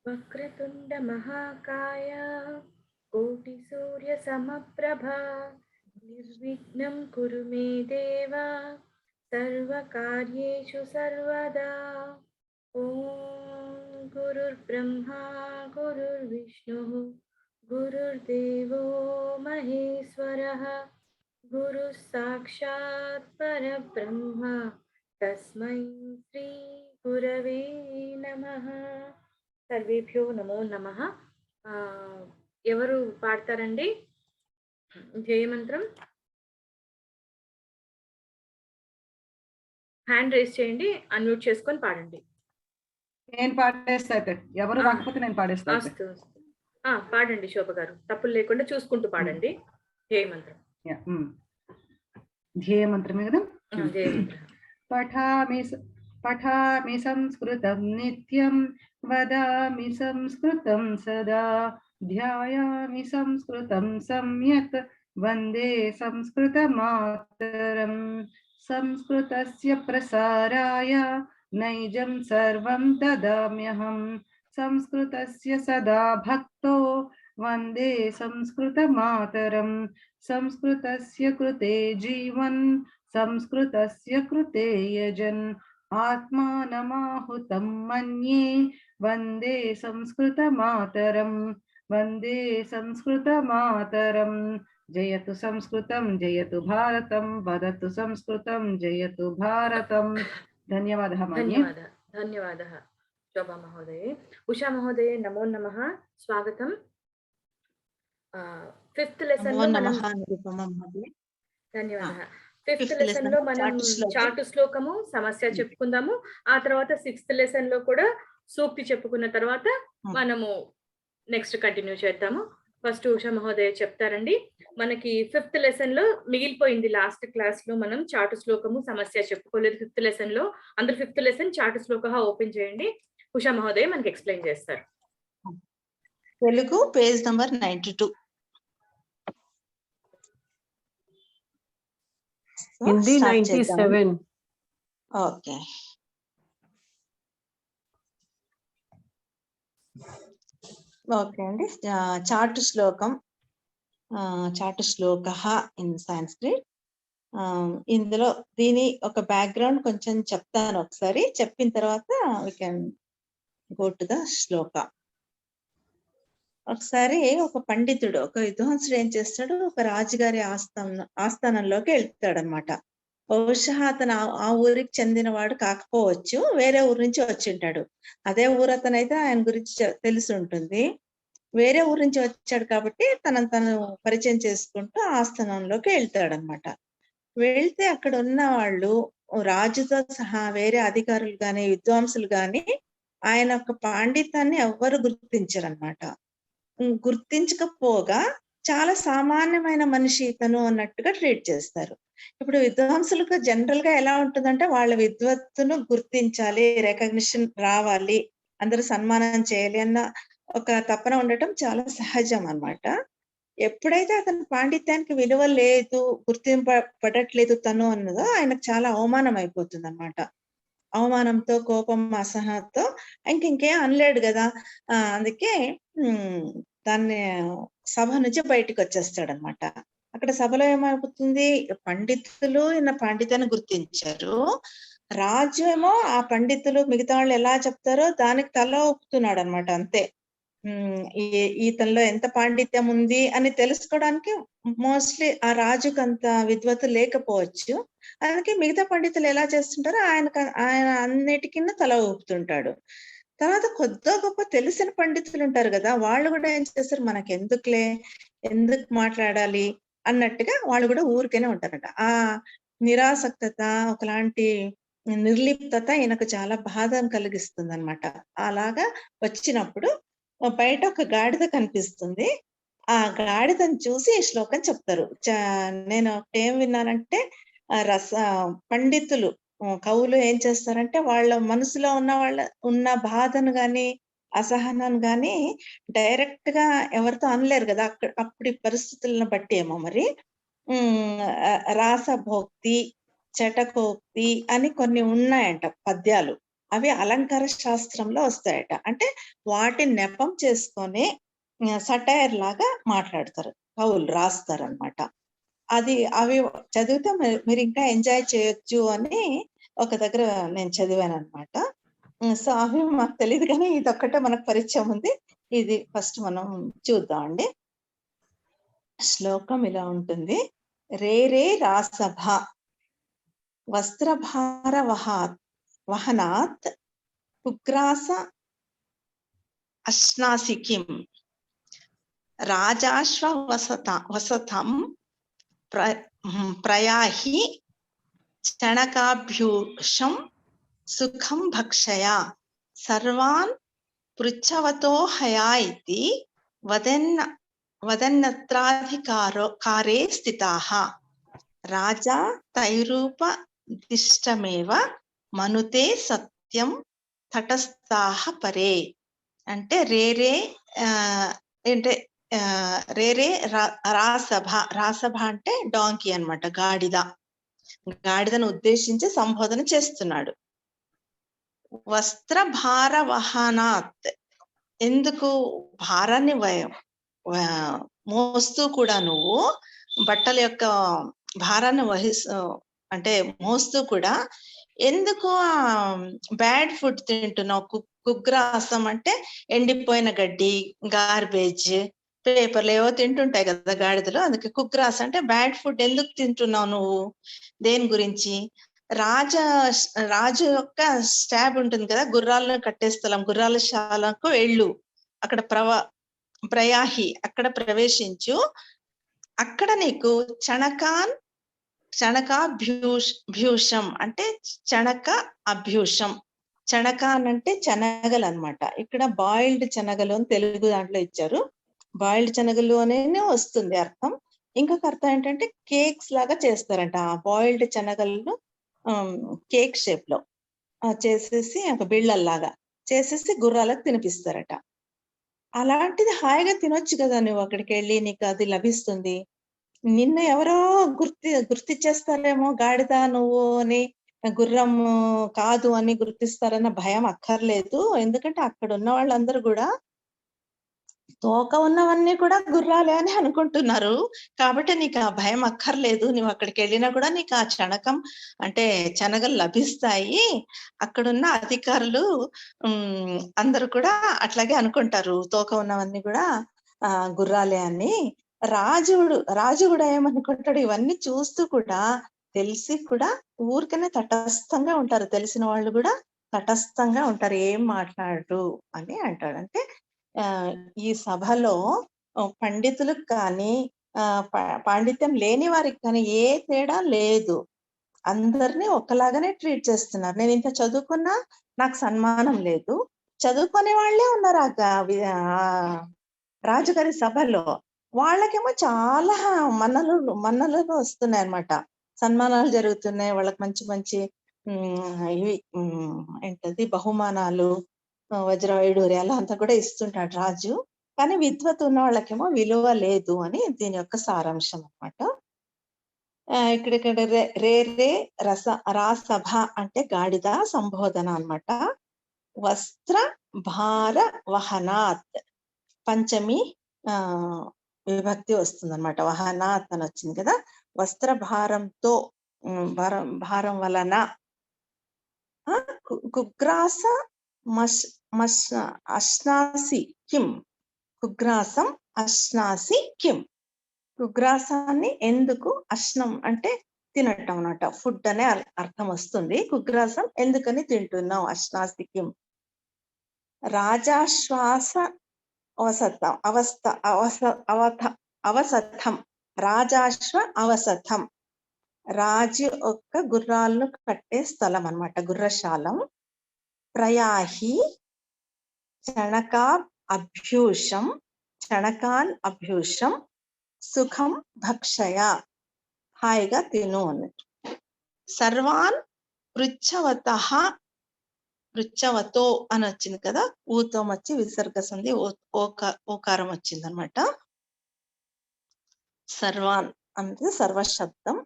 వక్రతుండ మహాకాయ కోటి సూర్య సమప్రభ నిర్విఘ్నం కురు మే దేవ సర్వకార్యేషు సర్వదా. ఓం గురుర్బ్రహ్మా గురుర్విష్ణుః గురుర్దేవో మహేశ్వరః గురుః సాక్షాత్ పరబ్రహ్మ తస్మై శ్రీ గురవే నమః. సర్వేభ్యో నమో నమః. ఎవరు పాడతారండి జయమంత్రం? హ్యాండ్ రేస్ చేయండి, అన్మ్యూట్ చేసుకొని పాడండి. నేను పాడేస్తా, ఎవరు రాకపోతే నేను పాడేస్తా. పాడండి శోభ గారు, తప్పులు లేకుండా చూసుకుంటూ పాడండి జయమంత్రం. ధ్యేయమంత్రమే కదా. జయమంత్రం. పఠామి సంస్కృతం నిత్యం వదామి సంస్కృతం సదా ధ్యాయామి సంస్కృతం సమ్యక్ వందే సంస్కృతమాతరం. సంస్కృతస్య ప్రసారాయ నైజం సర్వం దదామ్యహం. సంస్కృతస్య సదా భక్తో వందే సంస్కృతమాతరం. సంస్కృతస్య కృతే జీవన్ సంస్కృతస్య కృతే యజన్ ఆత్మానమాహుతం మన్యే వందే సంస్కృతమాతరం. వందే సంస్కృతమాతరం. జయతు సంస్కృతం జయతు భారతం వదతు సంస్కృతం జయతు భారతం. ధన్యవాదः. ధన్యవాదः శోభా మహోదయే. ఉషా మహోదయే నమో నమః, స్వాగతం. ఫిఫ్త్ లెసన్ లో మనం ధన్యవాదాలు. ఫిఫ్త్ లెసన్ లో మనం చాటు శ్లోకము సమస్య చెప్పుకుందాము. ఆ తర్వాత సిక్స్త్ లెసన్ లో కూడా సూక్తి చెప్పుకున్న తర్వాత మనము నెక్స్ట్ కంటిన్యూ చేద్దాము. ఫస్ట్ ఉషా మహోదయ చెప్తారండి. మనకి ఫిఫ్త్ లెసన్ లో మిగిలిపోయింది, లాస్ట్ క్లాస్ లో మనం చాటు శ్లోకము సమస్య చెప్పుకోలేదు ఫిఫ్త్ లెసన్ లో. అందరూ ఫిఫ్త్ లెసన్ చాటు శ్లోక ఓపెన్ చేయండి. ఉషా మహోదయ మనకి ఎక్స్ప్లెయిన్ చేస్తారు. Telugu page number 92, Hindi 97. Okay. Okay అండి. చాటు శ్లోకం, చాటు శ్లోక ఇన్ సాంస్క్రిట్. ఇందులో దీని ఒక బ్యాక్గ్రౌండ్ కొంచెం చెప్తాను ఒకసారి, చెప్పిన తర్వాత we can go to the శ్లోక. ఒకసారి ఒక పండితుడు, ఒక విద్వాంసుడు ఏం చేస్తాడు, ఒక రాజుగారి ఆస్థానంలోకి వెళ్తాడనమాట. బహుశా అతను ఆ ఊరికి చెందినవాడు కాకపోవచ్చు, వేరే ఊరు నుంచి వచ్చి ఉంటాడు. అదే ఊరు అతనైతే ఆయన గురించి తెలిసి ఉంటుంది. వేరే ఊరు నుంచి వచ్చాడు కాబట్టి తను పరిచయం చేసుకుంటూ ఆస్థానంలోకి వెళ్తాడనమాట. వెళ్తే అక్కడ ఉన్న వాళ్ళు, రాజుతో సహా వేరే అధికారులు గాని విద్వాంసులు గాని ఆయన యొక్క పాండిత్యాన్ని ఎవ్వరు గుర్తించరనమాట. గుర్తించకపోగా చాలా సామాన్యమైన మనిషి ఇతను అన్నట్టుగా ట్రీట్ చేస్తారు. ఇప్పుడు విద్వాంసులకు జనరల్ గా ఎలా ఉంటుందంటే, వాళ్ళ విద్వత్తును గుర్తించాలి, రికగ్నిషన్ రావాలి, అందరూ సన్మానం చేయాలి అన్న ఒక తపన ఉండటం చాలా సహజం అన్నమాట. ఎప్పుడైతే అతని పాండిత్యానికి విలువ లేదు, గుర్తింపబడట్లేదు తను అన్నదో ఆయనకు చాలా అవమానం అయిపోతుంది అన్నమాట. అవమానంతో, కోపం, అసహనంతో ఇంకేం అనలేడు కదా. అందుకే దాన్ని సభ నుంచి బయటకు వచ్చేస్తాడు అనమాట. అక్కడ సభలో ఏమైపోతుంది, పండితులు ఈయన పాండిత్యాన్ని గుర్తించారు, రాజు ఏమో ఆ పండితులు మిగతా వాళ్ళు ఎలా చెప్తారో దానికి తల ఊపుతున్నాడు అనమాట. అంతే. ఈతనిలో ఎంత పాండిత్యం ఉంది అని తెలుసుకోవడానికి మోస్ట్లీ ఆ రాజుకు అంత విద్వత్తు లేకపోవచ్చు. అందుకే మిగతా పండితులు ఎలా చేస్తుంటారో ఆయన అన్నిటికీ తల ఊపుతుంటాడు. తర్వాత కొద్దో గొప్ప తెలిసిన పండితులు ఉంటారు కదా, వాళ్ళు కూడా ఏం చేస్తారు, మనకి ఎందుకు మాట్లాడాలి అన్నట్టుగా వాళ్ళు కూడా ఊరికేనే ఉంటారట. ఆ నిరాసక్తత, ఒకలాంటి నిర్లిప్తత ఈయనకు చాలా బాధను కలిగిస్తుంది అనమాట. అలాగా వచ్చినప్పుడు బయట ఒక గాడిద కనిపిస్తుంది. ఆ గాడిదని చూసి ఈ శ్లోకం చెప్తారు. నేను ఏం విన్నానంటే, పండితులు, కవులు ఏం చేస్తారంటే, వాళ్ళ మనసులో ఉన్న బాధను గాని అసహనాన్ని గాని డైరెక్ట్ గా ఎవరితో అనలేరు కదా, అప్పటి పరిస్థితులను బట్టి ఏమో మరి రాసభోక్తి, చటకోక్తి అని కొన్ని ఉన్నాయంట పద్యాలు. అవి అలంకార శాస్త్రంలో వస్తాయట. అంటే వాటిని నెపం చేసుకొని సటైర్ లాగా మాట్లాడతారు, కవులు రాస్తారనమాట. అవి చదివితే మీరు ఇంకా ఎంజాయ్ చేయొచ్చు అని ఒక దగ్గర నేను చదివాను అనమాట. సో అవి మాకు తెలియదు, కానీ ఇదొక్కటే మనకు పరిచయం ఉంది. ఇది ఫస్ట్ మనం చూద్దాం అండి. శ్లోకం ఇలా ఉంటుంది. రే రే రాసభ వస్త్రభార వహనాత్ కుగ్రాస అశ్నాసికిం రాజాశ్వ వసతం ప్రయాహి చణకాభ్యూషం సుఖం భక్షయ సర్వాన్ పృచ్ఛవతో హయా ఇతి వదన్నత్రాధికారే స్థితాః రాజా తైరూపదిష్టమేవ మనుతే సత్యం తటస్థాః పరే. అంటే రేరే అంటే రేరే రాసభ. రాసభ అంటే డాంకీ అన్నమాట, గాడిదను ఉద్దేశించి సంబోధన చేస్తున్నాడు. వస్త్ర భార వహనాత్, ఎందుకు భారాన్ని మోస్తూ కూడా నువ్వు బట్టల యొక్క భారాన్ని అంటే మోస్తూ కూడా ఎందుకు బ్యాడ్ ఫుడ్ తింటున్నావు? కుగ్రాసం అంటే ఎండిపోయిన గడ్డి, గార్బేజ్, పేపర్లు ఏవో తింటుంటాయి కదా గాడిదలు, అందుకే కుగ్రాస్ అంటే బ్యాడ్ ఫుడ్ ఎందుకు తింటున్నావు నువ్వు? దేని గురించి? రాజు యొక్క స్టాబ్ ఉంటుంది కదా, గుర్రాలను కట్టే స్థలం, గుర్రాల శాలకు వెళ్ళు, అక్కడ ప్రయాహి, అక్కడ ప్రవేశించు, అక్కడ నీకు చణకాభ్యూషం అంటే చణక అభ్యూషం. చణకాన్ అంటే శనగలు అన్నమాట. ఇక్కడ బాయిల్డ్ శనగలు అని తెలుగు దాంట్లో ఇచ్చారు. బాయిల్డ్ శనగలు అనే వస్తుంది అర్థం. ఇంకొక అర్థం ఏంటంటే కేక్స్ లాగా చేస్తారంట. ఆ బాయిల్డ్ శనగలను కేక్ షేప్ లో చేసేసి ఒక బిళ్ళల్లాగా చేసేసి గుర్రాలకు తినిపిస్తారట. అలాంటిది హాయిగా తినొచ్చు కదా నువ్వు అక్కడికి వెళ్ళి, నీకు అది లభిస్తుంది. నిన్ను ఎవరో గుర్తిచ్చేస్తారేమో, గాడిద నువ్వు అని, గుర్రం కాదు అని గుర్తిస్తారన్న భయం అక్కర్లేదు. ఎందుకంటే అక్కడ ఉన్న వాళ్ళందరూ కూడా తోక ఉన్నవన్నీ కూడా గుర్రాలే అని అనుకుంటున్నారు. కాబట్టి నీకు ఆ భయం అక్కర్లేదు. నువ్వు అక్కడికి వెళ్ళినా కూడా నీకు ఆ చణకం అంటే శనగలు లభిస్తాయి. అక్కడున్న అధికారులు అందరూ కూడా అట్లాగే అనుకుంటారు, తోక ఉన్నవన్నీ కూడా గుర్రాలే అని. రాజు కూడా ఏమనుకుంటాడు, ఇవన్నీ చూస్తూ కూడా తెలిసి కూడా ఊరికనే తటస్థంగా ఉంటారు. తెలిసిన వాళ్ళు కూడా తటస్థంగా ఉంటారు, ఏం మాట్లాడరు అని అంటాడు. అంటే ఈ సభలో పండితులకు కానీ పాండిత్యం లేని వారికి కానీ ఏ తేడా లేదు. అందరినీ ఒకలాగానే ట్రీట్ చేస్తున్నారు. నేను ఇంత చదువుకున్నా నాకు సన్మానం లేదు. చదువుకునే వాళ్ళే ఉన్నారు ఆ రాజుగారి సభలో. వాళ్ళకేమో చాలా మన్నలు వస్తున్నాయి అన్నమాట, సన్మానాలు జరుగుతున్నాయి వాళ్ళకి. మంచి మంచి ఇవి ఏంటది బహుమానాలు, వజ్రవైడూర్య అలా అంతా కూడా ఇస్తుంటాడు రాజు. కానీ విద్వత్ ఉన్న వాళ్ళకేమో విలువ లేదు అని దీని యొక్క సారాంశం అన్నమాట. ఇక్కడ రే రాసభ అంటే గాడిద సంబోధన అన్నమాట. వస్త్ర భార వహనాత్ పంచమి విభక్తి వస్తుంది అనమాట. వహనాత్ అని వచ్చింది కదా. వస్త్ర భారంతో, భారం వలన, కుగ్రాస అశ్నాసి కిం, కుగ్రాసం అశ్నాసి కిం, కుగ్రాసాన్ని ఎందుకు, అశ్నం అంటే తినటం అన్నమాట, ఫుడ్ అనే అర్థం వస్తుంది. కుగ్రాసం ఎందుకని తింటున్నావు? అశ్నాసి కిం. రాజాశ్వాస అవసథం, రాజాశ్వ అవసథం, రాజు యొక్క గుర్రాలను కట్టే స్థలం అన్నమాట, గుర్రశాలం. ప్రయాహి చణకాన్ అభ్యూషం సుఖం భక్షయ, హాయిగా తిను అన్నట్టు. సర్వాన్ పృచ్ఛవతో అని వచ్చింది కదా, ఊతం వచ్చి విసర్గ సంధి ఓకారం వచ్చింది అనమాట. సర్వాన్ అంటే సర్వశబ్దం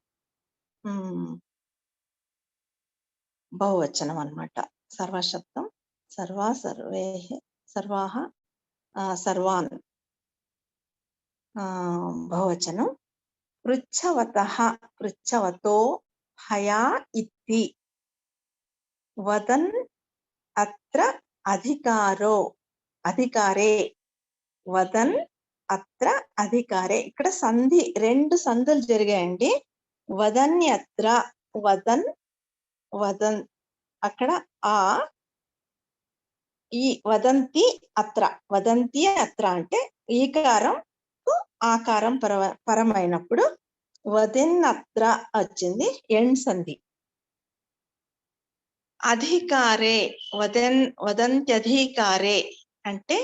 బహువచనం అన్నమాట. సర్వశబ్దం సర్వా సర్వే సర్వాహ సర్వాన్ బహువచనం. పృచ్ఛవతః పృచ్ఛవతో హయా ఇత్తి వదన్ అత్ర అధికారో అధికారే వదన్ అత్ర అధికారే. ఇక్కడ సంధి 2 సంధులు జరిగాయండి. వదన్యత్ర వదన్ వదన్ అక్కడ ఆ ఈ వదంతి అత్ర వదంతి అత్ర అంటే ఈకారం ఆకారం పరమైనప్పుడు వదన్నత్ర వచ్చింది ఎండ్ సంధి. అధికారే వదంత్యధికారే అంటే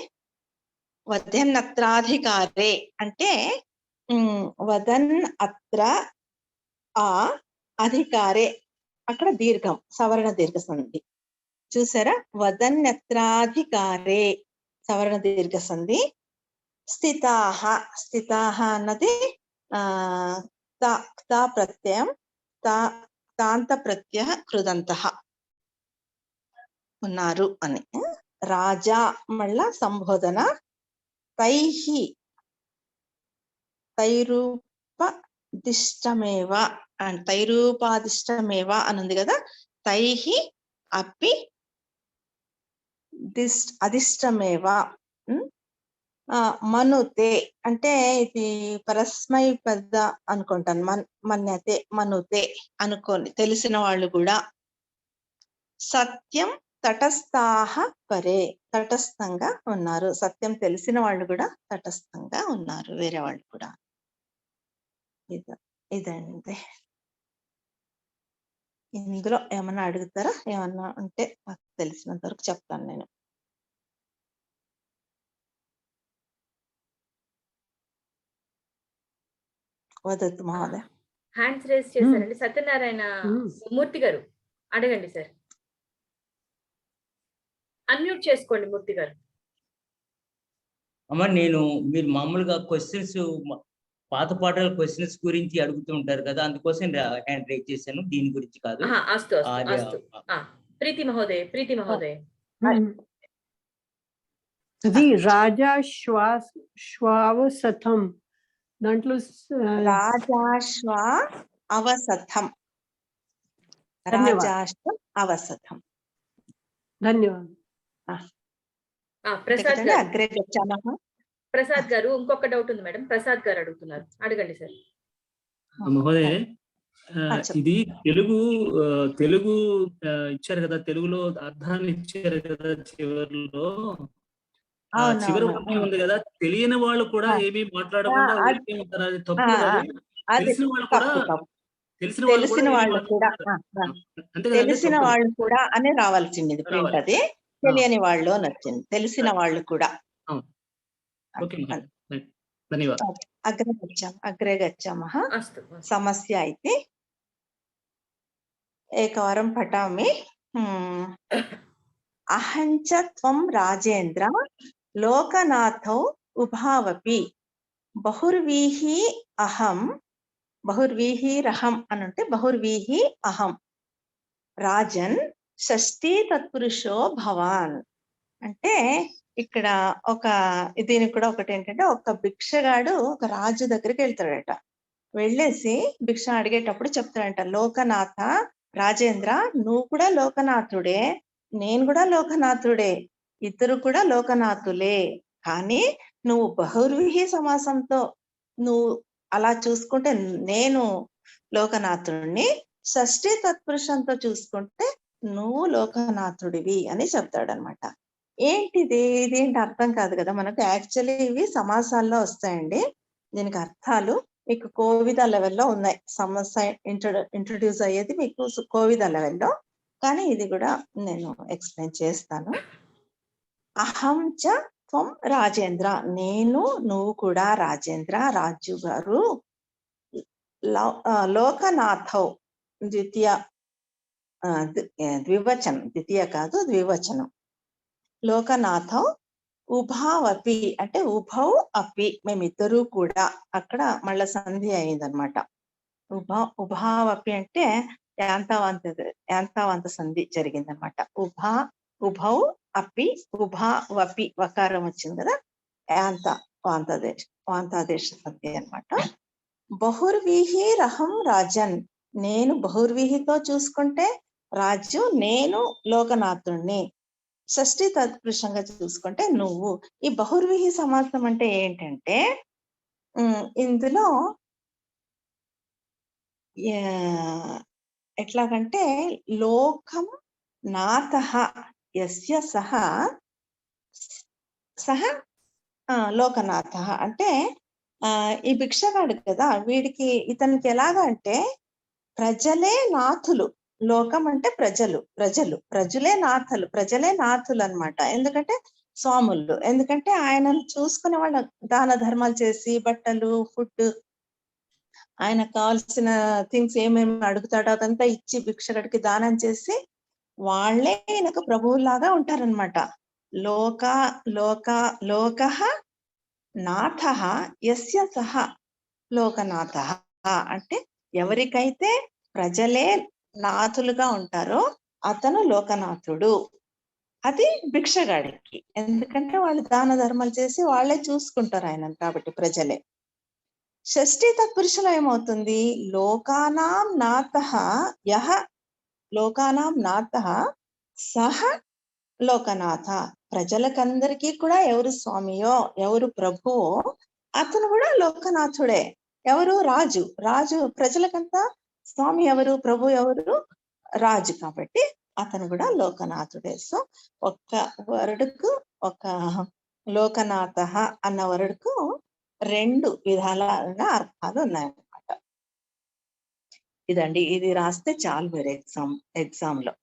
వదన్నత్రాధికారే అంటే వదన్ అత్ర ఆ అధికారే అక్కడ దీర్ఘం సవర్ణ దీర్ఘ సంధి చూసారా. వదన్నత్రాధికారే సవర్ణ దీర్ఘ సంధి. స్థితాహ స్థితాహ అన్నది తా ప్రత్యయం తాంత ప్రత్యయ కృదంతః ఉన్నారు అని. రాజా మళ్ళా సంబోధన. తైహి తైరూపదిష్టమేవ తైరూపాదిష్టమేవ అని ఉంది కదా. తైహి అపి అదిష్టమేవ. మనుతే అంటే ఇది పరస్మై పద అనుకుంటాను. మన్యతే మనుతే అనుకోని తెలిసిన వాళ్ళు కూడా. సత్యం తటస్థాహ పరే తటస్థంగా ఉన్నారు. సత్యం తెలిసిన వాళ్ళు కూడా తటస్థంగా ఉన్నారు వేరే వాళ్ళు కూడా. ఇదండి. ఇందులో ఏమన్నా అడుగుతారా? ఏమన్నా ఉంటే నాకు తెలిసినంత వరకు చెప్తాను నేను. వదతు మహోదయ. హ్యాండ్స్ రేస్ చేశారండి. సత్యనారాయణ మూర్తి గారు అడగండి సార్. అన్మ్యూట్ చేసుకోండి మూర్తి గారు. అమ్మ మీరు మామూలుగా క్వశ్చన్స్ పాత పాటల క్వశ్చన్స్ గురించి అడుగుతూ ఉంటారు కదా, అందుకోసం హ్యాండ్ రేజ్ చేశాను, దీని గురించి కాదు. అస్తు అస్తు ప్రీతి మహోదయ అది రాజా శ్వావసథం దాంట్లో రాజాశ్వ అవసథం రాజాశ్వ అవసథం. ధన్యవాదాలు. అగ్రే గచ్చామః. ప్రసాద్ గారు ఇంకొక డౌట్ ఉంది మేడం. ప్రసాద్ గారు అడుగుతున్నారు, అడగండి సార్. మహోదయ, ఇది తెలుగు ఇచ్చారు కదా, తెలుగులో అర్థాన్ని ఇచ్చారు కదా చివరిలో. చివరి వాక్యం ఉంది కదా, తెలియని వాళ్ళు కూడా ఏమీ మాట్లాడకుండా ఊరికే ఉంటారు. అది తప్పు. తెలిసిన వాళ్ళు కూడా అని రావాల్సింది ప్రింట్. అది తెలియని వాళ్ళు అని వచ్చింది. తెలిసిన వాళ్ళు కూడా. అగ్రే గచ్చామః. సమస్య అయితే ఏకవారం పఠామి. అహంచ త్వం రాజేంద్ర లోకనాథౌ ఉభావపి బహుర్వీహి అహం బహుర్వీహిరహం అని అంటే బహుర్వీహి అహం రాజన్ షష్ఠీ తత్పురుషో భవాన్ అంటే ఇక్కడ దీనికి కూడా ఒకటి ఏంటంటే, ఒక భిక్షగాడు ఒక రాజు దగ్గరికి వెళ్తాడట. వెళ్ళేసి భిక్ష అడిగేటప్పుడు చెప్తాడంట, లోకనాథ రాజేంద్ర, నువ్వు కూడా లోకనాథుడే, నేను కూడా లోకనాథుడే, ఇద్దరు కూడా లోకనాథులే. కానీ నువ్వు బహుర్విహి సమాసంతో నువ్వు అలా చూసుకుంటే నేను లోకనాథుడిని, షష్ఠీ తత్పురుషంతో చూసుకుంటే నువ్వు లోకనాథుడివి అని చెప్తాడనమాట. ఇదేంటి అర్థం కాదు కదా మనకు. యాక్చువల్లీ ఇవి సమాసాల్లో వస్తాయండి. దీనికి అర్థాలు మీకు కోవిద లెవెల్లో ఉన్నాయి. సమస్య ఇంట్రొడ్యూస్ అయ్యేది మీకు కోవిద లెవెల్లో, కానీ ఇది కూడా నేను ఎక్స్ప్లెయిన్ చేస్తాను. అహం చ త్వం రాజేంద్ర, నేను నువ్వు కూడా రాజేంద్ర రాజు గారు. లోకనాథౌ ద్వివచనం, ద్వితీయ కాదు ద్వివచనం. లోకనాథౌ ఉభావపి అంటే ఉభౌ అపి, మేమిద్దరూ కూడా. అక్కడ మళ్ళా సంధి అయిందనమాట. ఉభావపి అంటే యాంతావాంత సంధి జరిగిందనమాట. ఉభౌ అపి వపి వకారం వచ్చింది కదా, వాంతాదేశ సంధి అన్నమాట. బహుర్వీహి రహం రాజన్, నేను బహుర్వీహితో చూసుకుంటే రాజు, నేను లోకనాథుణ్ణి. షష్ఠి తత్పురుషంగా చూసుకుంటే నువ్వు. ఈ బహుర్వీహి సమాసం అంటే ఏంటంటే ఇందులో ఎట్లాగంటే లోకం నాథః యస్య సహ లోకనాథః అంటే ఈ భిక్షగాడు కదా, ఇతనికి ఎలాగా అంటే ప్రజలే నాథులు. లోకం అంటే ప్రజలే నాథులు అన్నమాట. ఎందుకంటే స్వాములు, ఎందుకంటే ఆయనను చూసుకునే వాళ్ళ దాన ధర్మాలు చేసి బట్టలు, ఫుడ్, ఆయనకు కావాల్సిన థింగ్స్ ఏమేమి అడుగుతాడో అదంతా ఇచ్చి భిక్షగడికి దానం చేసి వాళ్ళే ఈయనకు ప్రభువులాగా ఉంటారనమాట. లోకః నాథః యస్య సహ లోకనాథః అంటే ఎవరికైతే ప్రజలే నాథులుగా ఉంటారో అతను లోకనాథుడు. అది భిక్షగాడికి, ఎందుకంటే వాళ్ళు దాన ధర్మాలు చేసి వాళ్ళే చూసుకుంటారు ఆయన కాబట్టి ప్రజలే. షష్ఠి తత్పురుషులో ఏమవుతుంది, లోకానాం నాథః సహ లోకనాథ, ప్రజలకందరికీ కూడా ఎవరు స్వామియో, ఎవరు ప్రభువో అతను కూడా లోకనాథుడే. ఎవరు? రాజు ప్రజలకంతా స్వామి ఎవరు, ప్రభు ఎవరు? రాజు, కాబట్టి అతను కూడా లోకనాథుడే. సో ఒక్క వరుడుకు, ఒక లోకనాథః అన్న వరుడుకు 2 విధాలుగా అర్థాలు ఉన్నాయన్నమాట. ఇదండి, ఇది రాస్తే చాలు మీరు ఎగ్జామ్ లో.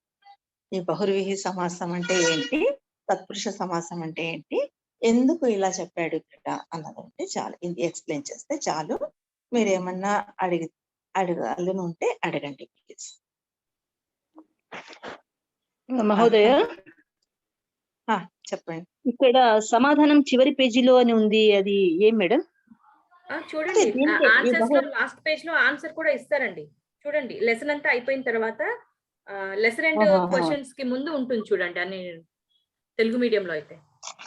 ఈ బహుర్వీహి సమాసం అంటే ఏంటి, తత్పురుష సమాసం అంటే ఏంటి, ఎందుకు ఇలా చెప్పాడు ఇక్కడ అన్నదంటే చాలు. ఇది ఎక్స్ప్లెయిన్ చేస్తే చాలు. మీరేమన్నా అడగాలని ఉంటే అడగండి ప్లీజ్. మహోదయ, చెప్పండి. ఇక్కడ సమాధానం చివరి పేజీలో అని ఉంది, అది ఏం మేడం? చూడండి, ఆన్సర్స్ లో లాస్ట్ పేజ్ లో ఆన్సర్ కూడా ఇస్తారండి. చూడండి, లెసన్ అంతా అయిపోయిన తర్వాత లెసన్ అండ్ క్వశ్చన్స్ కి ముందు ఉంటుంది చూడండి, అన్ని తెలుగు మీడియం లో అయితే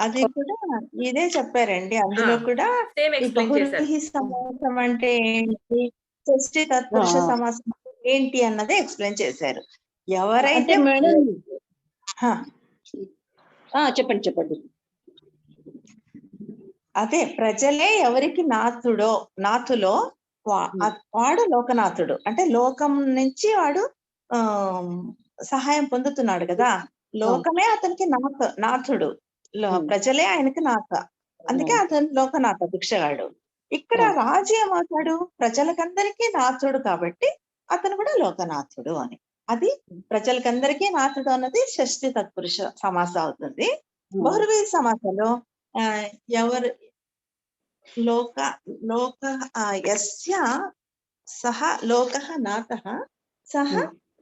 అది కూడా ఇదే చెప్పారండి. అందులో కూడా బహుర్వీహి సమాసం అంటే ఏంటి, షష్ఠి తత్పురుష సమాసం ఏంటి అన్నదే ఎక్స్ప్లెయిన్ చేశారు. ఎవరైతే మేడం చెప్పండి. అదే ప్రజలే ఎవరికి నాథులో వాడు లోకనాథుడు. అంటే లోకం నుంచి వాడు సహాయం పొందుతున్నాడు కదా, లోకమే అతనికి నాథుడు, ప్రజలే ఆయనకి నాథ, అందుకే అతను లోకనాథ భిక్షగాడు. ఇక్కడ రాజు ఏమవుతాడు, ప్రజలకందరికీ నాథుడు కాబట్టి అతను కూడా లోకనాథుడు అని. అది ప్రజలకందరికీ నాథుడు అన్నది షష్ఠి తత్పురుష సమాసం అవుతుంది. బహుర్వీహి సమాసంలో ఎవరు యస్య సహ లోకః నాథః సహ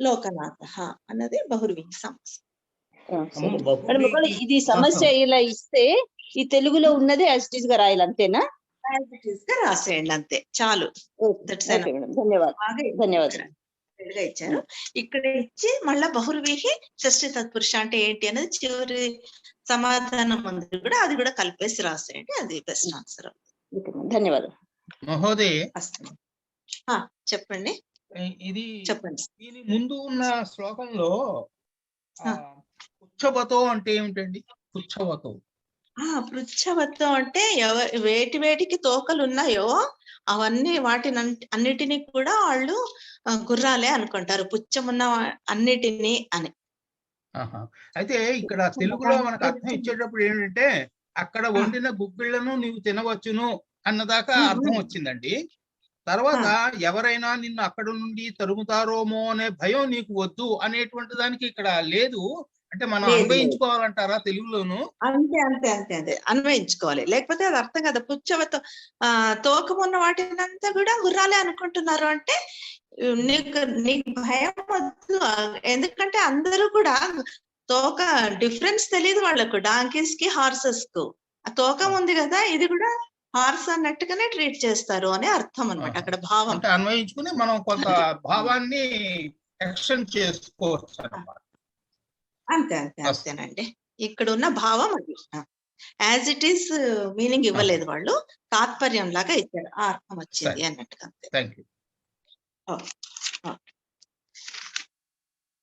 లోకనాథః అన్నది బహుర్వీహి సమాసం. ఇది సమస్య ఇలా ఇస్తే ఈ తెలుగులో ఉన్నది యాజ్ ఇట్ ఈస్ గా రాయాలి, అంతేనా? యాజ్ ఇట్ ఈస్ గా రాసేయండి, అంతే చాలు. ధన్యవాదాలు. ఇచ్చారు ఇక్కడ ఇచ్చి మళ్ళా బహుర్వీహి షష్ఠి తత్పురుష అంటే ఏంటి అనేది చివరి సమాధానం ఉంది కూడా, అది కూడా కలిపేసి రాసేయండి, అది బెస్ట్ ఆన్సర్. ధన్యవాదాలు మహోదయ. చెప్పండి. ఇది చెప్పండి. దీని ముందు ఉన్న శ్లోకంలో పుచ్చవతో అంటే ఏమిటండి? పుచ్చవతో అంటే వేటికి తోకలు ఉన్నాయో అవన్నీ అన్నిటినీ కూడా వాళ్ళు గుర్రాలే అనుకుంటారు, పుచ్చమున్న అన్నిటినీ అని. అయితే ఇక్కడ తెలుగులో మనకు అర్థం ఇచ్చేటప్పుడు ఏంటంటే అక్కడ వండిన గుగ్గిళ్లను నీవు తినవచ్చును అన్నదాకా అర్థం వచ్చిందండి. తర్వాత ఎవరైనా నిన్ను అక్కడ నుండి తరుముతారోమో అనే భయం నీకు వద్దు అనేటువంటి దానికి ఇక్కడ లేదు. అంటే మనం అన్వయించుకోవాలంటారా తెలుగులోను? అంతే అన్వయించుకోవాలి, లేకపోతే అది అర్థం కదా. పుచ్చవతో తోకమున్న వాటినంతా కూడా గుర్రాలే అనుకుంటున్నారు అంటే నీకు భయం వద్దు, ఎందుకంటే అందరూ కూడా తోక డిఫరెన్స్ తెలియదు వాళ్ళకు, డాంకీస్ కి హార్సెస్ కు. ఆ తోక ఉంది కదా, ఇది కూడా హార్స్ అన్నట్టుగానే ట్రీట్ చేస్తారు అనే అర్థం అన్నమాట అక్కడ భావం. అంటే అన్వయించుకుని మనం కొంత భావాన్ని ఎక్స్టెండ్ చేసుకోవచ్చు అన్నమాట. అంతే అంతే అంతేనండి. ఇక్కడ ఉన్న భావం అది. యాజ్ ఇట్ ఈస్ మీనింగ్ ఇవ్వలేదు వాళ్ళు, తాత్పర్యం లాగా ఇచ్చారు, ఆ అర్థం వచ్చింది అన్నట్టుగా అంతే. Thank you.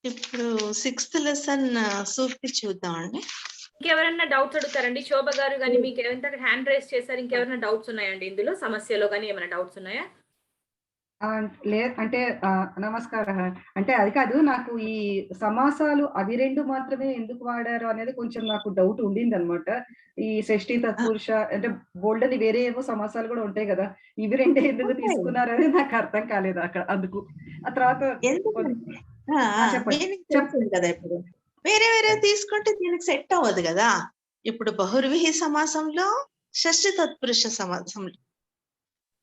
ఇప్పుడు 6th లెసన్ సూక్తి చూద్దామండి. ఇంకెవరైనా డౌట్స్ అడుగుతారండి? శోభ గారు కానీ మీకు ఎంత హ్యాండ్ రైస్ చేశారు, ఇంకెవరైనా డౌట్స్ ఉన్నాయండి ఇందులో, సమస్యలో కానీ ఏమైనా డౌట్స్ ఉన్నాయా? అంటే నమస్కారం. అంటే అది కాదు, నాకు ఈ సమాసాలు అవి రెండు మాత్రమే ఎందుకు వాడారు అనేది కొంచెం నాకు డౌట్ ఉండింది అనమాట. ఈ షష్ఠి తత్పురుష అంటే బోల్డ్ అని వేరే ఏవో సమాసాలు కూడా ఉంటాయి కదా, ఇవి రెండే ఎందుకు తీసుకున్నారు అనేది నాకు అర్థం కాలేదు అక్కడ. అందుకు ఆ తర్వాత చెప్పండి కదా, ఇప్పుడు వేరే వేరే తీసుకుంటే దీనికి సెట్ అవ్వదు కదా. ఇప్పుడు బహుర్విహి సమాసంలో షష్ఠి తత్పురుష సమాసంలో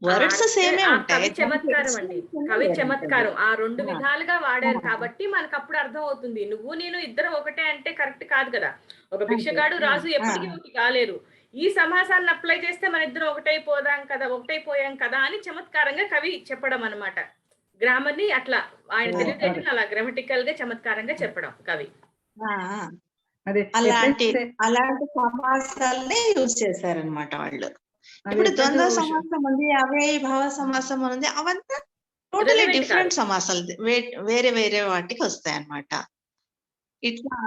వర్డ్స్ సేమే ఉంటాయి. కవి చమత్కారం అండి, కవి చమత్కారం. ఆ రెండు విధాలుగా వాడారు కాబట్టి మనకు అప్పుడు అర్థం అవుతుంది. నువ్వు నేను ఇద్దరం ఒకటే అంటే కరెక్ట్ కాదు కదా. ఒక భిక్షగాడు రాజు ఎప్పటికీ ఒకటి కాలేరు. ఈ సమాసాన్ని అప్లై చేస్తే మన ఇద్దరం ఒకటైపోయాం కదా అని చమత్కారంగా కవి చెప్పడం అన్నమాట. గ్రామర్ ని అట్లా ఆయన తెలివితేటలు అలా గ్రామటికల్ గా చమత్కారంగా చెప్పడం కవి. అలాంటి సమాసాలనే యూజ్ చేశారనమాట వాళ్ళు. ఇప్పుడు ద్వంద్వ సమాసం ఉంది, అవ్యయ భావ సమాసం ఉంది, అవంతా టోటలీ డిఫరెంట్ సమాసాలు, వేరే వేరే వాటికి వస్తాయి అన్నమాట. ఇట్లా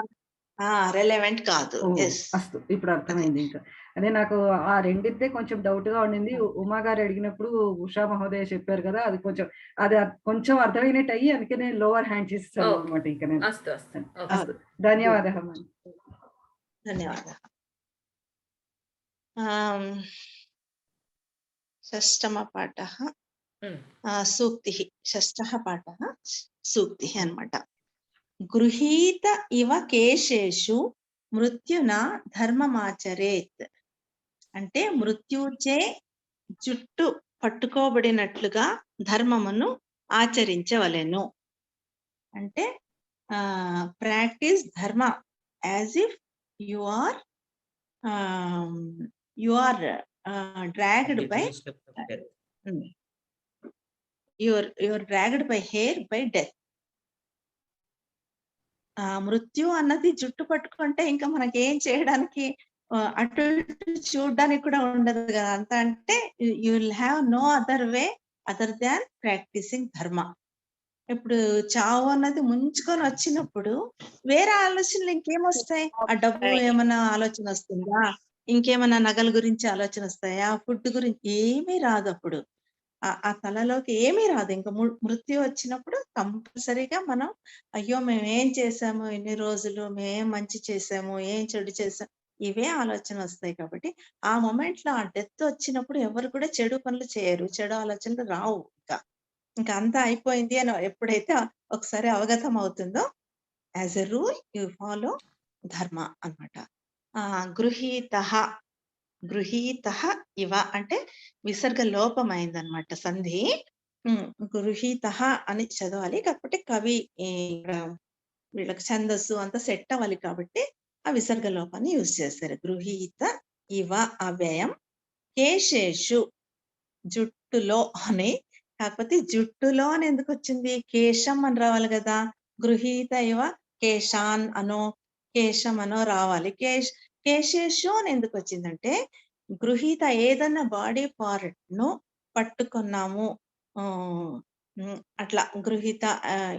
రెలెవెంట్ కాదు. ఇప్పుడు అర్థమైంది. ఇంకా అదే నాకు ఆ రెండితే కొంచెం డౌట్ గా ఉండింది. ఉమా గారు అడిగినప్పుడు ఉషా మహోదయ చెప్పారు కదా, అది కొంచెం అర్థమైనట్టు అయ్యి అందుకే నేను లోవర్ హ్యాండ్ చేస్తాను అనమాట. ఇంకా నేను ధన్యవాదాలు. షష్టమ పాఠ సూక్తి, షష్టః పాఠ సూక్తి అన్నమాట. గృహీత ఇవ కేశేషు మృత్యునా ధర్మమాచరేత్. అంటే మృత్యుచే జుట్టు పట్టుకోబడినట్లుగా ధర్మమును ఆచరించవలెను. అంటే practice dharma as if you are dragged by you're dragged by hair by death. మృత్యు అన్నది జుట్టు పట్టుకుంటే ఇంకా మనకి ఏం చేయడానికి, అటు ఇటు చూడడానికి కూడా ఉండదు కదా. అంత అంటే you will have no other way other than practising dharma. ఇప్పుడు చావు అన్నది ముంచుకొని వచ్చినప్పుడు వేరే ఆలోచనలు ఇంకేమొస్తాయి? ఆ డబ్బు ఏమన్నా ఆలోచన వస్తుందా, ఇంకేమన్నా నగల గురించి ఆలోచన వస్తాయా, ఫుడ్ గురించి ఏమీ రాదు. అప్పుడు ఆ తలలోకి ఏమీ రాదు. ఇంకా మృత్యు వచ్చినప్పుడు కంపల్సరీగా మనం అయ్యో మేమేం చేసాము ఇన్ని రోజులు, మేమేం మంచి చేసాము, ఏం చెడు చేసాము, ఇవే ఆలోచన వస్తాయి. కాబట్టి ఆ మూమెంట్ లో, ఆ డెత్ వచ్చినప్పుడు ఎవరు కూడా చెడు పనులు చేయరు, చెడు ఆలోచనలు రావు. ఇంకా అంతా అయిపోయింది అని ఎప్పుడైతే ఒకసారి అవగతం అవుతుందో, as a rule you follow ధర్మ అన్నమాట. గృహీత ఇవ అంటే విసర్గ లోపం అయిందనమాట, సంధి. గృహీత అని చదవాలి. కాకపోతే కవి వీళ్ళకి ఛందస్సు అంతా సెట్ అవ్వాలి కాబట్టి ఆ విసర్గ లోపాన్ని యూజ్ చేస్తారు. గృహీత ఇవ అవ్యయం కేశేషు జుట్టులో అని. కాకపోతే జుట్టులో అని ఎందుకు వచ్చింది? కేశం అని రావాలి కదా. గృహీత ఇవ కేశాన్ అనో కేశం అనో రావాలి. కేశేషు అని ఎందుకు వచ్చిందంటే, గృహీత ఏదన్నా బాడీ పార్ట్ ను పట్టుకున్నాము అట్లా, గృహీత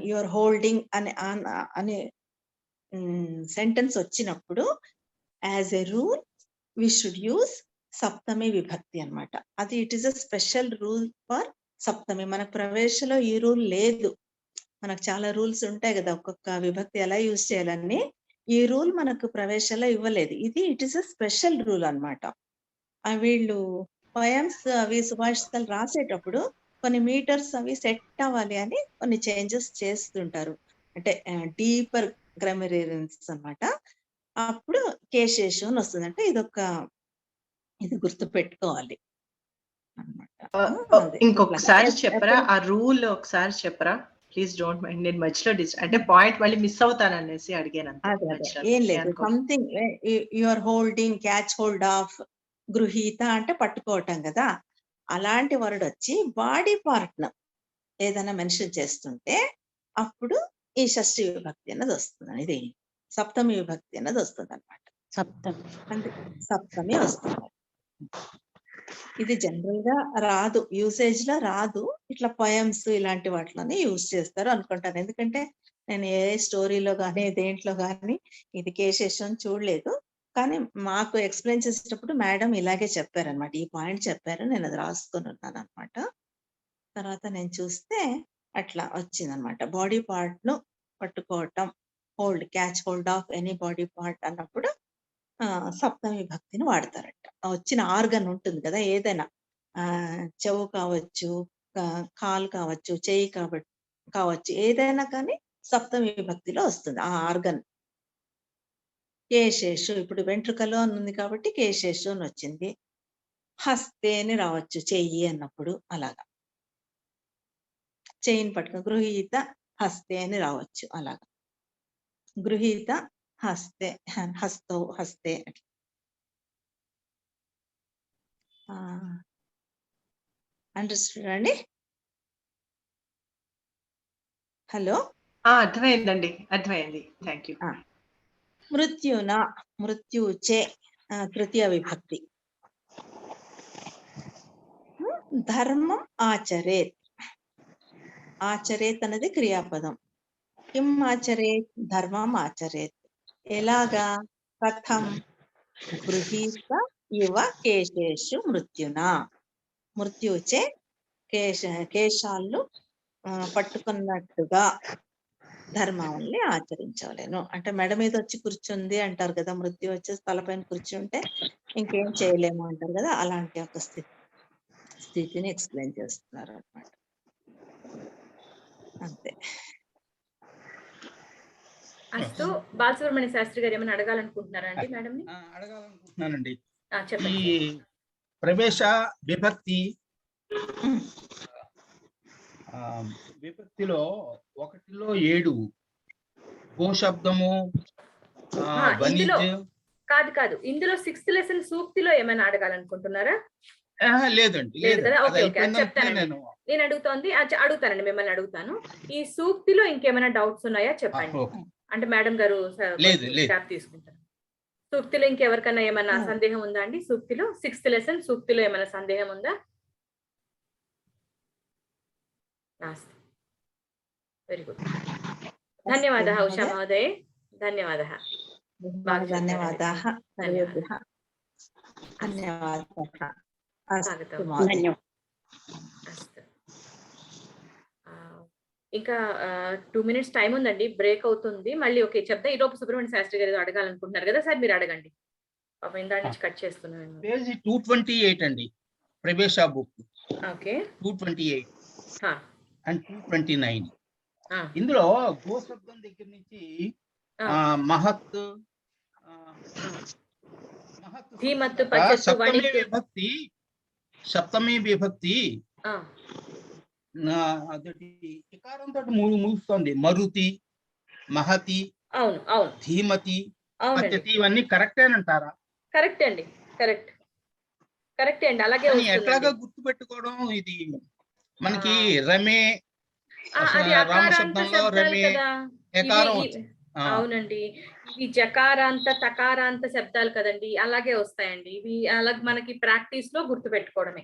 యువర్ హోల్డింగ్ అనే సెంటెన్స్ వచ్చినప్పుడు as a rule we should use సప్తమి విభక్తి అన్నమాట. అది it is a special rule for సప్తమి. మనకు ప్రవేశంలో ఈ రూల్ లేదు. మనకు చాలా రూల్స్ ఉంటాయి కదా, ఒక్కొక్క విభక్తి ఎలా యూజ్ చేయాలని. ఈ రూల్ మనకు ప్రవేశంలో ఇవ్వలేదు. ఇది it is a special rule అన్నమాట. వీళ్ళు పోయమ్స్ అవి సుభాషితాలు రాసేటప్పుడు కొన్ని మీటర్స్ అవి సెట్ అవ్వాలి అని కొన్ని చేంజెస్ చేస్తుంటారు. అంటే డీపర్ గ్రామరియన్స్ అన్నమాట. అప్పుడు కేశేషు అని వస్తుంది. అంటే ఇది గుర్తు పెట్టుకోవాలి అన్నమాట. ఇంకొకసారి చెప్పరా ఆ రూల్? ఒకసారి చెప్పరా ప్లీజ్, డోంట్ మైండ్. నేను మధ్యలో అంటే పాయింట్ మళ్ళీ మిస్ అవుతాననేసి అడిగాను. ఏం లేదు, something your holding, catch hold of. గృహీత అంటే పట్టుకోవటం కదా. అలాంటి వర్డ్ వచ్చి బాడీ పార్ట్ ను ఏదైనా మెన్షన్ చేస్తుంటే అప్పుడు ఈ షష్ఠి విభక్తి అన్నది వస్తుంది. ఇది సప్తమి విభక్తి అన్నది వస్తుంది అనమాట. అంటే సప్తమి వస్తుంది. ఇది జనరల్ గా రాదు, యూసేజ్ లో రాదు. ఇట్లా పోయమ్స్ ఇలాంటి వాటిలోనే యూజ్ చేస్తారు అనుకుంటాను. ఎందుకంటే నేను ఏ స్టోరీలో కానీ దేంట్లో కానీ ఇది కేశేషం చూడలేదు. కానీ మాకు ఎక్స్ప్లెయిన్ చేసేటప్పుడు మేడం ఇలాగే చెప్పారనమాట. ఈ పాయింట్ చెప్పారు, నేను అది రాసుకొని ఉన్నాను అనమాట. తర్వాత నేను చూస్తే అట్లా వచ్చిందనమాట. బాడీ పార్ట్ ను పట్టుకోవటం, hold, catch hold of any body part అన్నప్పుడు సప్తమి విభక్తిని వాడతారట. వచ్చిన ఆర్గన్ ఉంటుంది కదా, ఏదైనా చెవు కావచ్చు, కాలు కావచ్చు, చెయ్యి కావచ్చు, ఏదైనా కానీ సప్తమి విభక్తిలో వస్తుంది ఆ ఆర్గన్. కేశేషు, ఇప్పుడు వెంట్రుకలో అని ఉంది కాబట్టి కేశేషు అని వచ్చింది. హస్తే అని రావచ్చు, చెయ్యి అన్నప్పుడు. అలాగా చెయ్యిని పట్టుకుని గృహీత హస్తే అని రావచ్చు. అలాగా గృహీత హస్తే, హస్తో హస్తే. అండర్స్టూడ్ అండి? హలో, అర్థమైందండి, అర్థమైంది. Thank you. మృత్యున, మృత్యుచే తృతీయ విభక్తి. ధర్మం ఆచరేత్. ఆచరేత్ అనేది క్రియాపదం. కిం ఆచరేత్? ధర్మం ఆచరేత్. ఎలాగా? కథం? గృహీత ఇవ కేశేషు మృత్యునా. మృత్యుచే కేశాలు పట్టుకున్నట్టుగా ధర్మాన్ని ఆచరించవలేను. అంటే మెడ మీద వచ్చి కూర్చుంది అంటారు కదా, మృత్యు వచ్చేసి తలపైన కూర్చుంటే ఇంకేం చేయలేము అంటారు కదా, అలాంటి ఒక స్థితిని ఎక్స్ప్లెయిన్ చేస్తున్నారు అన్నమాట. అంతే. అస్తు. బాలసుబ్రహ్మణ్య శాస్త్రి గారు ఏమైనా అడగాలనుకుంటున్నారా అండి మేడం? అడగాలనుకుంటున్నానండి. ఈ చెప్పండి. ప్రవేశ విభక్తి విభక్తిలో 1లో 7 గోశబ్దము, కాదు, ఇందులో 6th లెసన్ సూక్తిలో ఏమైనా అడగాలనుకుంటున్నారా? లేదండి, లేదు కదా. ఓకే, చెప్తానండి. నేను అడుగుతానండి, మిమ్మల్ని అడుగుతాను. ఈ సూక్తిలో ఇంకేమైనా డౌట్స్ ఉన్నాయా చెప్పండి. అంటే మేడం గారు స్టాప్ తీసుకుంటారు. సూక్తిలో ఇంకెవరికైనా ఏమైనా సందేహం ఉందా అండి? సూక్తిలో 6th లెసన్ సూక్తిలో ఏమైనా సందేహం ఉందా? Very good. ధన్యవాదాः ఉషా మహోదయ. ధన్యవాదాः. ధన్యవాదాः. ఇంకా 2 minutes టైం ఉందండి, బ్రేక్ అవుతుంది. మళ్ళీ ఓకే చెప్తా. ఈలోపు సుబ్రహ్మణ్య శాస్త్రి గారు అడగాలనుకుంటున్నారు కదా సార్, మీరు అడగండి. పాపం ఇందా నుంచి కట్ చేస్తున్నాను. పేజీ 228 అండి, ప్రవేశ బుక్. Okay, 228 and 229. ఇందులో గోశబ్దం దగ్గర నుంచి మహత్, ధీమత్, సప్తమి విభక్తి ఇకారంతో ముగుస్తుంది. మరుతి, మహతి, ధీమతి, పచ్చతి, ఇవన్నీ కరెక్టేనంటారా? కరెక్ట్ అండి, కరెక్ట్ అండి. అలాగే ఎట్లాగా గుర్తు పెట్టుకోవడం? ఇది మనకి రమే రామశబ్దంలో రమే ఏకారం. అవునండి, ఇవి జకారాంత తకారాంత శబ్దాలు కదండి, అలాగే వస్తాయండి ఇవి. అలాగే మనకి ప్రాక్టీస్ లో గుర్తు పెట్టుకోవడమే.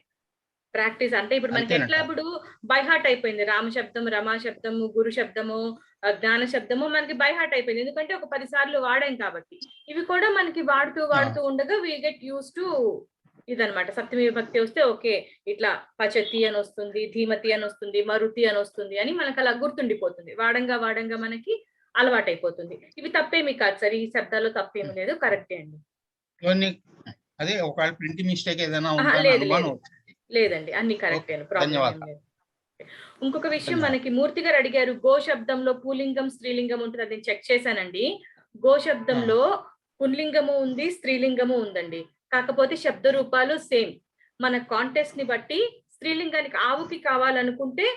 ప్రాక్టీస్ అంటే ఇప్పుడు మనకి ఎట్లా ఇప్పుడు బై హార్ట్ అయిపోయింది. రామ శబ్దం, రమా శబ్దము, గురు శబ్దము, జ్ఞాన శబ్దము మనకి బై హార్ట్ అయిపోయింది. ఎందుకంటే ఒక 10 సార్లు వాడాం కాబట్టి. ఇవి కూడా మనకి వాడుతూ ఉండగా వి గెట్ యూస్ టు ఇదనమాట. సప్తమి విభక్తి వస్తే ఓకే ఇట్లా పచతి అని వస్తుంది, ధీమతి అని వస్తుంది, మరుతి అని వస్తుంది అని మనకు అలా గుర్తుండిపోతుంది. వాడంగా మనకి అలవాటైపోతుంది. ఇవి తప్పేమి కాదు సార్, ఈ శబ్దాల్లో తప్పేమి లేదు, కరెక్టే అండి. అదే ఒకవేళ ప్రింటింగ్ మిస్టేక్ ఏదైనా లేదండి, అన్ని కరెక్టే. ప్రాబ్లం లేదు. ఇంకొక విషయం మనకి మూర్తి గారు అడిగారు, గో శబ్దంలో పుల్లింగం స్త్రీలింగం ఉంటుంది, అది చెక్ చేశానండి. గో శబ్దంలో పుల్లింగము ఉంది, స్త్రీలింగము ఉందండి. కాకపోతే శబ్ద రూపాలు సేమ్. మన కాంటెక్స్ట్ ని బట్టి స్త్రీలింగానికి ఆవుకి కావాలనుకుంటే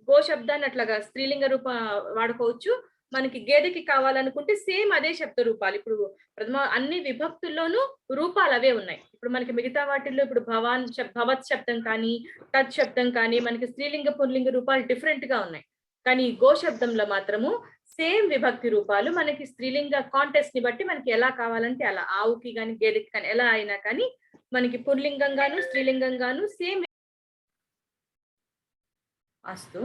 గో శబ్దాన్ని అట్లాగా స్త్రీలింగ రూప వాడుకోవచ్చు. మనకి గేదెకి కావాలనుకుంటే సేమ్ అదే శబ్ద రూపాలు. ఇప్పుడు ప్రథమ అన్ని విభక్తుల్లోనూ రూపాలు అవే ఉన్నాయి. ఇప్పుడు మనకి మిగతా వాటిల్లో ఇప్పుడు భవత్ శబ్దం కానీ తత్ శబ్దం కానీ మనకి స్త్రీలింగ పుల్లింగ రూపాలు డిఫరెంట్ గా ఉన్నాయి. కానీ ఈ గో శబ్దంలో మాత్రము సేమ్ విభక్తి రూపాలు మనకి స్త్రీలింగ కాంటెస్ట్ ని బట్టి మనకి ఎలా కావాలంటే అలా, ఆవుకి కానీ గేదెకి కానీ ఎలా అయినా కానీ మనకి పుల్లింగంగాను స్త్రీలింగంగాను సేమ్. అస్తు.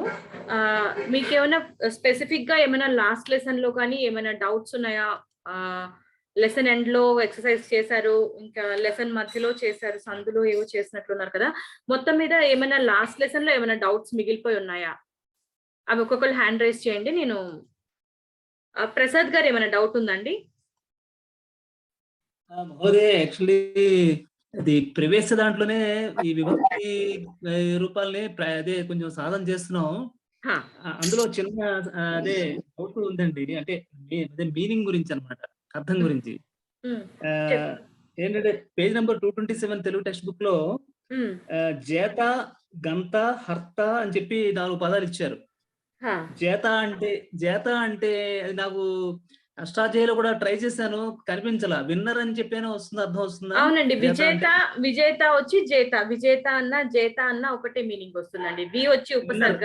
మీకేమైనా స్పెసిఫిక్ గా ఏమైనా లాస్ట్ లెసన్ లో కానీ ఏమైనా డౌట్స్ ఉన్నాయా? లెసన్ ఎండ్ లో ఎక్సర్సైజ్ చేశారు, ఇంకా లెసన్ మధ్యలో చేశారు, సందులో ఏవో చేసినట్లున్నారు కదా. మొత్తం మీద ఏమైనా లాస్ట్ లెసన్ లో ఏమైనా డౌట్స్ మిగిలిపోయి ఉన్నాయా? అవి ఒక్కొక్కరు హ్యాండ్ రైజ్ చేయండి. నేను ప్రసాద్ గారు ఏమైనా డౌట్ ఉందండి? మహోదయ, యాక్చువల్లీ అది ప్రవేశ దాంట్లోనే ఈ విభక్తి రూపాలని అదే కొంచెం సాధన చేస్తున్నాం. అందులో చిన్న అదే డౌట్ ఉందండి. అంటే అదే మీనింగ్ గురించి అన్నమాట, అర్థం గురించి. ఏంటంటే page number 227 Telugu text book లో జేత, గంత, హర్త అని చెప్పి 4 పదాలు ఇచ్చారు. జేత అంటే అది నాకు అష్టాధ్యాయులో కూడా ట్రై చేశాను, కనిపించలా. విన్నర్ అని చెప్పేనా వస్తుంది, అర్థం వస్తుందా? అవునండి, విజేత వచ్చి జేత, విజేత అన్న జేత అన్న ఒకటే మీనింగ్ వస్తుందండి. వి వచ్చి ఉపసర్గ,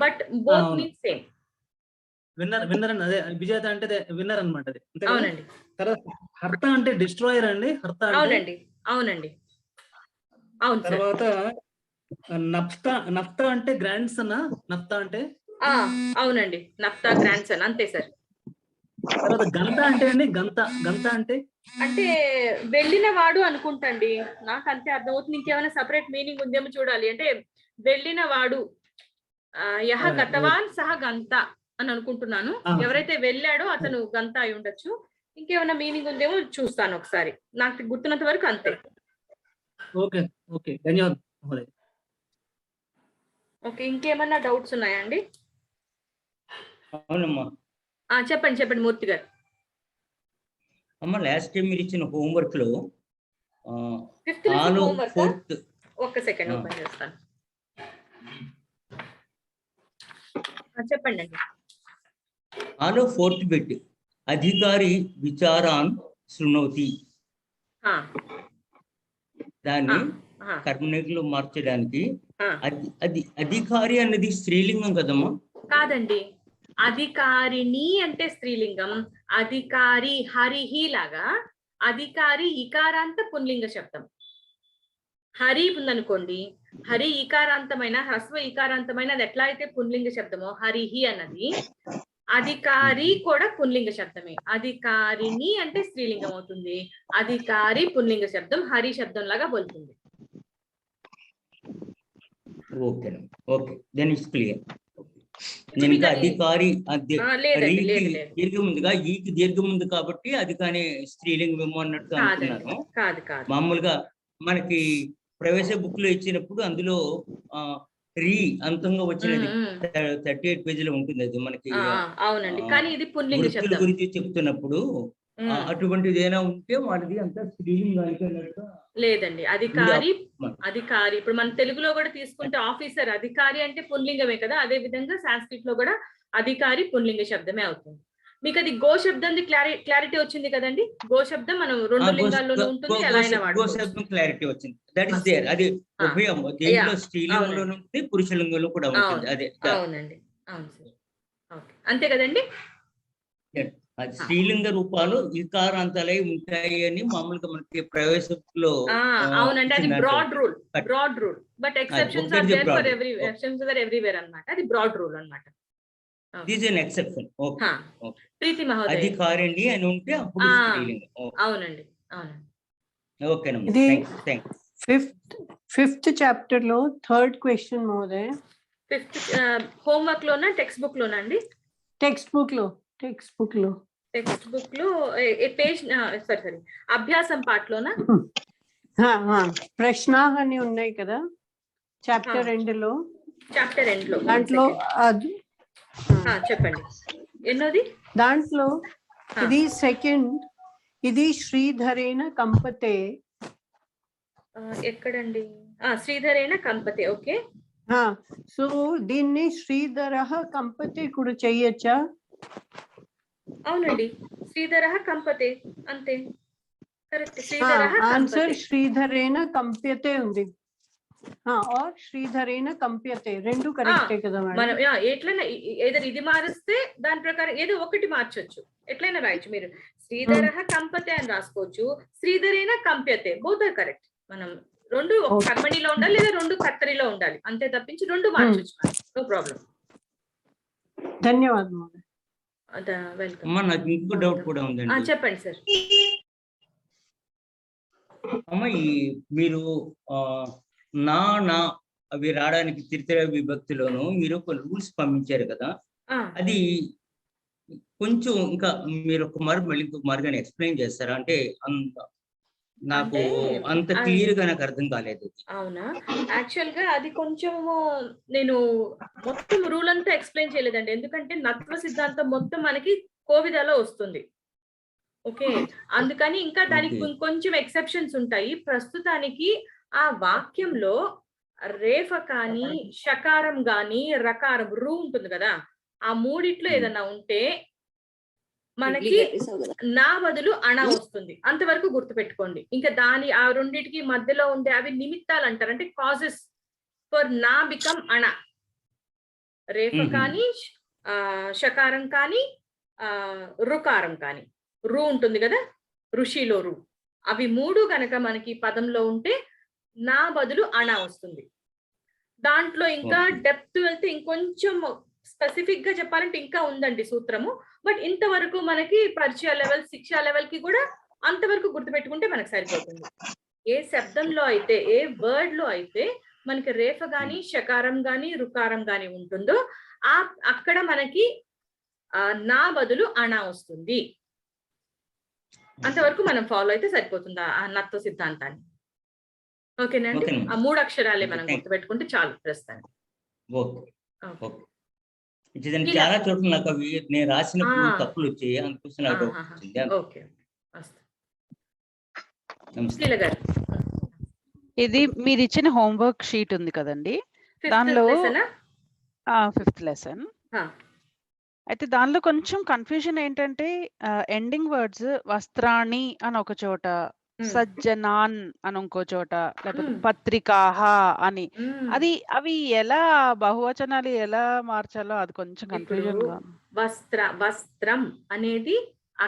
but both means same. Winner అని అదే విజేత అంటే విన్నర్ అన్నమాట. అది అవునండి. తర్వాత హర్త అంటే డిస్ట్రాయర్ అండి. హర్త అవునండి. అవునండి. అవును. తర్వాత నఫ్తా అంటే గ్రాండ్ సన్. నఫ్తా అంటే అవునండి, నఫ్తా గ్రాండ్ సన్, అంతే సార్. తర్వాత గంత అంటే అండి, గంత అంటే వెళ్ళిన వాడు అనుకుంటండి, నాకు అంతే అర్థమవుతుంది. ఇంకేమైనా సపరేట్ మీనింగ్ ఉందేమో చూడాలి. అంటే వెళ్ళిన వాడు, యహ గతవాన్ సహ గంత అని అనుకుంటున్నాను. ఎవరైతే వెళ్ళాడో అతను గంత అయి ఉండొచ్చు. ఇంకేమైనా మీనింగ్ ఉందేమో చూస్తాను ఒకసారి, నాకు గుర్తున్నంత వరకు అంతే. ఓకే ఓకే, ధన్యవాదాలు. ఓకే, ఇంకేమన్నా డౌట్స్ ఉన్నాయా అండి? అవునమ్మా, చెప్పండి మూర్తి గారు. అమ్మ, లాస్ట్ టైం మీరు ఇచ్చిన హోంవర్క్ లో ఒక్క సెకండ్ ఓపెన్ చేస్తాను. చెప్పండి అండి. ఆలో 4th బిట్ అధికారి విచారాన్ శృణోతి, దాన్ని కర్మనికలో మార్చడానికి అది అధికారి అన్నది స్త్రీలింగం కదమ్మా? కాదండి, అధికారిని అంటే స్త్రీలింగం. అధికారి హరిహి లాగా, అధికారి ఇకారాంత పుంలింగ శబ్దం. హరి ఉందనుకోండి, హరి ఇకారాంతమైన, హ్రస్వ ఇకారాంతమైన, అది ఎట్లా అయితే పుంలింగ శబ్దమో హరిహి అన్నది, అధికారి కూడా పుంలింగ శబ్దమే. అధికారిని అంటే స్త్రీలింగం అవుతుంది, అధికారి పుంలింగ శబ్దం, హరి శబ్దం లాగా బోలుతుంది. Okay okay, then it's clear. నేను ఇంకా అధికారి దీర్ఘం ముందుగా ఈకి దీర్ఘం ఉంది కాబట్టి అధికారి స్త్రీలింగం అన్నట్టు అనుకున్నాను. మామూలుగా మనకి ప్రవేశ బుక్ లో ఇచ్చినప్పుడు అందులో రీ అంతంగా వచ్చినది 38 పేజీలో ఉంటుంది. అది మనకి గుర్తుల గురించి చెప్తున్నప్పుడు అటువంటిది ఏమైనా ఉంటే వాటిది అంతా స్త్రీలింగానికి అన్నట్టు లేదండి. అధికారి ఇప్పుడు మన తెలుగులో కూడా తీసుకుంటే ఆఫీసర్ అధికారి అంటే పుంలింగమే కదా, అదే విధంగా సాంస్క్రిట్ లో కూడా అధికారి పుంలింగ శబ్దమే అవుతుంది. మీకు అది గో శబ్దం క్లారిటీ వచ్చింది కదండి. గో శబ్దం మనం 2 లింగాల్లోనూ ఉంటుంది, ఎలా అయినా వాడుకోవచ్చు. క్లారిటీ వచ్చింది. That is there. అది ఉభయం, దీంట్లో స్త్రీలింగంలో ఉంది, పురుషలింగంలో కూడా ఉంటుంది. అదే అవునండి, అవును సార్. ఓకే, అంతే కదండి. స్త్రీలింగ రూపాలు ఇకారాంతాలై ఉంటాయి అని మామూలుగా మనకి ప్రవేశంలో. అవునండి, అది broad rule, but exceptions are there for everywhere అన్నమాట. అది బ్రాడ్ రూల్ అన్నమాట. This is an exception. Okay, Preeti మహోదయ, అధికారిని అని ఉంటే అప్పుడు స్త్రీలింగం. అవునండి. ఓకేనమ్మా, థాంక్స్. ఫిఫ్త్ చాప్టర్ లో 3rd క్వశ్చన్ మహోదయ. ఫిఫ్త్ హోంవర్క్ లోనా, టెక్స్ట్ బుక్ లోనా అండి? టెక్స్ట్ బుక్ లో పేజ్ సారీ అభ్యాసం పాటలోనా? ప్రశ్న అని ఉన్నాయి కదా చాప్టర్ ఎండ్ లో. దాంట్లో చెప్పండి ఎన్నోది. దాంట్లో ఇది సెకండ్, ఇది శ్రీధరేణ కంపతే. ఎక్కడండి? శ్రీధరేణ కంపతే. ఓకే, సో దీన్ని శ్రీధర కంపతే కూడా చెయ్యొచ్చా? అవునండి, శ్రీధర కంపతే, అంతే కరెక్ట్. ఆన్సర్ శ్రీధరేణ కంప్యతే ఉంది. ఆర్ శ్రీధరేన కంప్యతే, రెండు కరెక్టే కదా మనం మేడం? ఎట్లైనా ఏదైనా ఇది మారిస్తే దాని ప్రకారం ఏదో ఒకటి మార్చొచ్చు, ఎట్లయినా రాయొచ్చు. మీరు శ్రీధర కంపతే అని రాసుకోవచ్చు, శ్రీధరేన కంప్యతే, బోత్ ఆర్ కరెక్ట్. మనం రెండు ఒక కర్మణిలో ఉండాలి లేదా రెండు కర్తరిలో ఉండాలి, అంతే తప్పించి రెండు మార్చొచ్చు, నో ప్రాబ్లం. ధన్యవాదాలు. వెల్కమ్. అమ్మా నాకు ఇంకో డౌట్ కూడా ఉందండి. చెప్పండి సార్. అమ్మ మీరు నా అవి రావడానికి తృతీయ విభక్తిలోను మీరు కొన్ని రూల్స్ పంపించారు కదా, అది కొంచెం ఇంకా మీరు మళ్ళీ ఇంకొక మార్గాన్ని ఎక్స్ప్లెయిన్ చేస్తారా? అంటే నాకు అంత క్లియర్ గా నాకు అర్థం కాలేదు. అవునా, యాక్చువల్ గా అది కొంచెము నేను మొత్తం రూల్ అంతా ఎక్స్ప్లెయిన్ చేయలేదండి, ఎందుకంటే నత్వ సిద్ధాంతం మొత్తం మనకి కోవిదలో వస్తుంది. ఓకే, అందుకని ఇంకా దానికి కొంచెం ఎక్సెప్షన్స్ ఉంటాయి. ప్రస్తుతానికి ఆ వాక్యంలో రేఫ కానీ షకారం గాని రకారం రూ ఉంటుంది కదా, ఆ మూడిట్లో ఏదన్నా ఉంటే మనకి నా బదులు అణ వస్తుంది, అంతవరకు గుర్తుపెట్టుకోండి. ఇంకా ఆ రెండింటికి మధ్యలో ఉండే అవి నిమిత్తాలు అంటారు, అంటే కాజెస్ ఫర్ నా బికమ్ అణ. రేఫ కానీ షకారం కానీ రుకారం కానీ, రు ఉంటుంది కదా, ఋషిలో రు, అవి మూడు గనక మనకి పదంలో ఉంటే నా బదులు అణ వస్తుంది. దాంట్లో ఇంకా డెప్త్ వెళ్తే ఇంకొంచెం స్పెసిఫిక్ గా చెప్పాలంటే ఇంకా ఉందండి సూత్రము, బట్ ఇంతవరకు మనకి పరిచయ లెవెల్ శిక్షా లెవెల్ కి కూడా అంతవరకు గుర్తుపెట్టుకుంటే మనకు సరిపోతుంది. ఏ శబ్దంలో అయితే ఏ వర్డ్ లో అయితే మనకి రేఫ గాని షకారం గాని రుకారం గాని ఉంటుందో అక్కడ మనకి నా బదులు అణ వస్తుంది. అంతవరకు మనం ఫాలో అయితే సరిపోతుంది ఆ నత్వ సిద్ధాంతాన్ని. ఓకేనండి, ఆ మూడు అక్షరాలే మనం గుర్తుపెట్టుకుంటే చాలు ప్రస్తుతానికి. చాలా చోట్ల నాకు అవి నేను రాసినప్పుడు తప్పులు వచ్చాయి, అందుకోసం నాకు ఓకే. గారు, ఇది మీరు ఇచ్చిన హోంవర్క్ షీట్ ఉంది కదండి, దానిలో 5th లెసన్. అయితే దానిలో కొంచెం కన్ఫ్యూజన్ ఏంటంటే ఎండింగ్ వర్డ్స్ వస్త్రాణి అని ఒక చోట, సజ్జనాన్ అని ఇంకో చోట, లేకపోతే పత్రికాహ అని, అవి ఎలా బహువచనాలు ఎలా మార్చాలో అది కొంచెం కన్ఫ్యూజన్ గా. వస్త్రం అనేది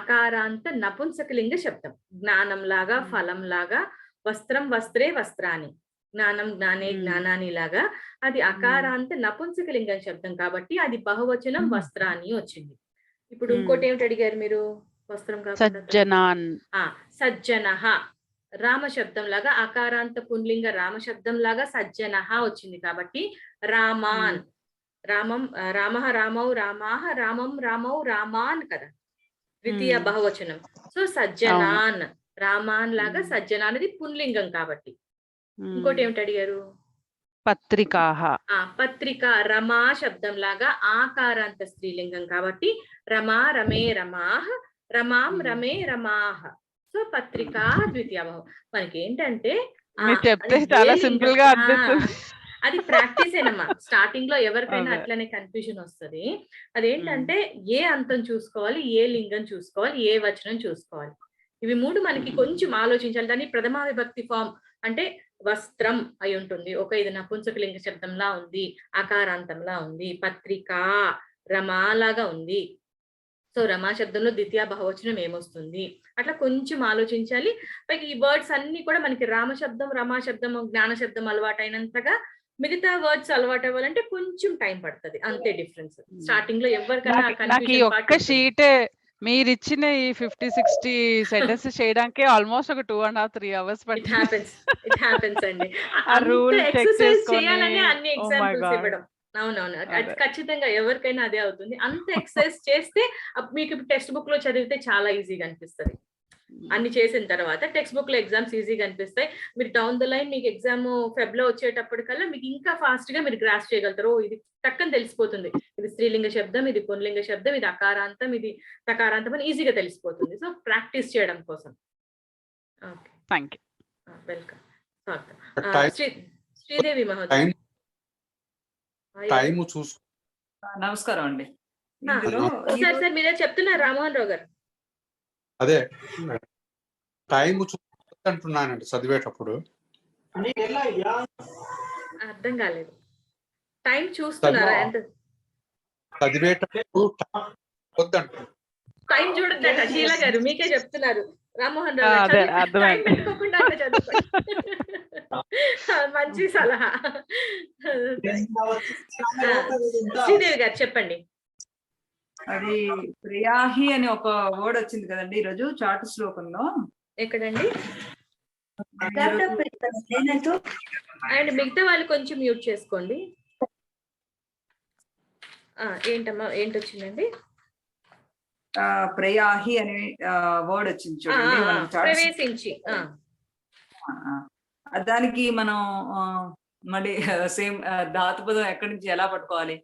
అకారాంత నపుంసకలింగ శబ్దం, జ్ఞానం లాగా ఫలం లాగా. వస్త్రం వస్త్రే వస్త్రాని, జ్ఞానం జ్ఞానే జ్ఞానాని లాగా అది అకారాంత నపుంసకలింగం శబ్దం కాబట్టి అది బహువచనం వస్త్రాని వచ్చింది. ఇప్పుడు ఇంకోటి ఏమిటి అడిగారు మీరు? వస్త్రం సజ్జనాన్, సజ్జనః రామ శబ్దం లాగా అకారాంత పుంలింగ రామ శబ్దం లాగా సజ్జనః వచ్చింది కాబట్టి రామాన్, రామం రామః రామౌ రామాః రామం రామౌ రామాన్ కదా ద్వితీయ బహువచనం. సో సజ్జనాన్ రామాన్ లాగా సజ్జన అనేది పుంలింగం కాబట్టి. ఇంకోటి ఏమిటి అడిగారు? పత్రికాహ, పత్రిక రమా శబ్దం లాగా ఆకారాంత స్త్రీలింగం కాబట్టి రమా రమే రమాహ రమాం రమే రమాహ. సో పత్రికా ద్వితీయ బహు. మనకి ఏంటంటే చాలా సింపుల్ గా అనిపిస్తుంది, అది ప్రాక్టీస్ ఏనమ్మా. స్టార్టింగ్ లో ఎవరికైనా అట్లనే కన్ఫ్యూజన్ వస్తుంది. అదేంటంటే ఏ అంతం చూసుకోవాలి, ఏ లింగం చూసుకోవాలి, ఏ వచనం చూసుకోవాలి, ఇవి మూడు మనకి కొంచెం ఆలోచించాలి. దాన్ని ప్రథమ విభక్తి ఫామ్ అంటే వస్త్రం అయి ఉంటుంది, ఒక ఇది నపుంసకలింగ శబ్దంలా ఉంది, అకారాంతంలా ఉంది, పత్రిక రమాలాగా ఉంది. సో రమా శబ్దంలో ద్వితీయ బహువచనం ఏమొస్తుంది, అట్లా కొంచెం ఆలోచించాలి. పైకి ఈ వర్డ్స్ అన్ని కూడా మనకి రామశబ్దం రమా శబ్దం జ్ఞాన శబ్దం అలవాటైనంతగా మిగతా వర్డ్స్ అలవాటు అవ్వాలంటే కొంచెం టైం పడుతుంది, అంతే డిఫరెన్స్. స్టార్టింగ్ లో ఎవరికైనా మీరు ఇచ్చిన ఈ 50-60 సెంటెన్సెస్ చేయడానికి ఆల్మోస్ట్ ఒక 2.5-3 hours పడుతుంది. చేయాలని అన్ని ఎగ్జాంపుల్స్ ఇవ్వడం. అవునవును, అది ఖచ్చితంగా ఎవరికైనా అదే అవుతుంది. అంత ఎక్సర్సైజ్ చేస్తే మీకు టెక్స్ట్ బుక్ లో చదివితే చాలా ఈజీగా అనిపిస్తుంది. అన్ని చేసిన తర్వాత టెక్స్ట్ బుక్ లో ఎగ్జామ్స్ ఈజీగా అనిపిస్తాయి. మీరు డౌన్ ద లైన్ మీకు ఎగ్జామ్ ఫెబ్ లో వచ్చేటప్పటికల్లా మీకు ఇంకా ఫాస్ట్ గా మీరు గ్రాస్ చేయగలుగుతారు. ఇది టక్కని తెలిసిపోతుంది, ఇది స్త్రీలింగ శబ్దం, ఇది పుంలింగ శబ్దం, ఇది అకారాంతం, ఇది తకారాంతం అని ఈజీగా తెలిసిపోతుంది. సో ప్రాక్టీస్ చేయడం కోసం. Okay, thank you, welcome. Sridevi మహోదయ. నమస్కారం అండి. సార్ మీరే చెప్తున్నారు రామ్మోహన్ రావు గారు. అదే టైం అంటున్నానండి చదివేటప్పుడు. అర్థం కాలేదు. టైం చూస్తున్నారా ఎంత? టైం చూడద్దట షీలా గారు, మీకే చెప్తున్నారు. రామ్మోహన్ రావు టైం పెట్టుకోకుండా చదువుకోండి. మంచి సలహా. శ్రీదేవి గారు చెప్పండి. అది ప్రియాహి అని ఒక వర్డ్ వచ్చింది కదండి ఈరోజు చాటు శ్లోకంలో. ఎక్కడండి? అండ్ మిగతా వాళ్ళు కొంచెం మ్యూట్ చేసుకోండి. ఏంటమ్మా ఏంటి వచ్చిందండి? ప్రయాహి అనే వర్డ్ వచ్చింది చూడండి. ప్రవేశించి దానికి మనం మళ్ళీ సేమ్ ధాతుపదం ఎక్కడి నుంచి ఎలా పట్టుకోవాలి?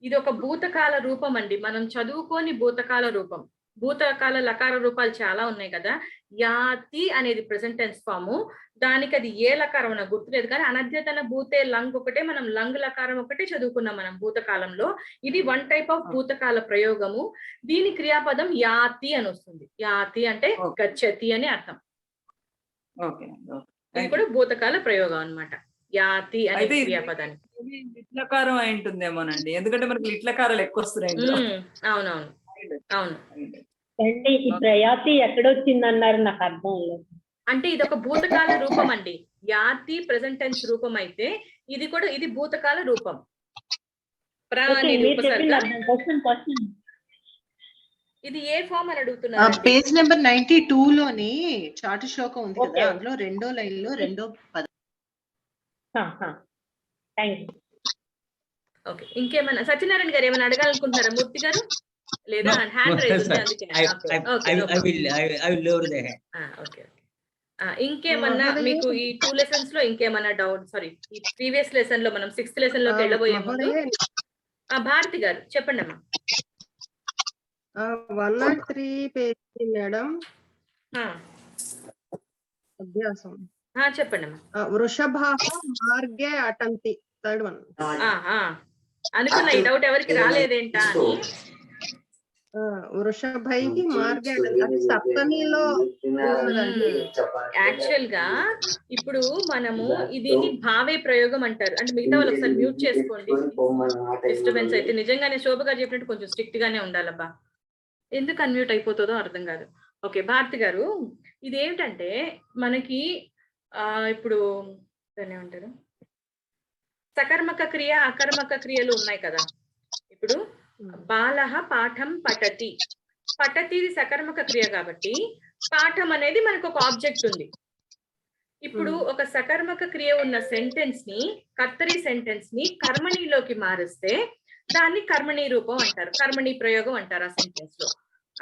ఇది ఒక భూతకాల రూపం అండి. మనం చదువుకోని భూతకాల రూపం. భూతకాల లకార రూపాలు చాలా ఉన్నాయి కదా. యాతి అనేది ప్రెసెంట్ టెన్స్ ఫాము. దానికి అది ఏ లకారం నాకు గుర్తులేదు, కానీ అనధ్యతన భూతే లంగ్ ఒకటే, మనం లంగ్ లకారం ఒకటే చదువుకున్నాం మనం భూతకాలంలో. ఇది వన్ టైప్ ఆఫ్ భూతకాల ప్రయోగము. దీని క్రియాపదం యాతి అని వస్తుంది. యాతి అంటే గచ్చతి అని అర్థం. ఇది కూడా భూతకాల ప్రయోగం అన్నమాట. యాతి అనే క్రియాపదానికి లిట్లకారం అయి ఉంటుందేమోనండి, ఎందుకంటే మనకి లిట్లకారాలు ఎక్కువ వస్తున్నాయి. అవునవును అవును. ప్రయాతి ఎక్కడొచ్చిందన్నారు నాకు అర్థం లేదు. అంటే ఇది ఒక భూతకాల రూపం అండి. యాతి ప్రెసెంట్ టెన్స్ రూపం అయితే ఇది కూడా ఇది భూతకాల రూపం. ఇది ఏ ఫామ్ అని అడుగుతున్నారు? పేజ్ నెంబర్ 92 లోని చాటు శ్లోకం ఉంది కదా, అందులో రెండో లైన్ లో రెండో పదం. ఓకే, ఇంకేమన్నా సత్యనారాయణ గారు ఏమైనా అడగాలనుకుంటున్నారా? మూర్తి గారు లేదా హ్యాండ్ రైజ్ ఉంది అందుకే. ఓకే, ఇంకేమన్నా మీకు ఈ 2 లెసన్స్ లో ఇంకేమన్నా డౌట్? సారీ, ఈ ప్రీవియస్ లెసన్ లో మనం 6th లెసన్ లోకి వెళ్ళబోయే ముందు భారతి గారు చెప్పండి అమ్మా. 103 పేజీ మేడం, అభ్యాసం చెప్పండి అమ్మా. వృషభాః మార్గే అటంతి, థర్డ్ వన్. అనుకున్నా ఈ డౌట్ ఎవరికి రాలేదేంటా అని. వృషభైః మార్గే అటంతి సప్తమిలో యాక్చువల్ గా ఇప్పుడు మనము దీన్ని భావే ప్రయోగం అంటారు. అంటే మిగతా వాళ్ళు ఒకసారి మ్యూట్ చేసుకోండి, డిస్టర్బెన్స్ అయితే. నిజంగానే శోభ గారు చెప్పినట్టు కొంచెం స్ట్రిక్ట్ గానే ఉండాలబ్బా, ఎందుకు అన్మ్యూట్ అయిపోతుందో అర్థం కాదు. ఓకే భారతి గారు, ఇదేమిటంటే మనకి ఇప్పుడు దాన్ని ఏమంటారు, సకర్మక క్రియ అకర్మక క్రియలు ఉన్నాయి కదా. ఇప్పుడు బాలః పాఠం పఠతి, పఠతిది సకర్మక క్రియ కాబట్టి పాఠం అనేది మనకు ఒక ఆబ్జెక్ట్ ఉంది. ఇప్పుడు ఒక సకర్మక క్రియ ఉన్న సెంటెన్స్ ని, కర్తరి సెంటెన్స్ ని కర్మణిలోకి మారిస్తే దాన్ని కర్మణి రూపం అంటారు, కర్మణి ప్రయోగం అంటారు ఆ సెంటెన్స్ లో.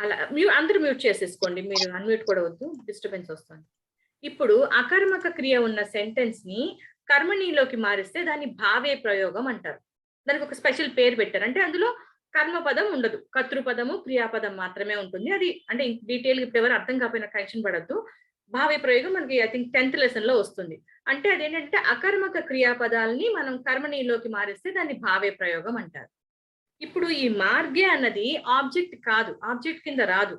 అలా అందరూ మ్యూట్ చేసేసుకోండి, మీరు అన్మ్యూట్ కూడా వద్దు, డిస్టర్బెన్స్ వస్తుంది. ఇప్పుడు అకర్మక క్రియ ఉన్న సెంటెన్స్ ని కర్మణిలోకి మారిస్తే దాన్ని భావే ప్రయోగం అంటారు. దానికి ఒక స్పెషల్ పేరు పెట్టారు. అంటే అందులో కర్మపదం ఉండదు, కర్తృపదము క్రియాపదం మాత్రమే ఉంటుంది. అది అంటే డీటెయిల్ ఇప్పుడు ఎవరు అర్థం కాకపోయినా టెన్షన్ పడద్దు. భావే ప్రయోగం మనకి ఐ థింక్ 10th లెసన్ లో వస్తుంది. అంటే అదేంటంటే అకర్మక క్రియాపదాలని మనం కర్మణిలోకి మారిస్తే దాన్ని భావే ప్రయోగం అంటారు. ఇప్పుడు ఈ మార్గే అన్నది ఆబ్జెక్ట్ కాదు, ఆబ్జెక్ట్ కింద రాదు.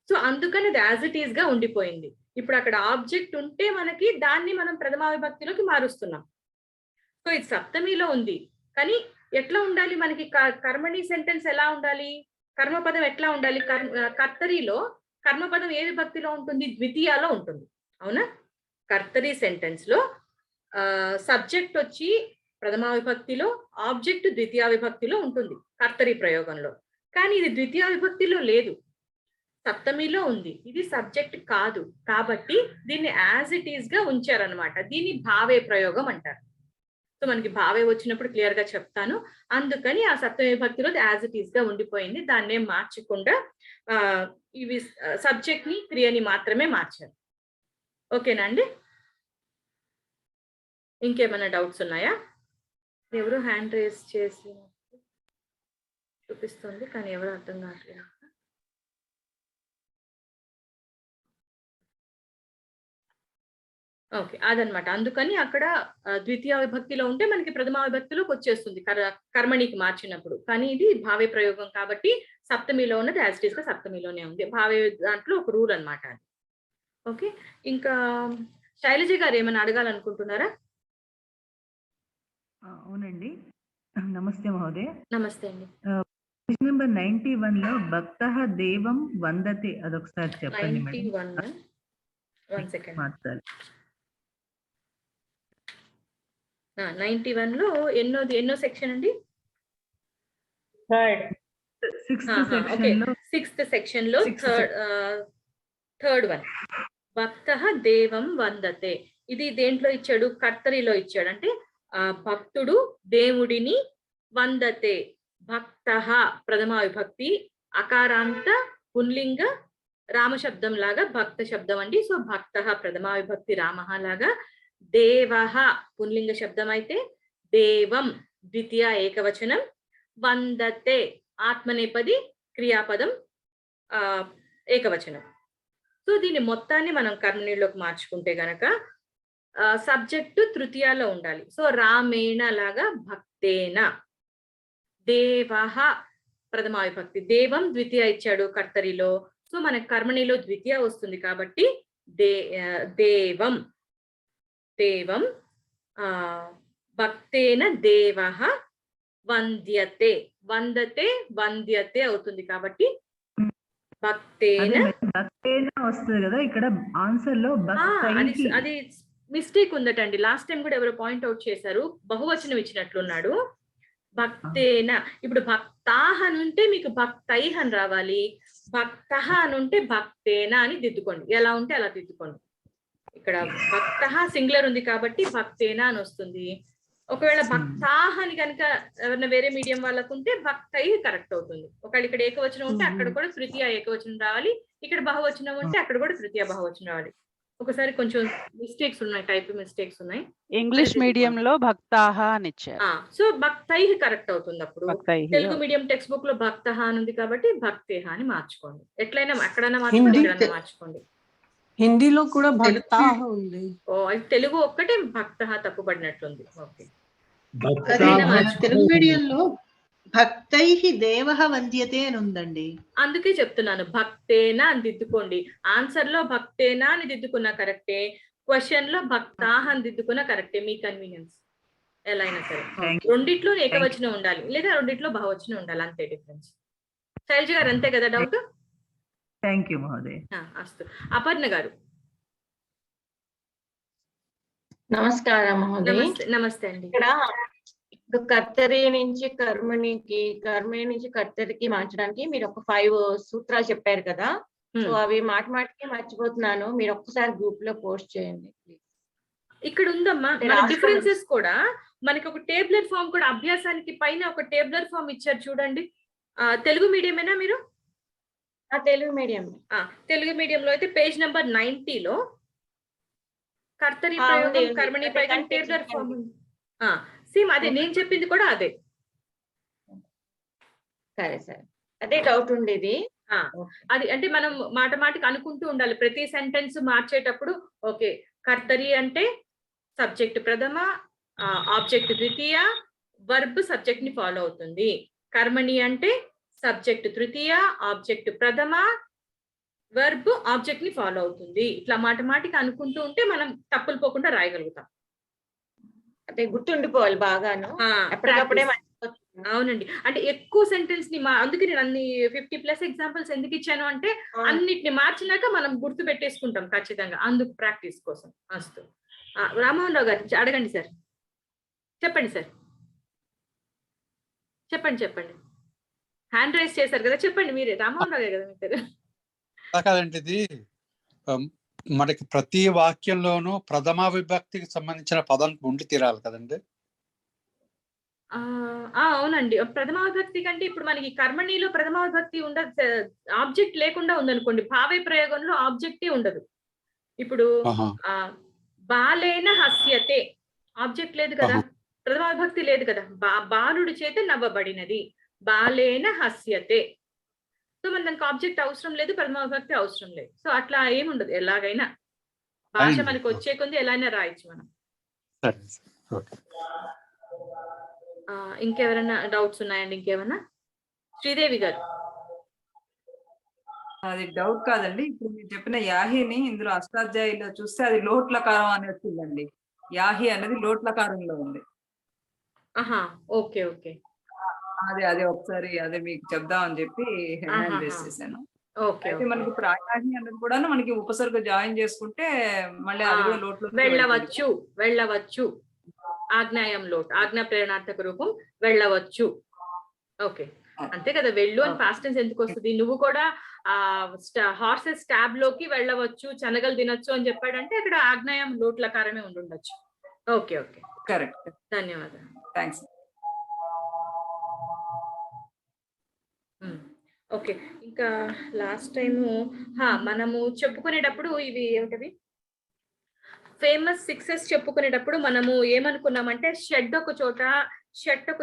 సో అందుకని అది యాజ్ ఇట్ ఈస్ గా ఉండిపోయింది. ఇప్పుడు అక్కడ ఆబ్జెక్ట్ ఉంటే మనకి దాన్ని మనం ప్రథమా విభక్తిలోకి మారుస్తున్నాం. సో ఇది సప్తమిలో ఉంది, కానీ ఎట్లా ఉండాలి మనకి? కర్మణి సెంటెన్స్ ఎలా ఉండాలి? కర్మపదం ఎట్లా ఉండాలి? కర్తరిలో కర్మపదం ఏ విభక్తిలో ఉంటుంది? ద్వితీయాలో ఉంటుంది, అవునా? కర్తరి సెంటెన్స్ లో సబ్జెక్ట్ వచ్చి ప్రథమా విభక్తిలో, ఆబ్జెక్ట్ ద్వితీయ విభక్తిలో ఉంటుంది కర్తరి ప్రయోగంలో. కానీ ఇది ద్వితీయ విభక్తిలో లేదు, సప్తమిలో ఉంది. ఇది సబ్జెక్ట్ కాదు కాబట్టి దీన్ని యాజ్ ఇట్ ఈస్ గా ఉంచారనమాట. దీన్ని భావే ప్రయోగం అంటారు. సో మనకి భావే వచ్చినప్పుడు క్లియర్ గా చెప్తాను. అందుకని ఆ సప్తమి విభక్తిలో యాజ్ ఇట్ ఈస్ గా ఉండిపోయింది, దాన్నే మార్చకుండా ఇవి సబ్జెక్ట్ ని క్రియని మాత్రమే మార్చారు. ఓకేనా అండి? ఇంకేమైనా డౌట్స్ ఉన్నాయా? ఎవరు హ్యాండ్ రేస్ చేసి చూపిస్తుంది కానీ ఎవరు అర్థం కావట్లేదు. ఓకే, అదనమాట. అందుకని అక్కడ ద్వితీయ విభక్తిలో ఉంటే మనకి ప్రథమా విభక్తిలోకి వచ్చేస్తుంది కర్మణికి మార్చినప్పుడు. కానీ ఇది భావే ప్రయోగం కాబట్టి సప్తమిలో ఉన్నది యాజ్ ఇట్ ఈస్ గా సప్తమిలోనే ఉంది. భావే దాంట్లో ఒక రూల్ అనమాట అది. ఓకే, ఇంకా శైలజ గారు ఏమైనా అడగాలనుకుంటున్నారా? అవునండి, నమస్తే మహోదయ. నమస్తే అండి. పేజ్ నెంబర్ 91 లో భక్తః దేవం వందతే అదొకసారి చెప్పండి మేడం. 91 1 సెకండ్. మార్చాలి. 91 లో ఎన్నో సెక్షన్ అండి? సిక్స్త్ సెక్షన్ లో థర్డ్ వన్, భక్తః దేవం వందతే. ఇది దేంట్లో ఇచ్చాడు? కర్తరిలో ఇచ్చాడు. అంటే భక్తుడు దేవుడిని వందతే. భక్తః ప్రథమా విభక్తి, అకారాంత పుంలింగ రామశబ్దం లాగా భక్త శబ్దం అండి. సో భక్తః ప్రథమా విభక్తి రామః లాగా, దేవః పుంలింగ శబ్దం అయితే, దేవం ద్వితీయ ఏకవచనం, వందతే ఆత్మనేపది క్రియాపదం ఏకవచనం. సో దీన్ని మొత్తాన్ని మనం కర్మణిలోకి మార్చుకుంటే గనక సబ్జెక్టు తృతీయాలో ఉండాలి. సో రామేణ లాగా భక్తేన, దేవః ప్రథమా విభక్తి, దేవం ద్వితీయ ఇచ్చాడు కర్తరిలో. సో మనకు కర్మణిలో ద్వితీయ వస్తుంది కాబట్టి దేవం దేవం భక్తేన దేవః వంద్యతే, వందతే వంద్యతే అవుతుంది కాబట్టి భక్తేన వస్తుంది కదా ఇక్కడ ఆన్సర్ లో. అది మిస్టేక్ ఉందటండి. లాస్ట్ టైం కూడా ఎవరో పాయింట్ అవుట్ చేశారు, బహువచనం ఇచ్చినట్లున్నాడు. భక్తేన, ఇప్పుడు భక్తాహ అని ఉంటే మీకు భక్తైహ అని రావాలి, భక్తః అని ఉంటే భక్తేన అని దిద్దుకోండి. ఎలా ఉంటే అలా దిద్దుకోండి. ఇక్కడ భక్తః సింగులర్ ఉంది కాబట్టి భక్తేన అని వస్తుంది. ఒకవేళ భక్తాహ అని కనుక ఎవరైనా వేరే మీడియం వాళ్ళకు ఉంటే భక్తై కరెక్ట్ అవుతుంది. ఒకవేళ ఇక్కడ ఏకవచనం ఉంటే అక్కడ కూడా తృతీయ ఏకవచనం రావాలి, ఇక్కడ బహువచనం ఉంటే అక్కడ కూడా తృతీయ బహువచనం రావాలి. ఒకసారి కొంచెం మిస్టేక్స్ ఉన్నాయి, టైప్ మిస్టేక్స్ ఉన్నాయి. ఇంగ్లీష్ మీడియం లో భక్తాహ అని ఇచ్చారు. సో భక్తై కరెక్ట్ అవుతుంది. అప్పుడు తెలుగు మీడియం టెక్స్ట్ బుక్ లో భక్తః అని ఉంది కాబట్టి భక్తేహ అని మార్చుకోండి. ఎట్లయినా ఎక్కడైనా మార్చుకోండి, ఎక్కడైనా మార్చుకోండి. హిందీలో కూడా భక్తాహ ఉంది. అది తెలుగు ఒక్కటే భక్తః తప్పుపడినట్లుంది. ఓకే, తెలుగు మీడియంలో భక్తైః దేవః వంద్యతే అని ఉందండి. అందుకే చెప్తున్నాను భక్తేనా అని దిద్దుకోండి. ఆన్సర్ లో భక్తేనా అని దిద్దుకున్నా కరెక్టే, క్వశ్చన్ లో భక్తాహ అని దిద్దుకున్నా కరెక్టే. మీ కన్వీనియన్స్ ఎలా అయినా సరే. రెండిట్లో ఏకవచనం ఉండాలి లేదా రెండిట్లో బహువచనం ఉండాలి, అంతే డిఫరెన్స్. శైలజ గారు అంతే కదా డౌట్? Thank you మహోదయ. అస్తు. అపర్ణ గారు. నమస్కారం మహోదయ. నమస్తే అండి. ఇక్కడ కర్తరి నుంచి కర్మణికి, కర్మణి నుంచి కర్తరికి మార్చడానికి మీరు ఒక 5 సూత్రాలు చెప్పారు కదా. సో అవి మాటికి మర్చిపోతున్నాను, మీరు ఒక్కసారి గ్రూప్ లో పోస్ట్ చేయండి ప్లీజ్. ఇక్కడ ఉందమ్మా డిఫరెన్సెస్ కూడా. మనకి ఒక టేబులర్ ఫామ్ కూడా, అభ్యాసానికి పైన ఒక టేబులర్ ఫామ్ ఇచ్చారు చూడండి. తెలుగు మీడియమేనా మీరు? తెలుగు మీడియం. తెలుగు మీడియంలో అయితే పేజ్ నెంబర్ 90 లో కర్తరి ప్రయోగం కర్మణి ప్రయోగం టేబులర్ ఫామ్. సేమ్ అదే నేను చెప్పింది కూడా అదే. సరే సరే, అదే డౌట్ ఉండేది. అది అంటే మనం మాటికి అనుకుంటూ ఉండాలి ప్రతి సెంటెన్స్ మార్చేటప్పుడు. ఓకే, కర్తరి అంటే సబ్జెక్ట్ ప్రథమ, ఆబ్జెక్ట్ ద్వితీయ, వర్బ్ సబ్జెక్ట్ ని ఫాలో అవుతుంది. కర్మణి అంటే సబ్జెక్ట్ తృతీయ, ఆబ్జెక్ట్ ప్రథమ, వర్బ్ ఆబ్జెక్ట్ ని ఫాలో అవుతుంది. ఇట్లా మాటికి అనుకుంటూ ఉంటే మనం తప్పులు పోకుండా రాయగలుగుతాం. అంటే గుర్తుండిపోవాలి బాగాను, అప్పటికప్పుడే. అవునండి, అంటే ఎక్కువ సెంటెన్స్ ని అందుకే నేను అన్ని 50+ ఎగ్జాంపుల్స్ ఎందుకు ఇచ్చాను అంటే అన్నిటిని మార్చినాక మనం గుర్తు పెట్టేసుకుంటాం ఖచ్చితంగా, అందుకు ప్రాక్టీస్ కోసం. అస్తు. రామ్మోహన్ రావు గారు అడగండి సార్. చెప్పండి సార్, చెప్పండి. హ్యాండ్ రైజ్ చేశారు కదా, చెప్పండి మీరే. రామ్మోహన్ రావు గారు కదా మీ పేరు? కాదండి, ఇది మనకి ప్రతి వాక్యంలోనూ ప్రథమ విభక్తికి సంబంధించిన పదం ఉండి తీరాలి కదండి. అవునండి, ప్రథమ విభక్తి కంటే ఇప్పుడు మనకి కర్మణిలో ప్రథమ విభక్తి ఉండదు, ఆబ్జెక్ట్ లేకుండా ఉందనుకోండి. భావే ప్రయోగంలో ఆబ్జెక్టే ఉండదు. ఇప్పుడు బాలేన హస్యతే ఆబ్జెక్ట్ లేదు కదా, ప్రథమ విభక్తి లేదు కదా. బాలుడి చేత నవ్వబడినది, బాలేన హస్యతే. సో మన దానికి ఆబ్జెక్ట్ అవసరం లేదు, ప్రథమ విభక్తి అవసరం లేదు. సో అట్లా ఏముండదు, ఎలాగైనా భాష మనకి వచ్చే కొంది ఎలా అయినా రాయొచ్చు మనం. ఇంకెవరైనా డౌట్స్ ఉన్నాయండి? ఇంకేమన్నా? శ్రీదేవి గారు. అది డౌట్ కాదండి. ఇప్పుడు మీరు చెప్పిన యాహిని ఇందులో అష్టాధ్యాయిలో చూస్తే అది లోట్లకారం అని వచ్చిందండి. యాహి అనేది లోట్లకారంలో ఉంది. Okay okay. అదే ఒకసారి అదే మీకు చెప్దామని చెప్పి హ్యాండ్ రేస్ చేశాను. అయితే మనకి ఇప్పుడు ఆయాహి అన్నది కూడా మనకి ఉపసర్గ జాయిన్ చేసుకుంటే మళ్ళీ అది కూడా లోట్లో వెళ్ళవచ్చు. ఆజ్ఞాయం లోట్, ఆజ్ఞా ప్రేరణార్థక రూపం వెళ్ళవచ్చు. ఓకే, అంతే కదా. వెళ్ళు అని పాస్ట్ టెన్స్ ఎందుకు వస్తుంది? నువ్వు కూడా హార్సెస్ స్టాబ్ లోకి వెళ్ళవచ్చు, శనగలు తినొచ్చు అని చెప్పాడంటే అక్కడ ఆజ్ఞాయం లోట్లకారమే ఉండుండొచ్చు. Okay okay, correct. ధన్యవాదాలు. థ్యాంక్స్. ఓకే, ఇంకా లాస్ట్ టైము మనము చెప్పుకునేటప్పుడు ఇవి ఏమిటవి ఫేమస్ సిక్సెస్ చెప్పుకునేటప్పుడు మనము ఏమనుకున్నామంటే షెడ్ ఒక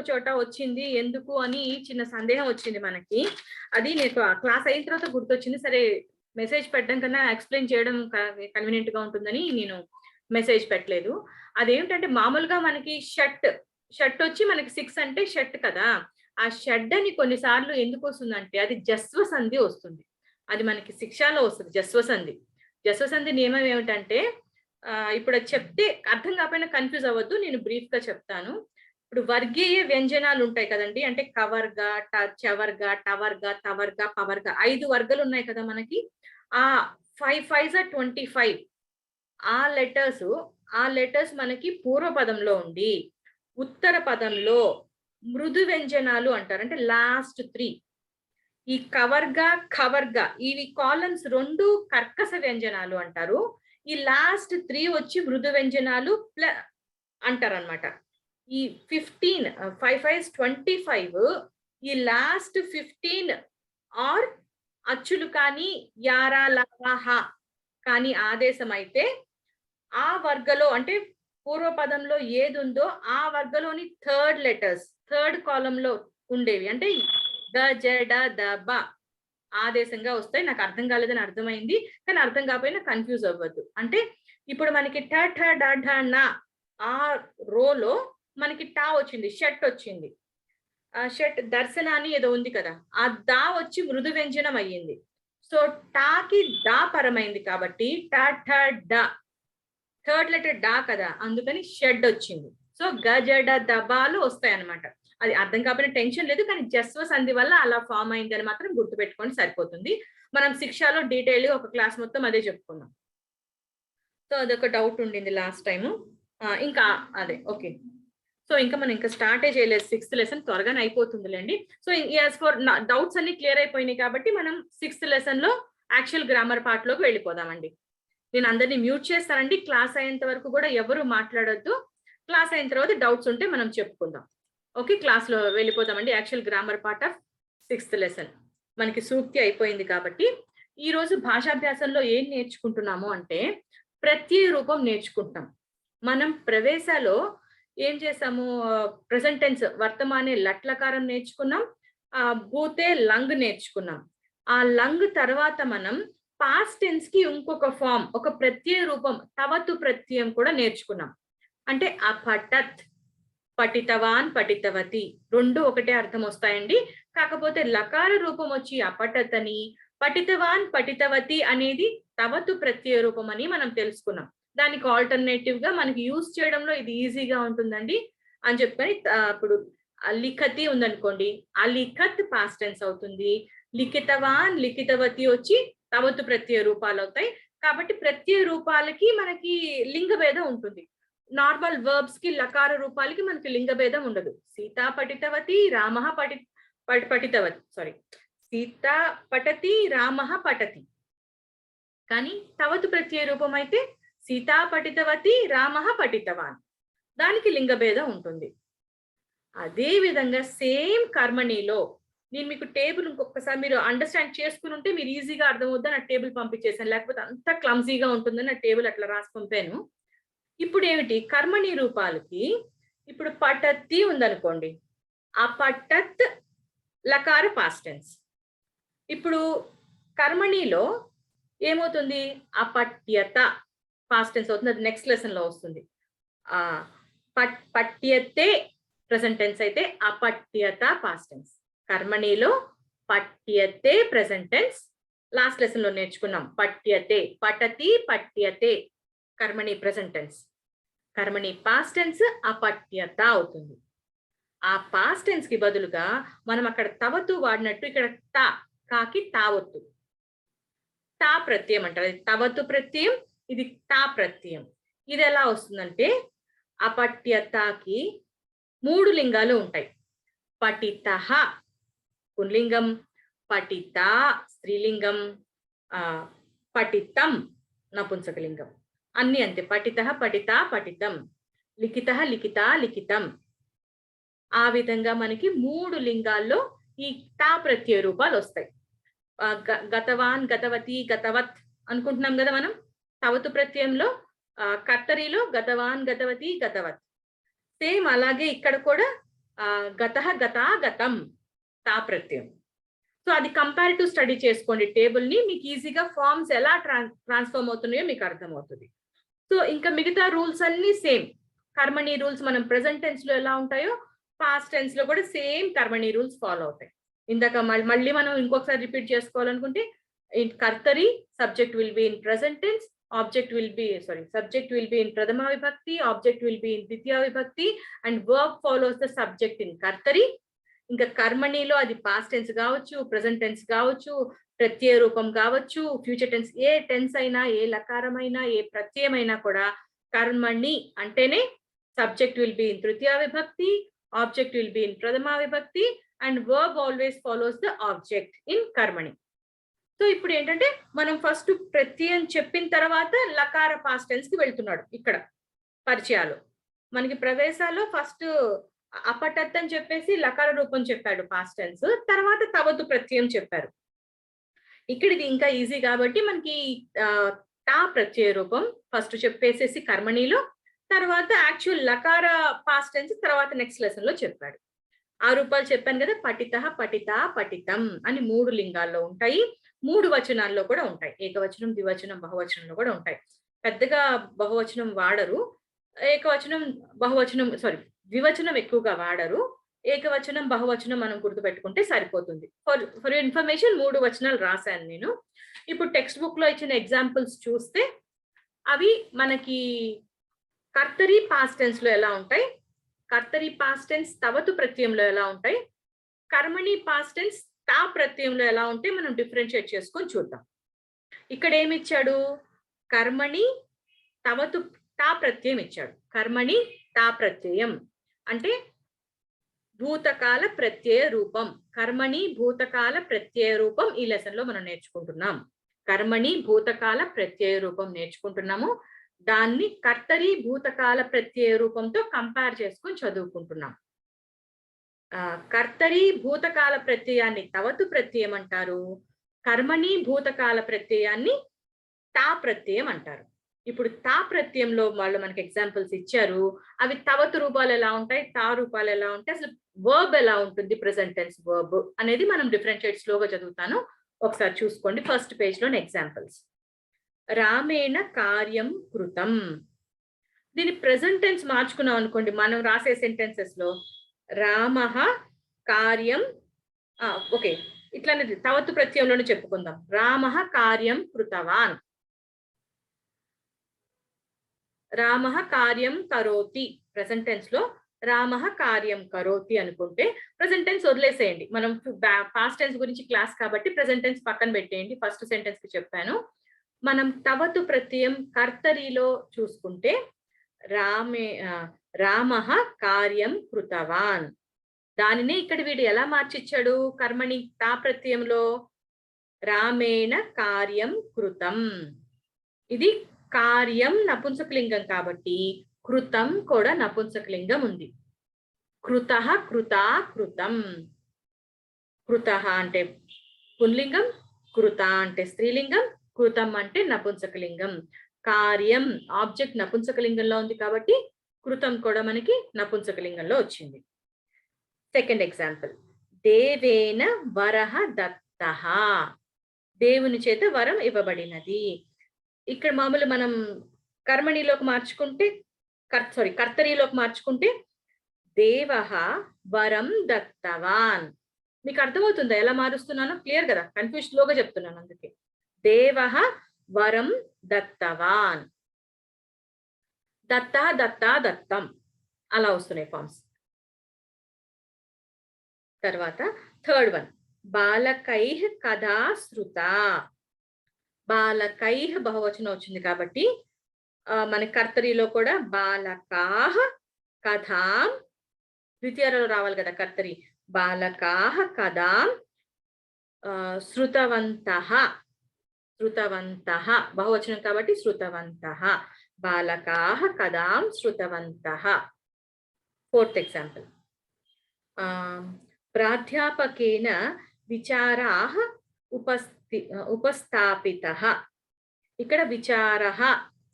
చోట వచ్చింది ఎందుకు అని చిన్న సందేహం వచ్చింది మనకి. అది నేను క్లాస్ అయిన తర్వాత గుర్తొచ్చింది. సరే, మెసేజ్ పెట్టడం కన్నా ఎక్స్ప్లెయిన్ చేయడం కన్వీనియంట్ గా ఉంటుందని నేను మెసేజ్ పెట్టలేదు. అదేమిటంటే మామూలుగా మనకి షర్ట్ వచ్చి మనకి 6 అంటే షర్ట్ కదా. ఆ షెడ్ అని కొన్నిసార్లు ఎందుకు వస్తుందంటే అది జస్వ సంధి వస్తుంది. అది మనకి శిక్షలో వస్తుంది. జస్వ సంధి నియమం ఏమిటంటే ఇప్పుడు అది చెప్తే అర్థం కాకపోయినా కన్ఫ్యూజ్ అవ్వద్దు, నేను బ్రీఫ్ గా చెప్తాను. ఇప్పుడు వర్గీయ వ్యంజనాలు ఉంటాయి కదండి, అంటే కవర్గా, చవర్గా, టవర్గా, తవర్గా, పవర్గా 5 వర్గాలు ఉన్నాయి కదా మనకి. ఆ 5 5s are 25. ఆ లెటర్స్ మనకి పూర్వ పదంలో ఉండి ఉత్తర పదంలో మృదు వ్యంజనాలు అంటారు, అంటే లాస్ట్ 3. ఈ ఖవర్గా ఇవి కాలమ్స్ 2 కర్కశ వ్యంజనాలు అంటారు. ఈ లాస్ట్ 3 వచ్చి మృదు వ్యంజనాలు అంటారు అనమాట. ఈ 15 5 5s 25 ఈ లాస్ట్ 15 ఆర్ అచ్చులు కానీ యారా లాహ కానీ ఆదేశం అయితే ఆ వర్గలో అంటే పూర్వపదంలో ఏది ఉందో ఆ వర్గలోని థర్డ్ కాలంలో ఉండేవి అంటే ద జడ ద బ ఆదేశంగా వస్తాయి. నాకు అర్థం కాలేదని అర్థమైంది, కానీ అర్థం కాకపోయినా కన్ఫ్యూజ్ అవ్వద్దు. అంటే ఇప్పుడు మనకి ట ఠ డ ఢ న ఆ రోలో మనకి టా వచ్చింది, షట్ వచ్చింది. షట్ దర్శనాన్ని ఏదో ఉంది కదా, ఆ దా వచ్చి మృదు వ్యంజనం అయ్యింది. సో టాకి డా పరమైంది కాబట్టి ట ఠ డ థర్డ్ లెటర్ డా కదా, అందుకని షెడ్ వచ్చింది. సో గజడ దబాలు వస్తాయి అనమాట. అది అర్థం కాకపోయినా టెన్షన్ లేదు, కానీ జస్వ సంధి వల్ల అలా ఫామ్ అయింది అని మాత్రం గుర్తుపెట్టుకొని సరిపోతుంది. మనం శిక్షలో డీటెయిల్ ఒక క్లాస్ మొత్తం అదే చెప్పుకున్నాం. సో అదొక డౌట్ ఉండింది లాస్ట్ టైము. ఇంకా అదే ఓకే. సో ఇంకా మనం ఇంకా స్టార్టే చేయలేదు 6th లెసన్, త్వరగానే అయిపోతుందిలేండి. సో యాజ్ ఫర్ డౌట్స్ అన్ని క్లియర్ అయిపోయినాయి కాబట్టి మనం 6th లెసన్ లో యాక్చువల్ గ్రామర్ పార్ట్ లోకి వెళ్ళిపోదామండి. నేను అందరినీ మ్యూట్ చేస్తానండి. క్లాస్ అయ్యేంత వరకు కూడా ఎవరు మాట్లాడొద్దు. క్లాస్ అయిన తర్వాత డౌట్స్ ఉంటే మనం చెప్పుకుందాం. ఓకే, క్లాస్ లో వెళ్ళిపోదామండి. Actual grammar part of 6th lesson మనకి సూక్తి అయిపోయింది కాబట్టి ఈ రోజు భాషాభ్యాసంలో ఏం నేర్చుకుంటున్నాము అంటే ప్రత్యయ రూపం నేర్చుకుంటాం. మనం ప్రవేశాలో ఏం చేసాము, ప్రెసెంట్ టెన్స్ వర్తమానే లట్లకారం నేర్చుకున్నాం, భూతే లంగ్ నేర్చుకున్నాం. ఆ లంగ్ తర్వాత మనం పాస్ట్ టెన్స్ కి ఇంకొక ఫామ్, ఒక ప్రత్యయ రూపం తవతు ప్రత్యయం కూడా నేర్చుకున్నాం. అంటే అపఠత్, పఠితవాన్, పఠితవతి 2 ఒకటే అర్థం వస్తాయండి. కాకపోతే లకార రూపం వచ్చి అపఠత్ అని, పఠితవాన్ పఠితవతి అనేది తవతు ప్రత్యయ రూపం అని మనం తెలుసుకున్నాం. దానికి ఆల్టర్నేటివ్ గా మనకి యూజ్ చేయడంలో ఇది ఈజీగా ఉంటుందండి అని చెప్పుకొని ఇప్పుడు లిఖతి ఉందనుకోండి, ఆ లిఖత్ పాస్ట్ టెన్స్ అవుతుంది. లిఖితవాన్ లిఖితవతి వచ్చి తవతు ప్రత్యయ రూపాలు అవుతాయి. కాబట్టి ప్రత్యయ రూపాలకి మనకి లింగ భేదం ఉంటుంది. నార్మల్ వర్బ్స్ కి లకార రూపాలకి మనకి లింగ భేదం ఉండదు. సీతా పఠితవతి, రామ పఠితవతి, సారీ, సీతా పఠతి, రామ పఠతి. కానీ తవతు ప్రత్యయ రూపం అయితే సీతా పఠితవతి, రామ పఠితవాన్, దానికి లింగ భేదం ఉంటుంది. అదే విధంగా సేమ్ కర్మణిలో నేను మీకు టేబుల్ ఇంకొకసారి మీరు అండర్స్టాండ్ చేసుకుని ఉంటే మీరు ఈజీగా అర్థమవుద్దని నా టేబుల్ పంపించేసాను, లేకపోతే అంత క్లమ్జీగా ఉంటుందని నా టేబుల్ అట్లా రాసి పంపాను. ఇప్పుడు ఏమిటి, కర్మణి రూపాలకి ఇప్పుడు పఠతి ఉందనుకోండి, ఆ పఠత్ లకార పాస్ట్ టెన్స్. ఇప్పుడు కర్మణిలో ఏమవుతుంది, అపఠ్యత పాస్ట్ టెన్స్ అవుతుంది. అది నెక్స్ట్ లెసన్ లో వస్తుంది. పఠ్యతే ప్రెసెంట్ టెన్స్ అయితే అపఠ్యత పాస్ట్ టెన్స్. కర్మణిలో పఠ్యతే ప్రెసెంట్ టెన్స్, లాస్ట్ లెసన్ లో నేర్చుకున్నాం. పఠ్యతే, పఠతి, పఠ్యతే కర్మణి ప్రెసెంట్ టెన్స్. కర్మణి పాస్ట్ టెన్స్ అపఠ్యత అవుతుంది. ఆ పాస్ట్ టెన్స్ కి బదులుగా మనం అక్కడ తవతు వాడినట్టు ఇక్కడ తా, కాకి తావత్తు, తా ప్రత్యయం అంటారు. అది తవతు ప్రత్యయం, ఇది తా ప్రత్యయం. ఇది ఎలా వస్తుందంటే అపఠ్యతకి 3 లింగాలు ఉంటాయి. పఠితః పుంలింగం, పఠిత స్త్రీలింగం, పఠితం నపుంసకలింగం. అన్ని అంతే. పఠితః, పఠిత, పఠితం, లిఖితః, లిఖిత, లిఖితం. ఆ విధంగా మనకి 3 లింగాల్లో ఈ తా ప్రత్యయ రూపాలు వస్తాయి. గతవాన్, గతవతి, గతవత్ అనుకుంటున్నాం కదా మనం. తవతు ప్రత్యయంలో కర్తరిలో గతవాన్, గతవతి, గతవత్. సేమ్ అలాగే ఇక్కడ కూడా గతః, గత, గతం తా ప్రత్యయం. సో అది కంపారిటివ్ స్టడీ చేసుకోండి టేబుల్ ని, మీకు ఈజీగా ఫార్మ్స్ ఎలా ట్రాన్స్ఫార్మ్ అవుతున్నాయో మీకు అర్థమవుతుంది. సో ఇంకా మిగతా రూల్స్ అన్ని సేమ్. కర్మణి రూల్స్ మనం ప్రెసెంట్ టెన్స్ లో ఎలా ఉంటాయో పాస్ట్ టెన్స్ లో కూడా సేమ్ కర్మణి రూల్స్ ఫాలో అవుతాయి. ఇందాక మళ్ళీ మనం ఇంకొకసారి రిపీట్ చేసుకోవాలనుకుంటే, కర్తరి subject will be in present tense, subject will be in pradhama vibhakti, object will be in ditya vibhakti, and verb follows the subject in kartari. ఇంకా కర్మణిలో అది పాస్ట్ టెన్స్ కావచ్చు, ప్రెసెంట్ టెన్స్ కావచ్చు, ప్రత్యయ రూపం కావచ్చు, ఫ్యూచర్ టెన్స్, ఏ tense అయినా, ఏ లకారమైనా, ఏ ప్రత్యయమైనా కూడా కర్మణి అంటేనే subject will be in తృతీయ విభక్తి, ఆబ్జెక్ట్ విల్ బి ఇన్ ప్రథమా విభక్తి, and verb always follows the object in కర్మణి. సో ఇప్పుడు ఏంటంటే మనం ఫస్ట్ ప్రత్యయం చెప్పిన తర్వాత లకార పాస్ట్ టెన్స్ కి వెళ్తున్నాడు. ఇక్కడ పరిచయాలు మనకి ప్రవేశాల్లో ఫస్ట్ అపఠత్ అని చెప్పేసి లకార రూపం చెప్పాడు పాస్ట్ టెన్స్, తర్వాత తవతు ప్రత్యయం చెప్పారు. ఇక్కడ ఇది ఇంకా ఈజీ కాబట్టి మనకి తా ప్రత్యయ రూపం ఫస్ట్ చెప్పేసేసి కర్మణిలో, తర్వాత యాక్చువల్ లకార పాస్ట్ టెన్స్ తర్వాత నెక్స్ట్ లెసన్ లో చెప్పాడు. ఆ రూపాలు చెప్పాను కదా, పఠితః, పఠిత, పఠితం అని 3 లింగాల్లో ఉంటాయి. 3 వచనాల్లో కూడా ఉంటాయి. ఏకవచనం, ద్వివచనం, బహువచనంలో కూడా ఉంటాయి. పెద్దగా బహువచనం వాడరు, ఏకవచనం బహువచనం ద్వివచనం ఎక్కువగా వాడరు. ఏకవచనం బహువచనం మనం గుర్తుపెట్టుకుంటే సరిపోతుంది. ఫర్ ఇన్ఫర్మేషన్ 3 వచనాలు రాశాను నేను. ఇప్పుడు టెక్స్ట్ బుక్ లో ఇచ్చిన ఎగ్జాంపుల్స్ చూస్తే అవి మనకి కర్తరి పాస్ట్ టెన్స్ లో ఎలా ఉంటాయి, కర్తరి పాస్ట్ టెన్స్ తవతు ప్రత్యయంలో ఎలా ఉంటాయి, కర్మణి పాస్ట్ టెన్స్ తా ప్రత్యయంలో ఎలా ఉంటే మనం డిఫరెన్షియేట్ చేసుకొని చూద్దాం. ఇక్కడ ఏమి ఇచ్చాడు, కర్మణి తవతు తా ప్రత్యయం ఇచ్చాడు. కర్మణి తా ప్రత్యయం అంటే భూతకాల ప్రత్యయ రూపం. కర్మణి భూతకాల ప్రత్యయ రూపం ఈ లెసన్ లో మనం నేర్చుకుంటున్నాం. కర్మణి భూతకాల ప్రత్యయ రూపం నేర్చుకుంటున్నాము. దాన్ని కర్తరి భూతకాల ప్రత్యయ రూపంతో కంపేర్ చేసుకొని చదువుకుంటున్నాం. కర్తరి భూతకాల ప్రత్యయాన్ని తవతు ప్రత్యయం అంటారు, కర్మణి భూతకాల ప్రత్యయాన్ని తా ప్రత్యయం అంటారు. ఇప్పుడు తా ప్రత్యయంలో వాళ్ళు మనకి ఎగ్జాంపుల్స్ ఇచ్చారు. అవి తవతు రూపాలు ఎలా ఉంటాయి, తా రూపాలు ఎలా ఉంటాయి, అసలు వర్బ్ ఎలా ఉంటుంది, ప్రెసెంట్ టెన్స్ వర్బ్ అనేది మనం డిఫరెన్షియేట్ స్లోగా చదువుతాను, ఒకసారి చూసుకోండి. ఫస్ట్ పేజ్ లోని ఎగ్జాంపుల్స్. రామేణ కార్యం కృతం. దీని ప్రెసెంట్ టెన్స్ మార్చుకున్నాం అనుకోండి, మనం రాసే సెంటెన్సెస్ లో రామః కార్యం, ఓకే ఇట్లానే తవతు ప్రత్యయంలోనే చెప్పుకుందాం. రామః కార్యం కృతవాన్, రామః కార్యం కరోతి. ప్రెసెంట్ టెన్స్ లో రామః కార్యం కరోతి అనుకుంటే ప్రెసెంట్ టెన్స్ వదిలేసేయండి. మనం పాస్ట్ టెన్స్ గురించి క్లాస్ కాబట్టి ప్రెసెంట్ టెన్స్ పక్కన పెట్టేయండి. ఫస్ట్ సెంటెన్స్ కి చెప్పాను. మనం తవతు ప్రత్యయం కర్తరిలో చూసుకుంటే రామః కార్యం కృతవాన్. దానినే ఇక్కడ వీడు ఎలా మార్చిచ్చాడు, కర్మణి తా ప్రత్యయంలో రామేణ కార్యం కృతం. ఇది కార్యం నపుంసకలింగం కాబట్టి కృతం కూడా నపుంసకలింగం ఉంది. కృతః, కృతా, కృతం. కృతః అంటే పుంలింగం, కృత అంటే స్త్రీలింగం, కృతం అంటే నపుంసకలింగం. కార్యం ఆబ్జెక్ట్ నపుంసకలింగంలో ఉంది కాబట్టి కృతం కూడా మనకి నపుంసకలింగంలో వచ్చింది. సెకండ్ ఎగ్జాంపుల్, దేవేన వరః దత్తః. దేవుని చేత వరం ఇవ్వబడినది. ఇక్కడ మామూలు మనం కర్మణిలోకి మార్చుకుంటే కర్తరిలోకి మార్చుకుంటే దేవః వరం దత్తవాన్. మీకు అర్థమవుతుందా ఎలా మారుస్తున్నానో? క్లియర్ కదా? కన్ఫ్యూజ్ స్లోగా చెప్తున్నాను అందుకే. దేవః వరం దత్తవాన్, దత్త దత్త దత్తం అలా వస్తున్నాయి ఫార్మ్స్. తర్వాత థర్డ్ వన్, బాలకైః కథా శృత. బాలకైః బహువచనం వచ్చింది కాబట్టి మన కర్తరిలో కూడా బాలకాః కథాం, ద్వితీయలో రావాలి కదా కర్తరి. బాలకాః కథాం శృతవంతః, శృతవంతః బహువచనం కాబట్టి శృతవంతః. బాలకాః కథాం శృతవంతః. Fourth example, ప్రాధ్యాపకేన విచారాః ఉపస్థాపితః. ఇక్కడ విచారః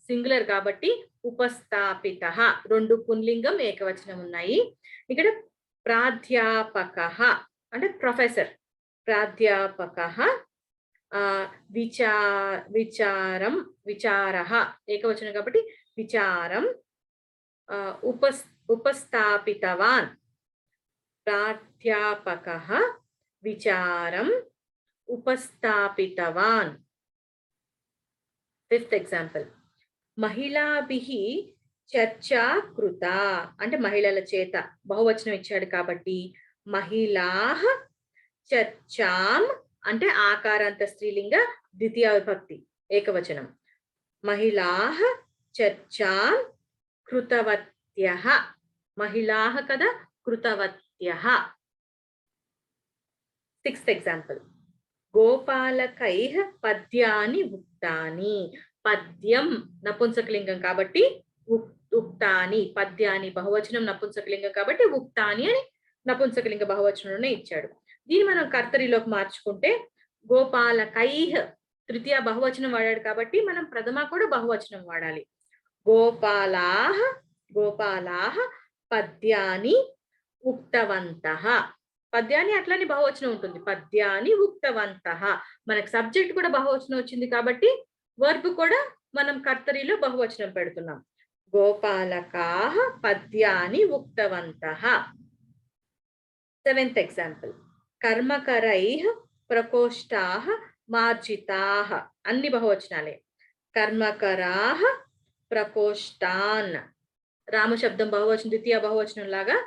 సింగులర్ కాబట్టి ఉపస్థాపితః, రెండు పుంలింగం ఏకవచనం ఉన్నాయి. ఇక్కడ ప్రాధ్యాపకః అంటే ప్రొఫెసర్, ప్రాధ్యాపకః విచారం, విచారః ఏకవచనం కాబట్టి విచారం ఉపస్థాపితవాన్. ప్రాధ్యాపకః విచారం ఉపస్థాపితవాన్. ఫిఫ్త్ ఎగ్జాంపుల్, మహిళాభిః చర్చా కృత అంటే మహిళల చేత బహువచనం ఇచ్చాడు కాబట్టి మహిళాః చర్చాం అంటే ఆకారాంత స్త్రీలింగ ద్వితీయ విభక్తి ఏకవచనం. మహిళాః చర్చాం కృతవత్యః, మహిళాః కదా కృతవత్యః. Sixth example, గోపాలకైః పద్యాని ఉక్తాని. పద్యం నపుంసకలింగం కాబట్టి ఉక్తాని, పద్యాని బహువచనం నపుంసకలింగం కాబట్టి ఉక్తాని అని నపుంసకలింగ బహువచనంలోనే ఇచ్చాడు. దీన్ని మనం కర్తరిలోకి మార్చుకుంటే గోపాలకైః తృతీయ బహువచనం వాడాడు కాబట్టి మనం ప్రథమ కూడా బహువచనం వాడాలి. గోపాలాః, గోపాలాః పద్యాని ఉక్తవంతః. పద్యాన్ని అట్లని బహువచనం ఉంటుంది, పద్యాని ఉక్తవంతః. మనకు సబ్జెక్ట్ కూడా బహువచనం వచ్చింది కాబట్టి వర్బ్ కూడా మనం కర్తరిలో బహువచనం పెడుతున్నాం. గోపాలకాః పద్యాని ఉక్తవంతః. సెవెంత్ ఎగ్జాంపుల్, కర్మకరైః ప్రకోష్ఠాః మార్జితాః. అన్ని బహువచనాలే. కర్మకరాః ప్రకోష్ఠాన్, రామశబ్దం బహువచనం ద్వితీయ బహువచనం లాగా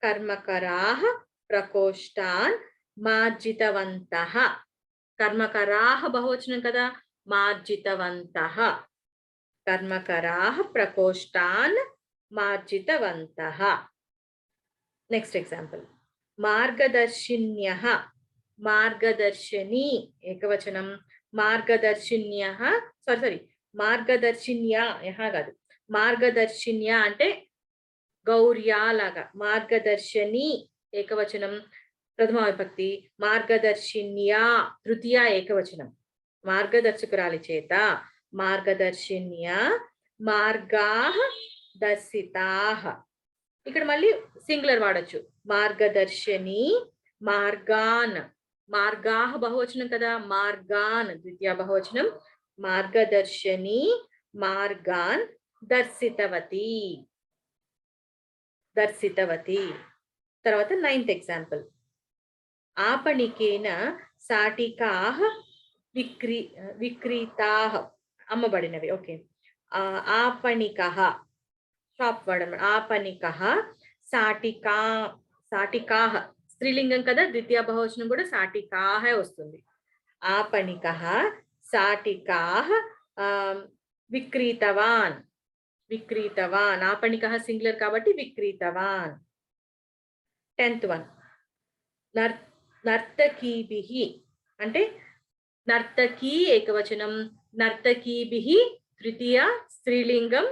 కర్మకరాః ప్రకోష్ఠాన్ మార్జితవంతః. కర్మకరాః బహువచనం కదా, మార్జితవంతః. కర్మకరాః ప్రకోష్ఠాన్ మార్జితవంతః. నెక్స్ట్ ఎగ్జాంపుల్, మార్గదర్శిన్యః, మార్గదర్శిని ఏకవచనం. మార్గదర్శిన్యః మార్గదర్శిన్యః కాదు, మార్గదర్శిన్య అంటే గౌర్యా లాగా. మార్గదర్శిని ఏకవచనం ప్రథమ విభక్తి, మార్గదర్శిన్యా తృతీయ ఏకవచనం. మార్గదర్శకురాలి చేత మార్గదర్శిన్య మార్గాః దర్శితాః. ఇక్కడ మళ్ళీ సింగులర్ వాడచ్చు, మార్గదర్శిని మార్గాన్. మార్గాః బహువచనం కదా, మార్గాన్ ద్వితీయ బహువచనం. మార్గదర్శిని మార్గాన్ దర్శితవతి, దర్శితవతి. తర్వాత నైన్త్ ఎగ్జాంపుల్, ఆపణికేన సాటికాః విక్రీతాః. అమ్మబడినవి. ఓకే, ఆపణికః షాప్ వాడడం. ఆపణికః సాటికాః స్త్రీలింగం కదా, ద్వితీయ బహువచనం కూడా సాటికాః వస్తుంది. ఆపణికః సాటికాః విక్రీతవాన్, విక్రీతవాన్. ఆపణికః సింగులర్ కాబట్టి విక్రీతవాన్. 10th వన్, నర్తకీభిః అంటే నర్తకీ ఏకవచనం, నర్తకీభిః తృతీయ స్త్రీలింగం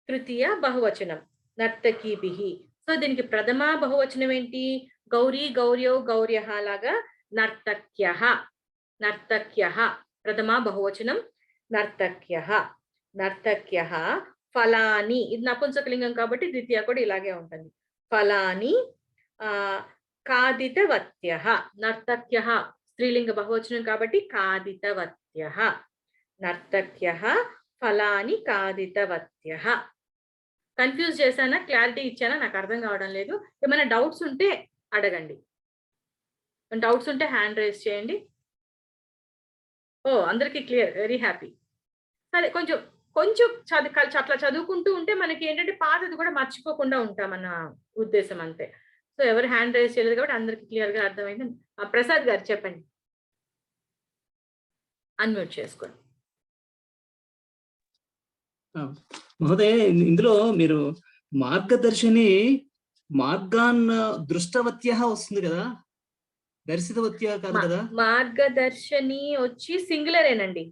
తృతీయ బహువచనం. నర్తకీభిః. సో దీనికి ప్రథమ బహువచనం ఏంటి? గౌరీ గౌర్యౌ గౌర్యః లాగా నర్తక్యః, నర్తక్యః ప్రథమ బహువచనం నర్తక్యః. నర్తక్యః ఫలాని, ఇది నపుంసకలింగం కాబట్టి ద్వితీయ కూడా ఇలాగే ఉంటుంది. ఫలాని ఖాదితవత్యః. నర్తక్యః స్త్రీలింగ బహువచనం కాబట్టి ఖాదితవత్యః. నర్తక్యః ఫలాని ఖాదితవత్యః. కన్ఫ్యూజ్ చేశానా, క్లారిటీ ఇచ్చానా నాకు అర్థం కావడం లేదు. ఏమైనా డౌట్స్ ఉంటే అడగండి. డౌట్స్ ఉంటే హ్యాండ్ రైజ్ చేయండి. ఓ అందరికీ క్లియర్, వెరీ హ్యాపీ. సరే కొంచెం కొంచెం అట్లా చదువుకుంటూ ఉంటే మనకి ఏంటంటే పాతది కూడా మర్చిపోకుండా ఉంటామన్న ఉద్దేశం అంతే. సో ఎవరు హ్యాండ్ రైజ్ చేయలేదు కాబట్టి అందరికి క్లియర్ గా అర్థమైంది. ప్రసాద్ గారు చెప్పండి, అన్మ్యూట్ చేసుకోండి. మహోదయ, ఇందులో మీరు మార్గదర్శిని మార్గాన్ దృష్టవత్య వస్తుంది కదా, దర్శితవత్య కాదు కదా? మార్గదర్శిని వచ్చి సింగులరేనండి,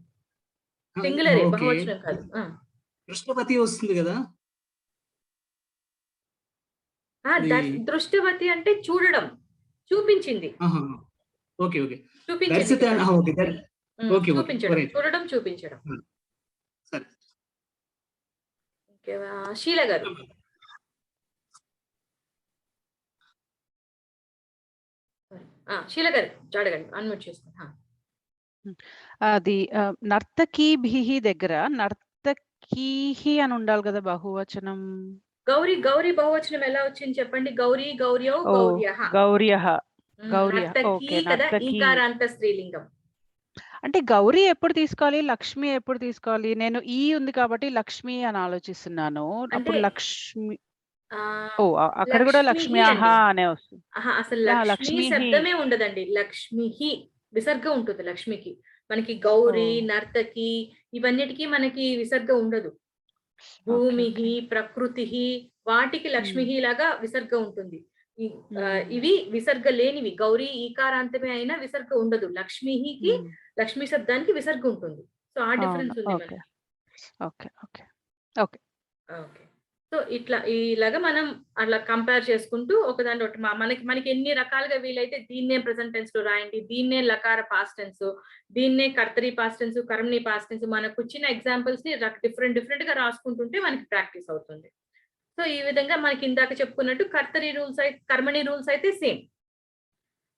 సింగులరే, బహువచనం కాదు. దృష్టవతి వస్తుంది కదా? దృష్టవతి అంటే చూడడం, చూపించింది. ఓకే ఓకే, చూపించడం, చూపించడం. సరే, శీల గారు. శీల గారు అడగండి, అన్మ్యూట్ చేస్తాను. అది నర్తకీభిః దగ్గర నర్తకీః అని ఉండాలి కదా బహువచనం. గౌరీ గౌరీ బహువచనం ఎలా వచ్చింది చెప్పండి? గౌరీ గౌర్యౌ గౌర్యః. గౌర్యః నర్తకీ కదా ఈకారాంత స్త్రీలింగం. అంటే గౌరీ ఎప్పుడు తీసుకోవాలి, లక్ష్మి ఎప్పుడు తీసుకోవాలి? నేను ఈ ఉంది కాబట్టి లక్ష్మి అని ఆలోచిస్తున్నాను. అప్పుడు లక్ష్మి, అక్కడ కూడా లక్ష్మి ఆహా అనే వస్తుంది. అసలు లక్ష్మి శబ్దమే ఉండదండి, లక్ష్మిహి విసర్గ ఉంటుంది లక్ష్మికి. మనకి గౌరీ, నర్తకి ఇవన్నిటికీ మనకి విసర్గ ఉండదు. భూమిహి, ప్రకృతిహి వాటికి లక్ష్మిహి లాగా విసర్గ ఉంటుంది. ఇవి విసర్గ లేనివి. గౌరీ ఈకారాంతమే అయినా విసర్గ ఉండదు. లక్ష్మికి, లక్ష్మి శబ్దానికి విసర్గ ఉంటుంది. సో ఆ డిఫరెన్స్ ఉంది మనకి. సో ఇలాగా మనం అట్లా కంపేర్ చేసుకుంటూ ఒకదాని ఒకటి మనకి ఎన్ని రకాలుగా వీలైతే దీన్నే ప్రెసెంట్ టెన్స్ లో రాయండి, దీన్నే లకార పాస్ట్ టెన్స్, దీన్నే కర్తరి పాస్ట్ టెన్స్, కర్మని పాస్ట్ టెన్స్, మనకు వచ్చిన ఎగ్జాంపుల్స్ ని డిఫరెంట్ గా రాసుకుంటుంటే మనకి ప్రాక్టీస్ అవుతుంది. సో ఈ విధంగా మనకి ఇందాక చెప్పుకున్నట్టు కర్తరి రూల్స్ అయితే, కర్మని రూల్స్ అయితే సేమ్.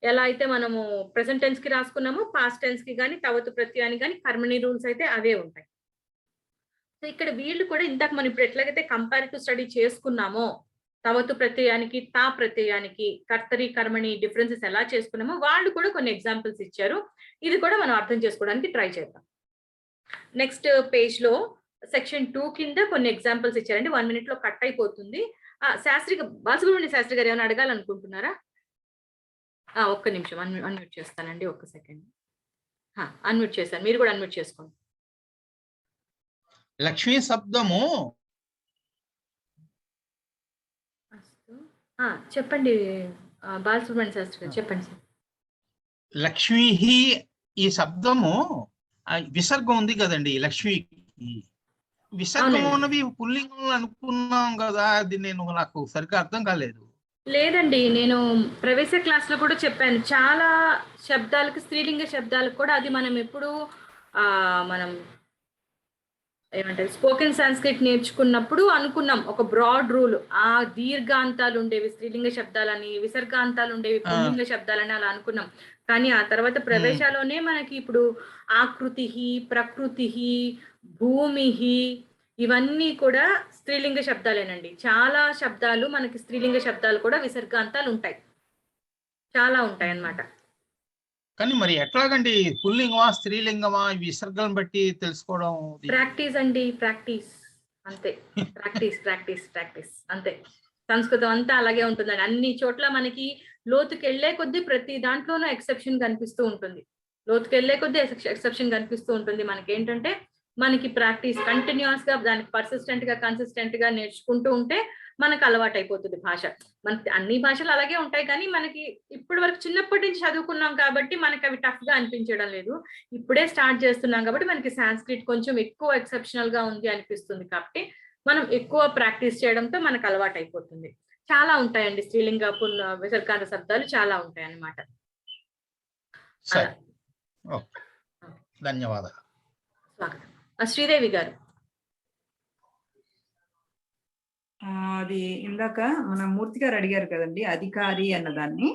ఎలా అయితే మనము ప్రెసెంట్ టెన్స్ కి రాసుకున్నామో పాస్ట్ టెన్స్ కి కానీ తవతు ప్రత్యయానికి కానీ కర్మని రూల్స్ అయితే అవే ఉంటాయి. సో ఇక్కడ వీళ్ళు కూడా ఇందాక మనం ఇప్పుడు ఎట్లాగైతే కంపారిటివ్ స్టడీ చేసుకున్నామో తవతు ప్రత్యయానికి, తా ప్రత్యయానికి, కర్తరి కర్మని డిఫరెన్సెస్ ఎలా చేసుకున్నామో వాళ్ళు కూడా కొన్ని ఎగ్జాంపుల్స్ ఇచ్చారు. ఇది కూడా మనం అర్థం చేసుకోవడానికి ట్రై చేద్దాం. నెక్స్ట్ పేజ్ లో సెక్షన్ 2 కింద కొన్ని ఎగ్జాంపుల్స్ ఇచ్చారండి. 1 minute లో కట్ అయిపోతుంది. శాస్త్రి బాలసుబ్రహ్మణ్య శాస్త్రి గారు ఏమైనా అడగాలనుకుంటున్నారా? ఒక్క నిమిషం అన్మ్యూట్ చేస్తానండి, ఒక్క సెకండ్. అన్మ్యూట్ చేశాను, మీరు కూడా అన్మ్యూట్ చేసుకోండి. లక్ష్మీ శబ్దము చెప్పండి బాలసుబ్రహ్మణ్య శాస్త్రి గారు, చెప్పండి సార్. లక్ష్మీ ఈ శబ్దము విసర్గం ఉంది కదండి లక్ష్మికి. విసర్గం ఉన్నవి పుల్లింగం అనుకున్నాం కదా, అది నాకు సరిగ్గా అర్థం కాలేదు. లేదండి, నేను ప్రవేశ క్లాస్ లో కూడా చెప్పాను. చాలా శబ్దాలకు, స్త్రీలింగ శబ్దాలకు కూడా అది మనం ఎప్పుడు మనం ఏమంటారు స్పోకెన్ సాంస్క్రిట్ నేర్చుకున్నప్పుడు అనుకున్నాం ఒక బ్రాడ్ రూల్. ఆ దీర్ఘాంతాలు ఉండేవి స్త్రీలింగ శబ్దాలని, విసర్గాంతాలు ఉండేవి పుల్లింగ శబ్దాలని అలా అనుకున్నాం. కానీ ఆ తర్వాత ప్రవేశాలోనే మనకి ఇప్పుడు ఆకృతి, ప్రకృతి, భూమి ఇవన్నీ కూడా స్త్రీలింగ శబ్దాలేనండి. చాలా శబ్దాలు మనకి స్త్రీలింగ శబ్దాలు కూడా విసర్గాంతాలు ఉంటాయి, చాలా ఉంటాయి అన్నమాట. కానీ మరి ఎట్లాగండి పుల్లింగమా స్త్రీలింగమా విసర్గం బట్టి తెలుసుకోవడం? ప్రాక్టీస్ అండి, ప్రాక్టీస్ అంతే. ప్రాక్టీస్ అంతే. సంస్కృతం అంతా అలాగే ఉంటుందండి. అన్ని చోట్ల మనకి లోతుకి వెళ్లే కొద్దీ ప్రతి దాంట్లోనూ ఎక్సెప్షన్ కనిపిస్తూ ఉంటుంది. మనకి ఏంటంటే మనకి ప్రాక్టీస్ కంటిన్యూస్ గా దానికి పర్సిస్టెంట్ గా కన్సిస్టెంట్ గా నేర్చుకుంటూ ఉంటే మనకు అలవాటు అయిపోతుంది భాష. మనకి అన్ని భాషలు అలాగే ఉంటాయి, కానీ మనకి ఇప్పటి వరకు చిన్నప్పటి నుంచి చదువుకున్నాం కాబట్టి మనకి అవి టఫ్ గా అనిపించడం లేదు. ఇప్పుడే స్టార్ట్ చేస్తున్నాం కాబట్టి మనకి సాంస్క్రిట్ కొంచెం ఎక్కువ ఎక్సెప్షనల్ గా ఉంది అనిపిస్తుంది. కాబట్టి మనం ఎక్కువ ప్రాక్టీస్ చేయడంతో మనకు అలవాటు అయిపోతుంది. చాలా ఉంటాయండి స్త్రీలింగ విసర్గాంత శబ్దాలు, చాలా ఉంటాయి అన్నమాట. ధన్యవాదాలు. స్వాగతం. శ్రీదేవి గారు. అది ఇందాక మన మూర్తి గారు అడిగారు కదండి అధికారి అన్నదాన్ని.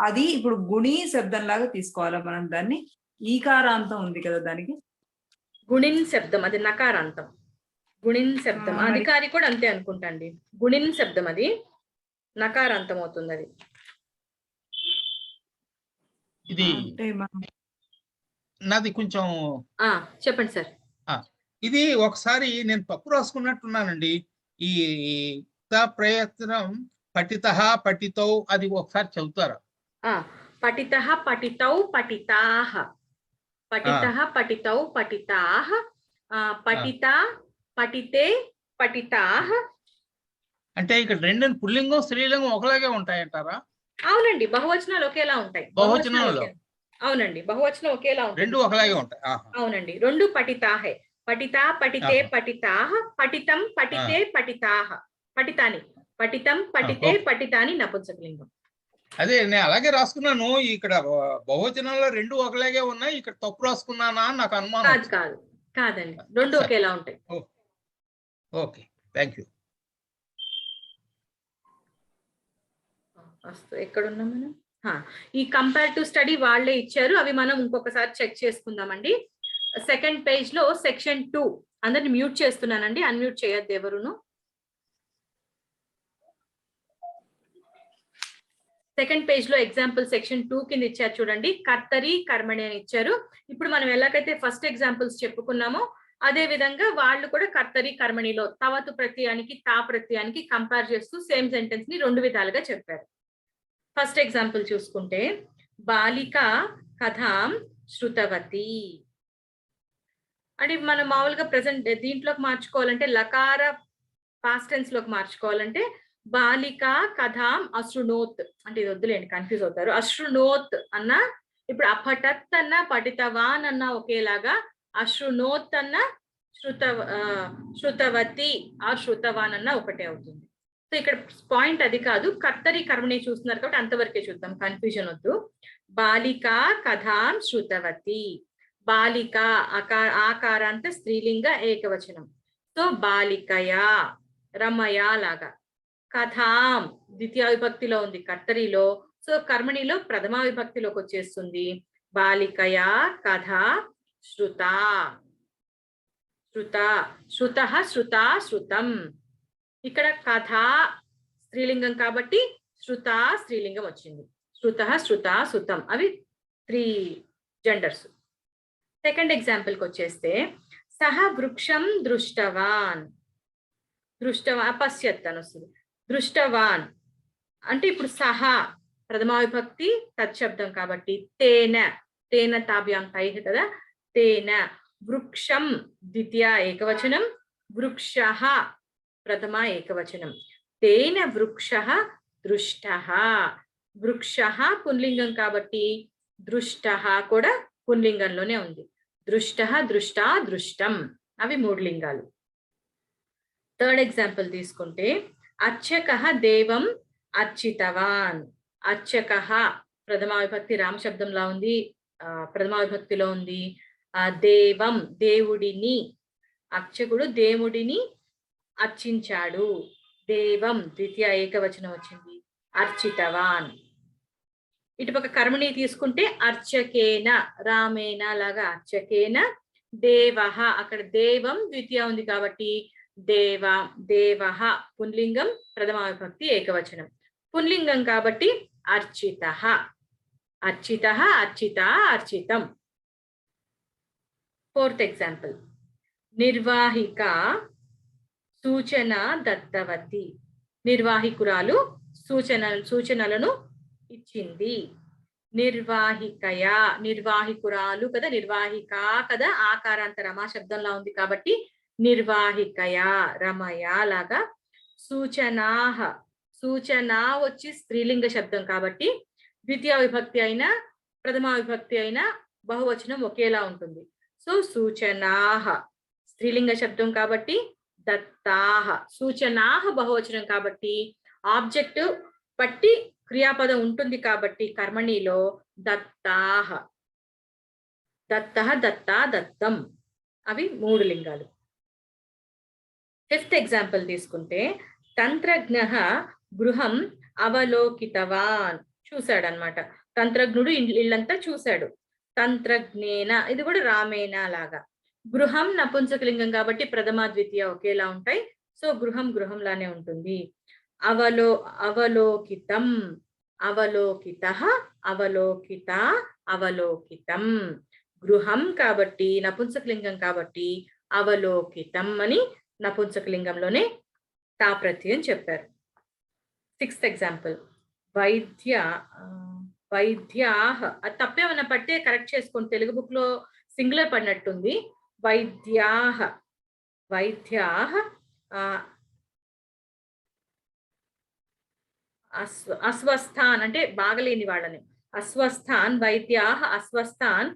అది ఇప్పుడు గుణి శబ్దం లాగా తీసుకోవాలా మనం దాన్ని? ఈకారాంతం ఉంది కదా దానికి. గుణిన్ శబ్దం, అది నకారాంతం. గుణిన్ శబ్దం. అధికారి కూడా అంతే అనుకుంటా అండి. గుణిన్ శబ్దం, అది నకారాంతం అవుతుంది. అది ఇది నాది కొంచెం చెప్పండి సార్. ఇది ఒకసారి నేను తప్పు రాసుకున్నట్టున్నానండి. ఈ ప్రయత్నం పఠితః పఠితౌ అది ఒకసారి చదువుతారా? పఠితః పఠితౌ పఠితాః, పఠితః పఠితౌ పఠితాః, పఠిత పఠితే పఠితాః. అంటే ఇక్కడ రెండు పుల్లింగం స్త్రీలింగం ఒకలాగే ఉంటాయంటారా? అవునండి, బహువచనాలు ఒకేలా ఉంటాయి. బహువచనంలో అవునండి, బహువచనం ఒకేలా ఉంటాయి. రెండు ఒకలాగే ఉంటాయి. అవునండి, రెండు పఠితాహే. పఠిత పఠితే పఠితాః, పఠితం పఠితే పఠితాః. పఠితాని పఠితం పఠితే పఠితాని నపుంసకలింగం. అదే నేను అలాగే రాసుకున్నాను. ఇక్కడ బహువచనంలో రెండు ఒకలాగే ఉన్నాయి, ఇక్కడ తప్పు రాసుకున్నానా అని నాకు అనుమానం. కాదండి, రెండు ఒకేలా ఉంటాయి. Okay, thank you. ఎక్కడున్నాం మనం? ఈ కంపారిటివ్ స్టడీ వాళ్ళే ఇచ్చారు, అవి మనం ఇంకొకసారి చెక్ చేసుకుందామండి. సెకండ్ పేజ్ లో సెక్షన్ 2 అందరిని మ్యూట్ చేస్తున్నానండి, అన్మ్యూట్ చేయొద్దు ఎవరును. సెకండ్ పేజ్ లో ఎగ్జాంపుల్ సెక్షన్ 2 కింద ఇచ్చారు చూడండి, కర్తరి కర్మణి అని ఇచ్చారు. ఇప్పుడు మనం ఎలాగైతే ఫస్ట్ ఎగ్జాంపుల్స్ చెప్పుకున్నామో అదే విధంగా వాళ్ళు కూడా కర్తరి కర్మణిలో తవతు ప్రత్యయానికి తా ప్రత్యయానికి కంపేర్ చేస్తూ సేమ్ సెంటెన్స్ ని రెండు విధాలుగా చెప్పారు. ఫస్ట్ ఎగ్జాంపుల్ చూసుకుంటే, బాలిక కథాం శృతవతి అంటే మనం మామూలుగా ప్రెసెంట్ దీంట్లోకి మార్చుకోవాలంటే లకార పాస్ట్ టెన్స్ లోకి మార్చుకోవాలంటే బాలిక కథాం అశృణోత్ అంటే ఇది వద్దులేండి, కన్ఫ్యూజ్ అవుతారు. అశృణోత్ అన్న ఇప్పుడు అపఠత్ అన్న పఠితవాన్ అన్న ఒకేలాగా, అశృణోత్ అన్న శృతవతి ఆ శృతవాన్ అన్న ఒకటే అవుతుంది. సో ఇక్కడ పాయింట్ అది కాదు, కర్తరి కర్మని చూస్తున్నారు కాబట్టి అంతవరకే చూద్దాం, కన్ఫ్యూజన్ వద్దు. బాలిక కథాం శృతవతి, బాలిక ఆకారాంత స్త్రీలింగ ఏకవచనం. సో బాలికయా రమయా లాగా, కథాం ద్వితీయ విభక్తిలో ఉంది కర్తరిలో, సో కర్మణిలో ప్రథమా విభక్తిలోకి వచ్చేస్తుంది. బాలికయా కథ శృత, శృత శృతః శృతా శృతం. ఇక్కడ కథ స్త్రీలింగం కాబట్టి శృత స్త్రీలింగం వచ్చింది. శృతః శృతా శృతం అవి 3 జెండర్స్. సెకండ్ ఎగ్జాంపుల్ కి వచ్చేస్తే, సహ వృక్షం దృష్టవాన్, దృష్టవాన్ అపశ్యత్ అని వస్తుంది. దృష్టవాన్ అంటే ఇప్పుడు సహా ప్రథమా విభక్తి తత్శబ్దం కాబట్టి తేన, తేన తాభ్యాం తైః కదా, తేన. వృక్షం ద్వితీయ ఏకవచనం, వృక్షః ప్రథమా ఏకవచనం. తేన వృక్షః దృష్టః, వృక్షః పుంలింగం కాబట్టి దృష్టః కూడా పుంలింగంలోనే ఉంది. దృష్టః దృష్టా దృష్టం అవి 3 లింగాలు. థర్డ్ ఎగ్జాంపుల్ తీసుకుంటే, అర్చకః దేవం అర్చితవాన్. అర్చకః ప్రథమా విభక్తి రామ శబ్దంలా ఉంది, ప్రథమా విభక్తిలో ఉంది. దేవం దేవుడిని, అర్చకుడు దేవుడిని అర్చించాడు. దేవం ద్వితీయ ఏకవచనం వచ్చింది. అర్చితవాన్. ఇటుపక్క కర్మని తీసుకుంటే అర్చకేన రామేన లాగా అర్చకేన. దేవః అక్కడ దేవం ద్వితీయ ఉంది కాబట్టి దేవః పుంలింగం ప్రథమా విభక్తి ఏకవచనం. పుంలింగం కాబట్టి అర్చితః, అర్చితః అర్చిత అర్చితం. ఫోర్త్ ఎగ్జాంపుల్, నిర్వాహిక సూచన దత్తవతి. నిర్వాహికురాలు సూచనలను ఇచ్చింది. నిర్వాహికయా నిర్వాహికురాలు కదా, నిర్వాహిక కదా, ఆకారాంత రమా శబ్దంలా ఉంది కాబట్టి నిర్వాహికయా రమయా లాగా. సూచనాః, సూచన వచ్చి స్త్రీలింగ శబ్దం కాబట్టి ద్వితీయ విభక్తి అయినా ప్రథమా విభక్తి అయినా బహువచనం ఒకేలా ఉంటుంది. సో సూచనాః స్త్రీలింగ శబ్దం కాబట్టి దత్తాః. సూచనాః బహువచనం కాబట్టి ఆబ్జెక్ట్ బట్టి క్రియాపదం ఉంటుంది కాబట్టి కర్మణిలో దత్తాః. దత్తః దత్తా దత్తం అవి 3 లింగాలు. ఫిఫ్త్ ఎగ్జాంపుల్ తీసుకుంటే, తంత్రజ్ఞః గృహం అవలోకితవాన్. చూశాడు అనమాట, తంత్రజ్ఞుడు ఇళ్ళంతా చూశాడు. తంత్రజ్ఞేన ఇది కూడా రామేన లాగా. గృహం నపుంసకలింగం కాబట్టి ప్రథమ ద్వితీయ ఒకేలా ఉంటాయి. సో గృహం గృహంలానే ఉంటుంది. అవలోకితం అవలోకితః అవలోకిత అవలోకితం. గృహం కాబట్టి నపుంసకలింగం కాబట్టి అవలోకితం అని నపుంసకలింగంలోనే తా ప్రత్యయం చెప్పారు. 6th example వైద్యాహ. అది తప్పేమన్నా పట్టే కరెక్ట్ చేసుకోండి, తెలుగు బుక్ లో సింగులర్ పడినట్టుంది. వైద్యాహ అస్వస్థాన్ అంటే బాగలేని వాళ్ళని. అస్వస్థాన్ వైద్యాహ అస్వస్థాన్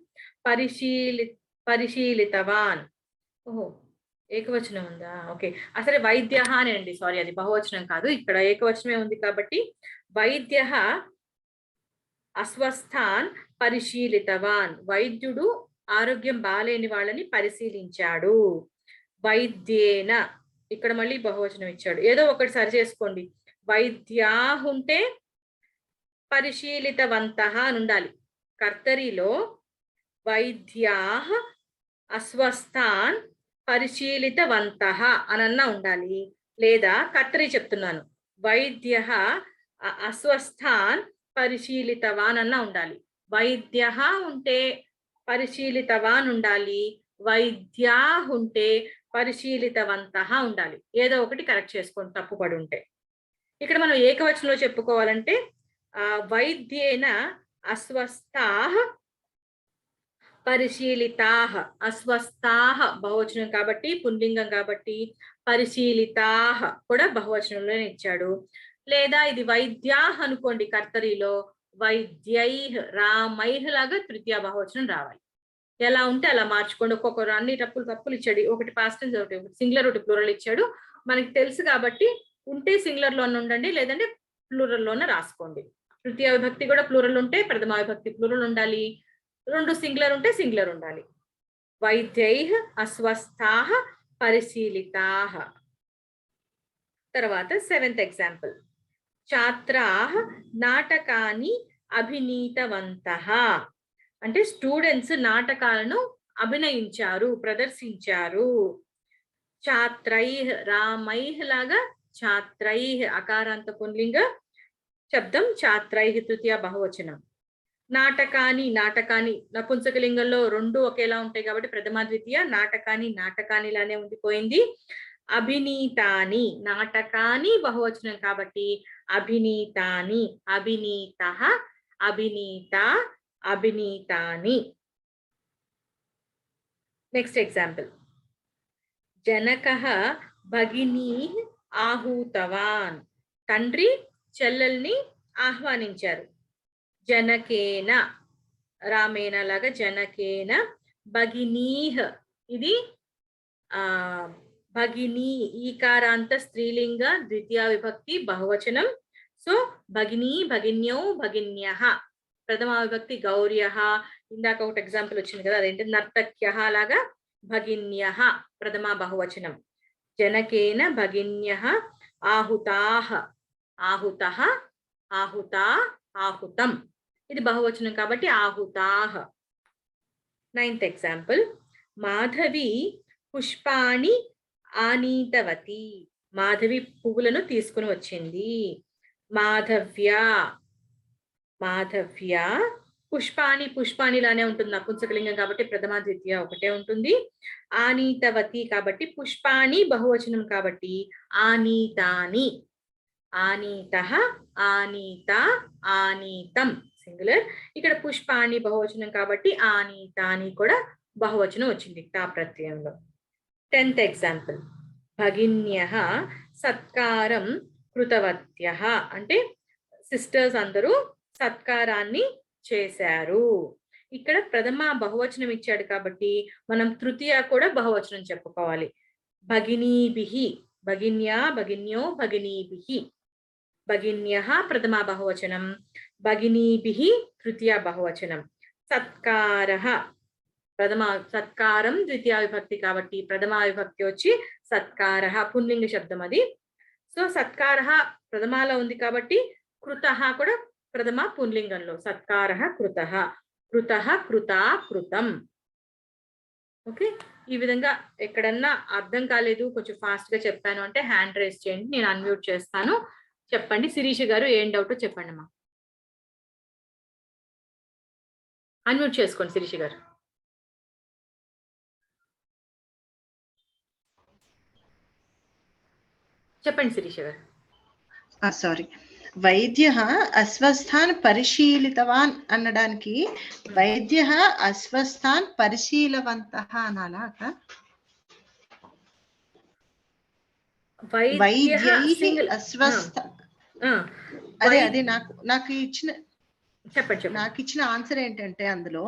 పరిశీలితవాన్. ఓహో, ఏకవచనం ఉందా? ఓకే, అసలు వైద్య అని అండి, సారీ, అది బహువచనం కాదు, ఇక్కడ ఏకవచనమే ఉంది కాబట్టి వైద్య అస్వస్థాన్ పరిశీలితవాన్. వైద్యుడు ఆరోగ్యం బాలేని వాళ్ళని పరిశీలించాడు. వైద్యేన, ఇక్కడ మళ్ళీ బహువచనం ఇచ్చాడు, ఏదో ఒకటి సరి చేసుకోండి. వైద్యాహ ఉంటే పరిశీలితవంతః అని ఉండాలి. కర్తరిలో వైద్యాహ అస్వస్థాన్ పరిశీలితవంతః అనన్నా ఉండాలి, లేదా కర్తరి చెప్తున్నాను వైద్య అస్వస్థాన్ పరిశీలితవాన్ అన్నా ఉండాలి. వైద్య ఉంటే పరిశీలితవాన్ ఉండాలి, వైద్యా ఉంటే పరిశీలితవంతః ఉండాలి. ఏదో ఒకటి కరెక్ట్ చేసుకోండి తప్పుపడి ఉంటే. ఇక్కడ మనం ఏకవచనంలో చెప్పుకోవాలంటే వైద్యేన అస్వస్థాః పరిశీలితాః. అస్వస్థాః బహువచనం కాబట్టి పుంలింగం కాబట్టి పరిశీలితాః కూడా బహువచనంలోనే ఇచ్చాడు. లేదా ఇది వైద్యాః అనుకోండి, కర్తరిలో వైద్యైః రామైః లాగా తృతీయ బహువచనం రావాలి. ఎలా ఉంటే అలా మార్చుకోండి. ఒక్కొక్కరు అన్ని తప్పులు ఇచ్చాడు, ఒకటి పాస్ట్ టెన్స్, ఒకటి సింగులర్, ఒకటి ప్లూరల్ ఇచ్చాడు. మనకి తెలుసు కాబట్టి ఉంటే సింగులర్ లోనే ఉండండి, లేదంటే ప్లూరల్ లోనే రాసుకోండి. తృతీయ విభక్తి కూడా ప్లూరల్ ఉంటే ప్రథమా విభక్తి ప్లూరల్ ఉండాలి, రెండు సింగులర్ ఉంటే సింగులర్ ఉండాలి. వైద్యైః అస్వస్థాః పరిశీలితాః. తర్వాత 7th ఎగ్జాంపుల్ ఛాత్రాః నాటకాన్ని అభినీతవంతః. అంటే స్టూడెంట్స్ నాటకాలను అభినయించారు, ప్రదర్శించారు. ఛాత్రైః రామైః లాగా ఛాత్రైః అకారాంత పుంలింగ శబ్దం, ఛాత్రైః తృతీయ బహువచనం. నాటకాన్ని నపుంసకలింగంలో రెండు ఒకేలా ఉంటాయి కాబట్టి ప్రథమా ద్వితీయ. నాటకానిలానే ఉండిపోయింది. అభినీతాని నాటకాని బహువచనం కాబట్టి అభినీతాని. అభినీతః అభినీత అభినీతాని. నెక్స్ట్ ఎగ్జాంపుల్ జనకః భగినీ ఆహూతవాన్. తండ్రి చెల్లెల్ని ఆహ్వానించారు. జనకేన రామేన లాగా జనకేన. భగినీః ఇది భగినీ ఈకారాంత స్త్రీలింగ ద్వితీయ విభక్తి బహువచనం. సో భగినీ భగిన్యౌ భగిన్యః. ప్రథమా విభక్తి గౌర్యః. ఇందాక ఒకటి ఎగ్జాంపుల్ వచ్చింది కదా, అదేంటి నర్తక్యః లాగా భగిన్యః ప్రథమా బహువచనం. జనకేన భగిన్యః ఆహుతాః. ఆహుతః ఆహుతా ఆహుతం ఇది బహువచనం కాబట్టి ఆహుతాః. 9th ఎగ్జాంపుల్ మాధవి పుష్పాణి ఆనీతవతి. మాధవి పువ్వులను తీసుకుని వచ్చింది. మాధవ్య పుష్పాణి లానే ఉంటుంది, నపుంసకలింగం కాబట్టి ప్రథమా ద్వితీయ ఒకటే ఉంటుంది. ఆనీతవతి కాబట్టి పుష్పాణి బహువచనం కాబట్టి ఆనీతాని. ఆనీతః ఆనీత ఆనీతం సింగులర్. ఇక్కడ పుష్పాణి బహువచనం కాబట్టి ఆనీతాని కూడా బహువచనం వచ్చింది తా ప్రత్యయంలో. 10th ఎగ్జాంపుల్ భగిన్యః సత్కారం కృతవత్యః. అంటే సిస్టర్స్ అందరూ సత్కారాన్ని చేశారు. ఇక్కడ ప్రథమ బహువచనం ఇచ్చాడు కాబట్టి మనం తృతీయ కూడా బహువచనం చెప్పుకోవాలి. భగినీభిః. భగిన్యా భగిన్యో భగినీభిః. భగిన్యః ప్రథమ బహువచనం, భగినీభిః తృతీయ బహువచనం. సత్కారః సత్కారం ద్వితీయ విభక్తి కాబట్టి ప్రథమా విభక్తి వచ్చి సత్కారః పుంలింగ శబ్దం అది. సో సత్కారః ప్రథమాలో ఉంది కాబట్టి కృతః కూడా ప్రథమ పుంలింగంలో. సత్కారః కృతః, కృతః కృతా కృతం. ఓకే, ఈ విధంగా ఎక్కడన్నా అర్థం కాలేదు, కొంచెం ఫాస్ట్ గా చెప్పాను అంటే హ్యాండ్ రైజ్ చేయండి, నేను అన్మ్యూట్ చేస్తాను. చెప్పండి శిరీష గారు, ఏం డౌట్ చెప్పండి అమ్మా. అన్మ్యూట్ చేసుకోండి శిరీష గారు. చెప్పండి శిరీష గారు. సారీ, వైద్య అస్వస్థాన్ పరిశీలితవాన్ అనడానికి వైద్య అస్వస్థాన్ పరిశీలవంత అనాలా అక్క? వైద్యై అస్వస్థ, అదే అదే నాకు ఇచ్చిన ఆన్సర్ ఏంటంటే అందులో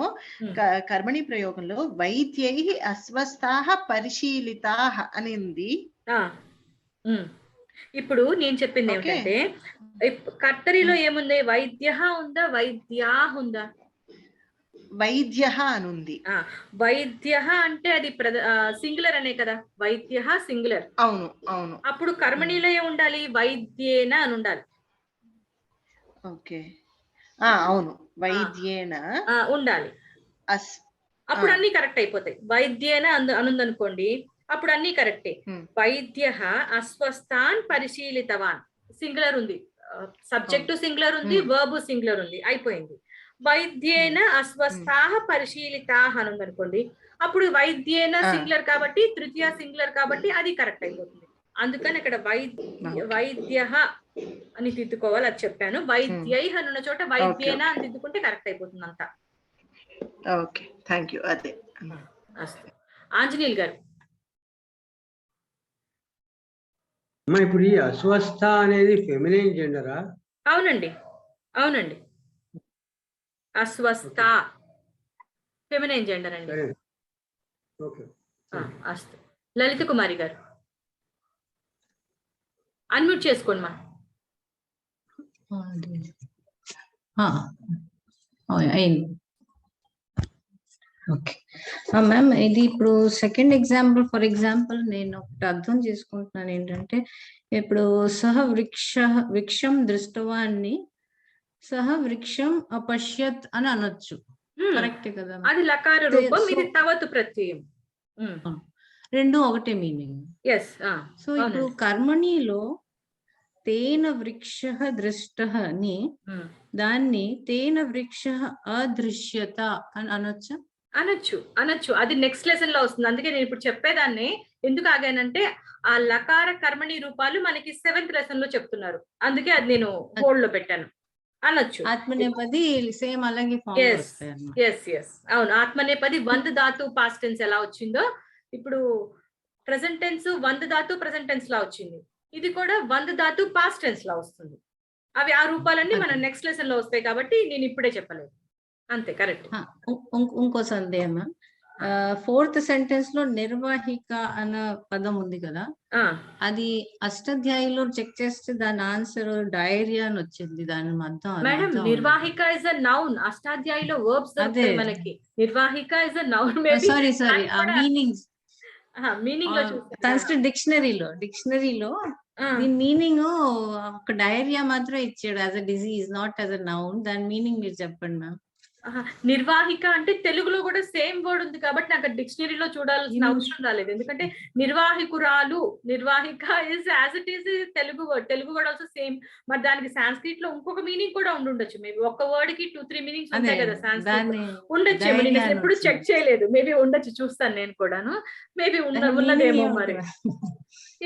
కర్మణి ప్రయోగంలో వైద్యై అస్వస్థాః పరిశీలితాః అని ఉంది. ఇప్పుడు నేను చెప్పింది ఏమిటంటే కర్తరిలో ఏముంది? వైద్య ఉందా, వైద్యా ఉందా? వైద్య అని ఉంది. వైద్య అంటే అది సింగులర్ అనే కదా, వైద్య సింగులర్. అవును అవును. అప్పుడు కర్మణిలో ఏ ఉండాలి? వైద్యేన అని ఉండాలి. ఓకే, అవును, వైద్యేన ఉండాలి. అప్పుడు అన్ని కరెక్ట్ అయిపోతాయి. వైద్యేన అనుందనుకోండి, అప్పుడు అన్ని కరెక్టే. వైద్య అస్వస్థాన్ పరిశీలితవాన్, సింగులర్ ఉంది, సబ్జెక్టు సింగులర్ ఉంది, వర్బ్ సింగులర్ ఉంది, అయిపోయింది. వైద్యేన అస్వస్థాః పరిశీలితాః అని ఉందనుకోండి, అప్పుడు వైద్యేన సింగులర్ కాబట్టి, తృతీయ సింగులర్ కాబట్టి అది కరెక్ట్ అయిపోతుంది. అందుకని ఇక్కడ వైద్య అని దిద్దుకోవాలి, అది చెప్పాను. వైద్యై అని ఉన్న చోట వైద్యేన అని దిద్దుకుంటే కరెక్ట్ అయిపోతుంది అంతా. Okay, thank you. అదే ఆంజనేయులు గారు. ఇప్పుడు ఈ అస్వస్థ అనేది ఫెమినైన్ జెండరా? అవునండి, అవునండి, అస్వస్థ ఫెమినైన్ జెండర్ అండి. అస్తు. లలిత కుమారి గారు అన్మ్యూట్ చేసుకోండి మా. అయింది. ఓకే మ్యామ్, ఇది ఇప్పుడు సెకండ్ ఎగ్జాంపుల్, ఫర్ ఎగ్జాంపుల్ నేను ఒకటి అర్థం చేసుకుంటున్నాను ఏంటంటే, ఇప్పుడు సహ వృక్షం దృష్టవాన్ని సహ వృక్షం అపశ్యత్ అని అనొచ్చు, కరెక్ట్ కదా? అది లకార రూపం, ఇది తవతు ప్రత్యయం, రెండు ఒకటే మీనింగ్. సో ఇప్పుడు కర్మణిలో తేన వృక్ష దృష్ట అని, దాన్ని తేన వృక్ష అదృశ్యత అని అనొచ్చా? అనొచ్చు. అది నెక్స్ట్ లెసన్ లో వస్తుంది. అందుకే నేను ఇప్పుడు చెప్పేదాన్ని ఎందుకు ఆగానంటే, ఆ లకార కర్మణి రూపాలు మనకి 7th లెసన్ లో చెప్తున్నారు, అందుకే అది నేను బోర్డ్ లో పెట్టాను. అనొచ్చు. ఆత్మనేపది సేమ్ అలాగే అవును, ఆత్మనేపది వంద ధాతు పాస్ట్ టెన్స్ ఎలా వచ్చిందో, ఇప్పుడు ప్రెసెంట్ టెన్స్ వంద ధాతు ప్రెసెంట్ టెన్స్ లా వచ్చింది, ఇది కూడా వంద ధాతు పాస్ట్ టెన్స్ లా వస్తుంది. అవి ఆ రూపాలన్నీ మన నెక్స్ట్ లెసన్ లో వస్తాయి కాబట్టి నేను ఇప్పుడే చెప్పలేదు, అంతే. కరెక్ట్. ఇంకో సందేహం, 4th సెంటెన్స్ లో నిర్వాహిక అన్న పదం ఉంది కదా, అది అష్టాధ్యాయిలో చెక్ చేస్తే దాని ఆన్సర్ డైరియా అని వచ్చింది. దాని మేడం నిర్వాహిక ఇస్ అ నౌన్, అష్టాధ్యాయిలో వర్బ్స్ దొరుకుతాయి మనకి. నిర్వాహిక ఇస్ అ నౌన్. సారీ ఆ మీనింగ్ లో సంస్కృత డిక్షనరీలో దీని మీనింగ్ ఒక డైరియా మాత్రం ఇచ్చాడు, as a disease, not as a noun. దాని మీనింగ్ మీరు చెప్పండి మ్యామ్. నిర్వాహిక అంటే తెలుగులో కూడా సేమ్ వర్డ్ ఉంది కాబట్టి నాకు డిక్షనరీలో చూడాల్సిన అవసరం రాలేదు, ఎందుకంటే నిర్వాహికురాలు, నిర్వాహిక is as it is Telugu word, Telugu word also same. మరి దానికి సాంస్క్రిట్ లో ఇంకొక మీనింగ్ కూడా ఉండొచ్చు, మేబీ ఒక వర్డ్ కి 2-3 మీనింగ్స్ ఉంటాయి కదా సాంస్క్రిట్, ఉండొచ్చు. నేను ఎప్పుడు చెక్ చేయలేదు, మేబీ ఉండొచ్చు, చూస్తాను నేను కూడాను, మేబీ ఉన్నదేమో మరి.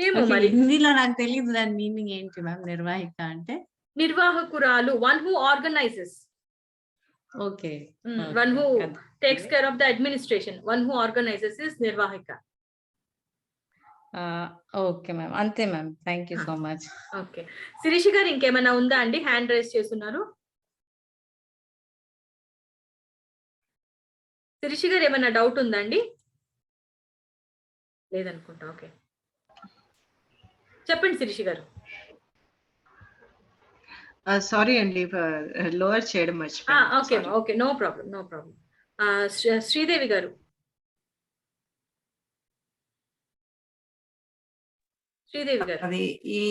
ఏమో మరి హిందీలో నాకు తెలియదు దాని మీనింగ్ ఏంటి మ్యామ్. నిర్వాహిక అంటే నిర్వాహకురాలు, one who organises. Okay. One who takes care of the administration, one who organizes is nirvahika. Okay ma'am, ante ma'am, thank you so much. Okay, Shirisha garu ఇంకేమైనా ఉందా అండి? హ్యాండ్ రైజ్ చేస్తున్నారు. శిరీష గారు ఏమైనా డౌట్ ఉందా అండి? లేదనుకుంటా. ఓకే, చెప్పండి శిరీష గారు. సారీ అండి, లోవర్ చేయడం మర్చిపోయాను. Okay okay, no problem. Sridevi garu. Sridevi గారు, అది ఈ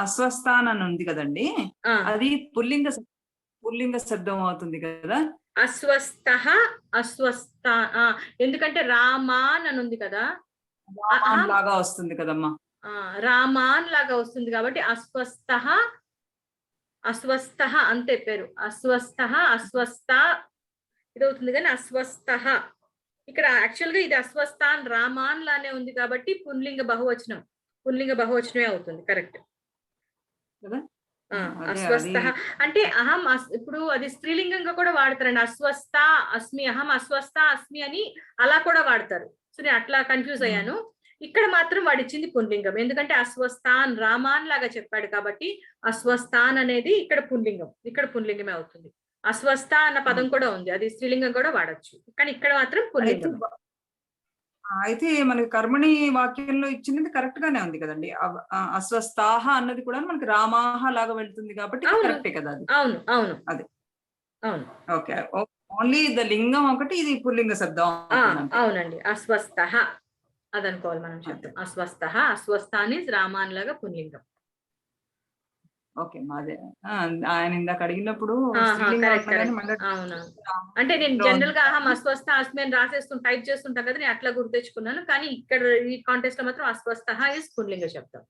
అస్వస్థాన్ అని ఉంది కదండి, అది పుల్లింగ శబ్దం అవుతుంది కదా. అస్వస్థ ఎందుకంటే రామాన్ అని ఉంది కదా, లాగా వస్తుంది కదమ్మా, రామాన్ లాగా వస్తుంది కాబట్టి అస్వస్థ అంతే పేరు. అస్వస్థ ఇదవుతుంది కానీ అస్వస్థ ఇక్కడ యాక్చువల్ గా ఇది అస్వస్థాన్ రామాన్ లానే ఉంది కాబట్టి పుంలింగ బహువచనమే అవుతుంది. కరెక్ట్. అస్వస్థ అంటే అహం ఇప్పుడు అది స్త్రీలింగంగా కూడా వాడతారండి. అస్వస్థ అస్మి, అహం అస్వస్థ అస్మి అని అలా కూడా వాడతారు. సో నేను అట్లా కన్ఫ్యూజ్ అయ్యాను. ఇక్కడ మాత్రం వాడిచ్చింది పుంలింగం, ఎందుకంటే అస్వస్థాన్ రామాన్ లాగా చెప్పాడు కాబట్టి అస్వస్థాన్ అనేది ఇక్కడ పుంలింగమే అవుతుంది. అస్వస్థ అన్న పదం కూడా ఉంది, అది స్త్రీలింగం కూడా వాడచ్చు, కానీ ఇక్కడ మాత్రం పుంలింగం. అయితే మనకి కర్మణి వాక్యంలో ఇచ్చినది కరెక్ట్ గానే ఉంది కదండి. అస్వస్థాహ అన్నది కూడా మనకి రామాహ లాగా వెళ్తుంది కాబట్టి కరెక్టే కదా అది. అవును అవును అది అవును. ఓకే, ఓన్లీ ద లింగం ఒకటి ఇది పుల్లింగ శబ్దం. అవునండి, అస్వస్థ అదనుకోవాలి మనం చెప్తాం. అస్వస్థ, అస్వస్థాని రామాన్ లాగా పుల్లింగం. ఓకే, మాదే ఆయన ఇందాక అడిగినప్పుడు అవును. అంటే నేను జనరల్ గా అహం అస్వస్థ అస్మి అని టైప్ చేస్తుంటా కదా, నేను అట్లా గుర్తు తెచ్చుకున్నాను. కానీ ఇక్కడ ఈ కాంటెక్స్ట్ లో మాత్రం అస్వస్థ ఇస్ పుల్లింగ శబ్దం.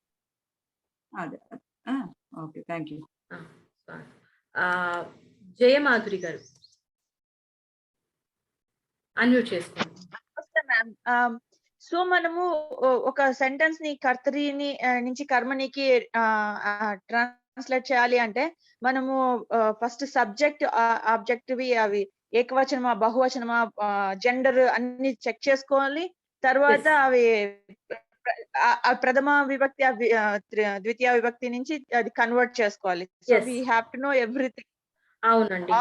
అదే, ఓకే, థ్యాంక్ యూ. జయమాధురి గారు అన్మ్యూట్ చేసుకోండి. సో మనము ఒక సెంటెన్స్ ని కర్తరిని నుంచి కర్మనికి ట్రాన్స్లేట్ చేయాలి అంటే మనము ఫస్ట్ సబ్జెక్ట్ ఆబ్జెక్ట్ అవి ఏకవచనమా బహువచనమా జెండర్ అన్ని చెక్ చేసుకోవాలి. తర్వాత అవి ప్రథమ విభక్తి ద్వితీయ విభక్తి నుంచి అది కన్వర్ట్ చేసుకోవాలి. So we have to know everything. అవునండి,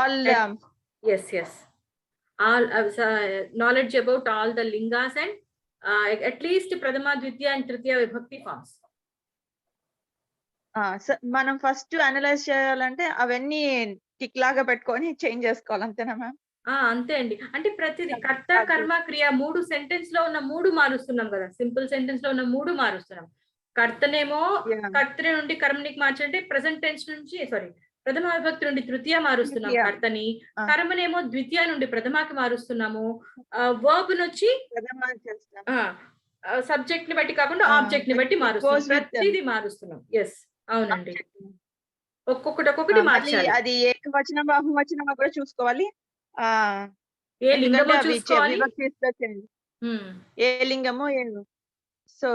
all knowledge about all the lingas and at least pradhama dvitiya and tritiya vibhakti forms. మనం ఫస్ట్ అనలైజ్ చేయాలంటే అవన్నీ టిక్ లాగా పెట్టుకొని చేంజ్ చేసుకోవాలి, అంతేనా మ్యామ్? అంతే అండి. అంటే ప్రతిదీ కర్త కర్మ క్రియ 3 సెంటెన్స్ లో ఉన్న 3 మారుస్తున్నాం కదా, సింపుల్ సెంటెన్స్ లో ఉన్న 3 మారుస్తున్నాం. కర్తనేమో కర్తరి నుండి కర్మనికి మార్చంటే ప్రెసెంట్ టెన్స్ నుంచి ప్రథమ విభక్తి నుండి తృతీయ మారుస్తున్నాం కర్తని, కర్మనేమో ద్వితీయ నుండి ప్రథమాకి మారుస్తున్నాము, వర్బ్ నుంచి సబ్జెక్ట్ ని బట్టి కాకుండా ఆబ్జెక్ట్ ని బట్టి మారుస్తున్నాం, ప్రతిదీ మారుస్తున్నాం. ఎస్, అవునండి, ఒక్కొక్కటి మార్చాలి. అది ఏకవచనం బహువచనం కూడా చూసుకోవాలి, ఏ లింగమో చూసుకోవాలి, ఏ లింగమో. సో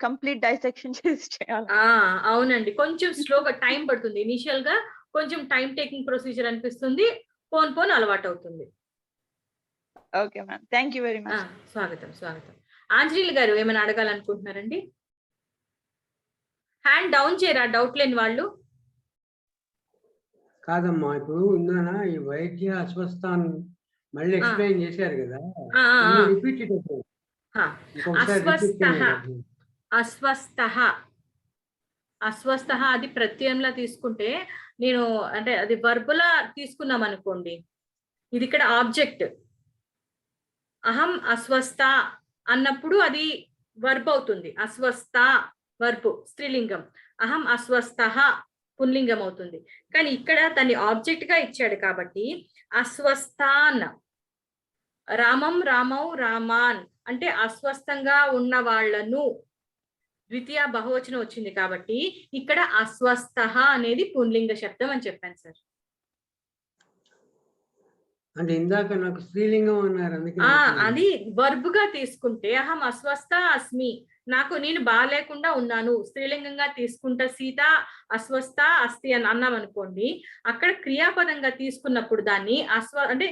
కంప్లీట్ డైసెక్షన్ చేయాలి. అవునండి, కొంచెం స్లోగా టైం పడుతుంది. ఇనిషియల్ గా కొంచెం టైం టేకింగ్ ప్రొసీజర్ అనిపిస్తుంది, పోన్ అలవాటు అవుతుంది. Okay ma'am, thank you very much. స్వాగతం. ఆంజనేయులు గారు ఏమైనా అడగాలనుకుంటున్నారండి? హ్యాండ్ డౌన్ చేయరా డౌట్ లేని వాళ్ళు. కాదమ్మా, ఇప్పుడు ఉందానా ఈ వైద్య అస్వస్థాన్ని మళ్ళీ ఎక్స్ప్లెయిన్ చేశారు కదా, రిపీట్ ఇట్. అస్వస్థ అది ప్రత్యయంలా తీసుకుంటే, నేను అంటే అది వర్బులా తీసుకున్నాం అనుకోండి, ఇది ఇక్కడ ఆబ్జెక్ట్. అహం అస్వస్థ అన్నప్పుడు అది వర్బ్ అవుతుంది. అస్వస్థ వర్బ్ స్త్రీలింగం, అహం అస్వస్థ పుల్లింగం అవుతుంది. కానీ ఇక్కడ దాన్ని ఆబ్జెక్ట్ గా ఇచ్చాడు కాబట్టి అస్వస్థాన్, రామం రామౌ రామాన్ అంటే అస్వస్థంగా ఉన్న వాళ్ళను, ద్వితీయ బహువచనం వచ్చింది కాబట్టి ఇక్కడ అస్వస్థ అనేది పుంలింగ శబ్దం అని చెప్పాను సార్. అంటే ఇందాక నాకు స్త్రీలింగం అన్నారు, అది వర్బ్ గా తీసుకుంటే అహం అస్వస్థ అస్మి, నేను బాలేకుండా ఉన్నాను, స్త్రీలింగంగా తీసుకుంటా సీత అస్వస్థ అస్తి అని అన్నాం అనుకోండి, అక్కడ క్రియాపదంగా తీసుకున్నప్పుడు దాన్ని అంటే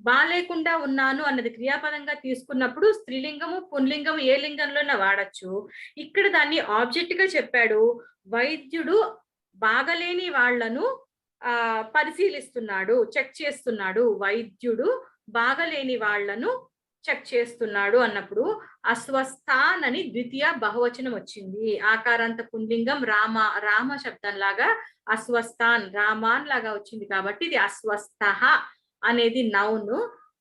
బాలేకుండా ఉన్నాను అన్నది క్రియాపదంగా తీసుకున్నప్పుడు స్త్రీలింగము పుంలింగము ఏ లింగంలోనే వాడచ్చు. ఇక్కడ దాన్ని ఆబ్జెక్ట్ గా చెప్పాడు. వైద్యుడు బాగలేని వాళ్లను పరిశీలిస్తున్నాడు, చెక్ చేస్తున్నాడు. వైద్యుడు బాగలేని వాళ్లను చెక్ చేస్తున్నాడు అన్నప్పుడు అస్వస్థాన్ అని ద్వితీయ బహువచనం వచ్చింది. ఆకారాంత పుంలింగం రామ శబ్దం లాగా అస్వస్థాన్ రామాన్ లాగా వచ్చింది కాబట్టి ఇది అస్వస్థ అనేది నౌన్,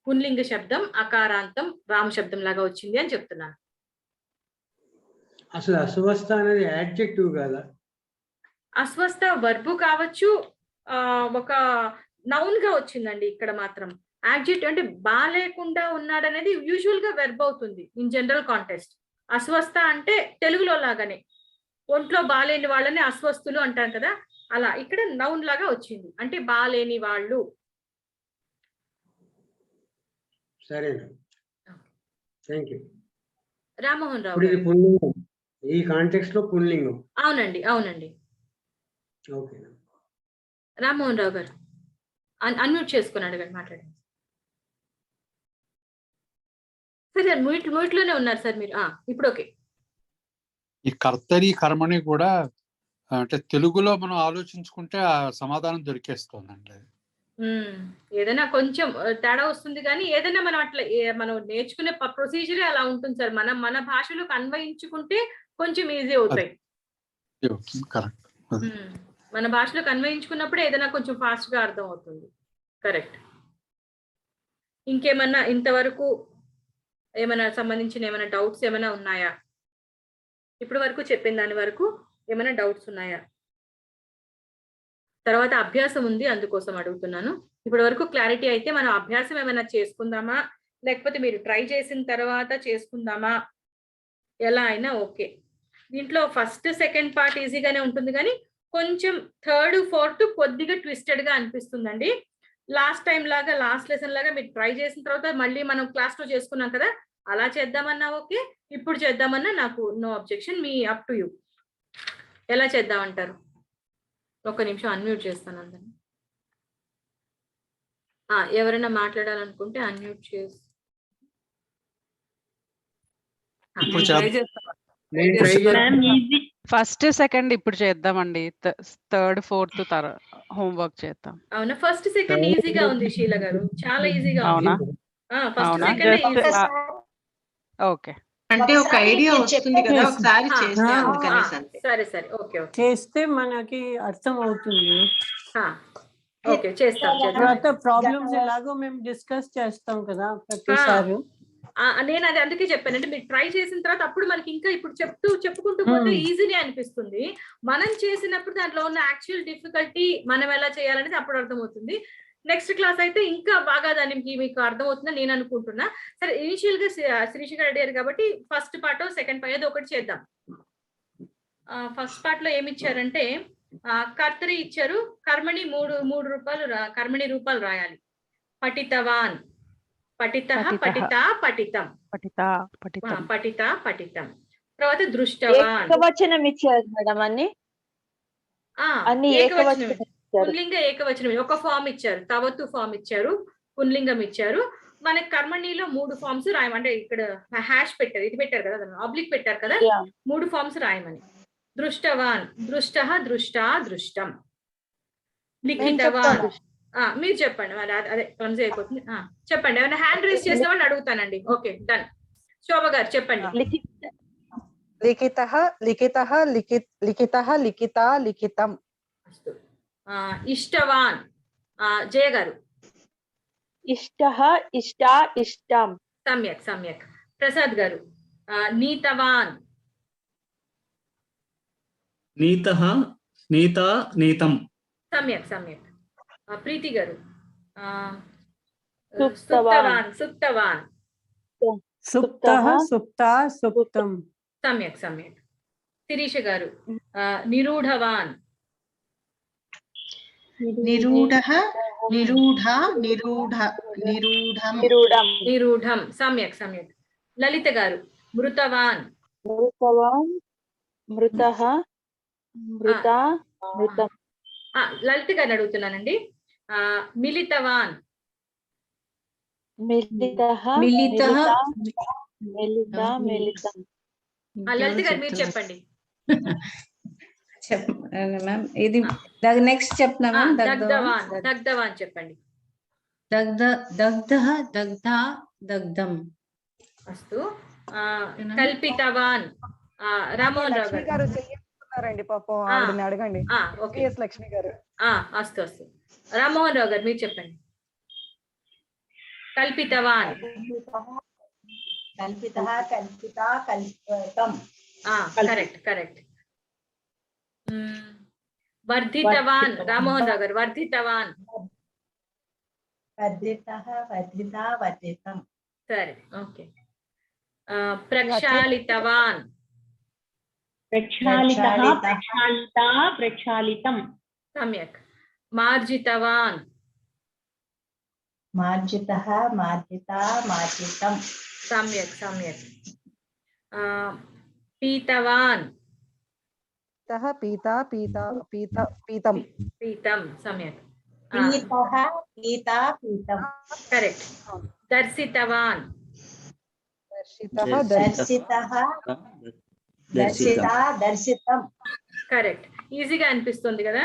పుంలింగ శబ్దం అకారాంతం రామ శబ్దం లాగా వచ్చింది అని చెప్తున్నాను. అసలు అస్వస్థ అనేది యాడ్జెక్టివ్ కదా? అస్వస్థ వర్బు కావచ్చు, ఒక నౌన్ గా వచ్చిందండి. ఇక్కడ మాత్రం యాడ్జెక్టివ్ అంటే బాలేకుండా ఉన్నాడు అనేది యూజువల్ గా వెర్బ్ అవుతుంది ఇన్ జనరల్ కాంటెక్స్ట్. అస్వస్థ అంటే తెలుగులో లాగానే ఒంట్లో బాలేని వాళ్ళని అస్వస్థులు అంటాం కదా, అలా ఇక్కడ నౌన్ లాగా వచ్చింది, అంటే బాలేని వాళ్ళు. సరేనా, థ్యాంక్ యూ. రామ్మోహన్ రావు ఇప్పుడు ఇది పుల్లింగం, ఈ కాంటెక్స్ట్ లో పుల్లింగం. అవునండి, అవునండి. ఓకే, రామ్మోహన్ రావు గారు అన్మ్యూట్ చేసుకుని అడగండి, మాట్లాడండి. సరే, మ్యూట్ లోనే ఉన్నారు సార్ మీరు. ఇప్పుడు ఓకే. ఈ కర్తరి కర్మని కూడా అంటే తెలుగులో మనం ఆలోచించుకుంటే ఆ సమాధానం దొరికేస్తుందండి. ఏదైనా కొంచెం తేడా వస్తుంది కానీ ఏదైనా మనం అట్లా మనం నేర్చుకునే ప్రొసీజరే అలా ఉంటుంది సార్. మనం మన భాషలోకి అన్వయించుకుంటే కొంచెం ఈజీ అవుతాయి. మన భాషలోకి అన్వయించుకున్నప్పుడే ఏదైనా కొంచెం ఫాస్ట్ గా అర్థం అవుతుంది. కరెక్ట్. ఇంకేమన్నా ఇంతవరకు ఏమైనా సంబంధించిన ఏమైనా డౌట్స్ ఏమైనా ఉన్నాయా? ఇప్పటి వరకు చెప్పిన దాని వరకు ఏమైనా డౌట్స్ ఉన్నాయా? తర్వాత అభ్యాసం ఉంది, అందుకోసం అడుగుతున్నాను. ఇప్పటి వరకు క్లారిటీ అయితే మనం అభ్యాసం ఏమైనా చేసుకుందామా, లేకపోతే మీరు ట్రై చేసిన తర్వాత చేసుకుందామా, ఎలా అయినా ఓకే. దీంట్లో ఫస్ట్ సెకండ్ పార్ట్ ఈజీగానే ఉంటుంది కానీ కొంచెం థర్డ్ ఫోర్త్ కొద్దిగా ట్విస్టెడ్ గా అనిపిస్తుందండి. లాస్ట్ టైం లాగా, లాస్ట్ లెసన్ లాగా మీరు ట్రై చేసిన తర్వాత మళ్ళీ మనం క్లాస్ లో చేసుకున్నాం కదా, అలా చేద్దామన్నా ఓకే, ఇప్పుడు చేద్దామన్నా నాకు నో అబ్జెక్షన్. మీ అప్ టు యూ. ఎలా చేద్దామంటారు? ఒక్క నిమిషం అన్మ్యూట్ చేస్తాను అందరిని. ఎవరైనా మాట్లాడాలనుకుంటే అన్మ్యూట్ చేసి ఫస్ట్ సెకండ్ ఇప్పుడు చేద్దామండి. థర్డ్ ఫోర్త్ హోంవర్క్ చేద్దాం. అవునా? ఫస్ట్ సెకండ్ ఈజీగా ఉంది శీల గారు, చాలా ఈజీగా ఉంది. First second okay. అంటే ఒక ఐడియా వస్తుంది కదా, ఒకసారి చేస్తే అందుకనేసి అంతే. సరే సరే, ఓకే ఓకే. చేస్తే మనకి అర్థం అవుతుంది. ఓకే, చేస్తాం. తర్వాత ప్రాబ్లమ్స్ ఎలాగో మేము డిస్కస్ చేస్తాం కదా ప్రతిసారి. నేను అది అందుకే చెప్పానంటే మీరు ట్రై చేసిన తర్వాత అప్పుడు మనకి ఇంకా ఇప్పుడు చెప్పుకుంటూ పోతే ఈజీలీ అనిపిస్తుంది. మనం చేసినప్పుడు దాంట్లో ఉన్న యాక్చువల్ డిఫికల్టీ మనం ఎలా చేయాలనేది అప్పుడు అర్థమవుతుంది. నెక్స్ట్ క్లాస్ అయితే ఇంకా బాగా దానికి మీకు అర్థమవుతుందని నేను అనుకుంటున్నా. సరే, ఇనిషియల్ గా శిరీష గారు అడిగారు కాబట్టి ఫస్ట్ పార్ట్ సెకండ్ పార్ట్ ఏదో ఒకటి చేద్దాం. ఫస్ట్ పార్ట్ లో ఏమి ఇచ్చారంటే కర్తరి ఇచ్చారు. కర్మణి మూడు రూపాయలు కర్మణి రూపాయలు రాయాలి. పఠితవాన్, పఠితః, పఠితా, పఠితం, పఠిత, పఠితం. తర్వాత దృష్టవాన్. ఏకవచనం ఇచ్చారు మేడం, అన్ని ఏకవచనం. పుల్లింగ ఏకవచనం ఒక ఫామ్ ఇచ్చారు, తవతు ఫామ్ ఇచ్చారు, పుల్లింగం ఇచ్చారు. మనకి కర్మణిలో 3 ఫామ్స్ రాయమంటే ఇక్కడ హ్యాష్ పెట్టారు, ఇది పెట్టారు కదా, ఆబ్లిక్ పెట్టారు కదా, 3 ఫామ్స్ రాయమని. దృష్టవాన్, దృష్టః, దృష్టా, దృష్టం. లిఖితవాన్. మీరు చెప్పండి, మరి అదే క్లమ్జీ అయిపోతుంది. చెప్పండి, ఏమైనా హ్యాండ్ రేస్ చేస్తామని అడుగుతానండి. Okay, done. శోభ గారు చెప్పండి. లిఖితః, లిఖితః, లిఖితః, లిఖితా, లిఖితం. ఇష్టవాన్. జయ గారు. ఇష్టః, ఇష్టా, ఇష్టం. సమ్యక్ సమ్యక్. ప్రసాద్ గారు. నీతవాన్. నీతః, నీతా, నీతం. సమ్యక్ సమ్యక్. ప్రీతి గారు. సుప్తవాన్. సుప్తవాన్. సుప్తః, సుప్తా, సుప్తం. సమ్యక్ సమ్యక్. శిరీష గారు. నిరూఢవాన్. నిరూఢః, నిరూఢా, నిరూఢ, నిరూఢం. నిరూఢం. సమ్యక్ సమ్యక్. లలిత గారు. మృతవాన్. మృతవాన్, మృతః, మృత, మృతం. లలిత గారిని అడుగుతున్నానండి. మిలితవాన్. మిలితః, మిలితః, మిలిత, మిలితం. లలిత గారు మీరు చెప్పండి. మ్యామ్ ఇది నెక్స్ట్ చెప్తున్నా మ్యామ్. దగ్ధవాన్. దగ్ధవాన్ చెప్పండి. దగ్ధః, దగ్ధా, దగ్ధం. అస్తు. కల్పితవాన్. రామ్మోహన్ రావు గారు చెయ్యారండి, పాపం ఆవిడని అడగండి. ఓకే, లక్ష్మి గారు. అస్తు అస్తు. రామ్మోహన్ రావు గారు మీరు చెప్పండి. కల్పితవాన్. కల్పితః, కల్పితా, కల్పితం. Correct correct. వర్ధితవాన్. రామ్మోహన్ రావు గారు. వర్ధితవాన్. వర్ధితః, వర్ధితా, వర్ధితం. సరే, ఓకే. ప్రక్షాళితవాన్. ప్రక్షాళితః, ప్రక్షాళితా, ప్రక్షాళితం. సమ్యక్. మార్జితవాన్. మార్జితః మార్జితా మార్జితం. సమ్యక్ సమ్యక్. పీతవాన్ పీతా పీతా పీతా పీతం. పీతం సమ్యక్. పీతః పీతా పీతం. కరెక్ట్. దర్శితవాన్ దర్శితః దర్శితః దర్శితా దర్శితం. కరెక్ట్. ఈజీగా అనిపిస్తుంది కదా.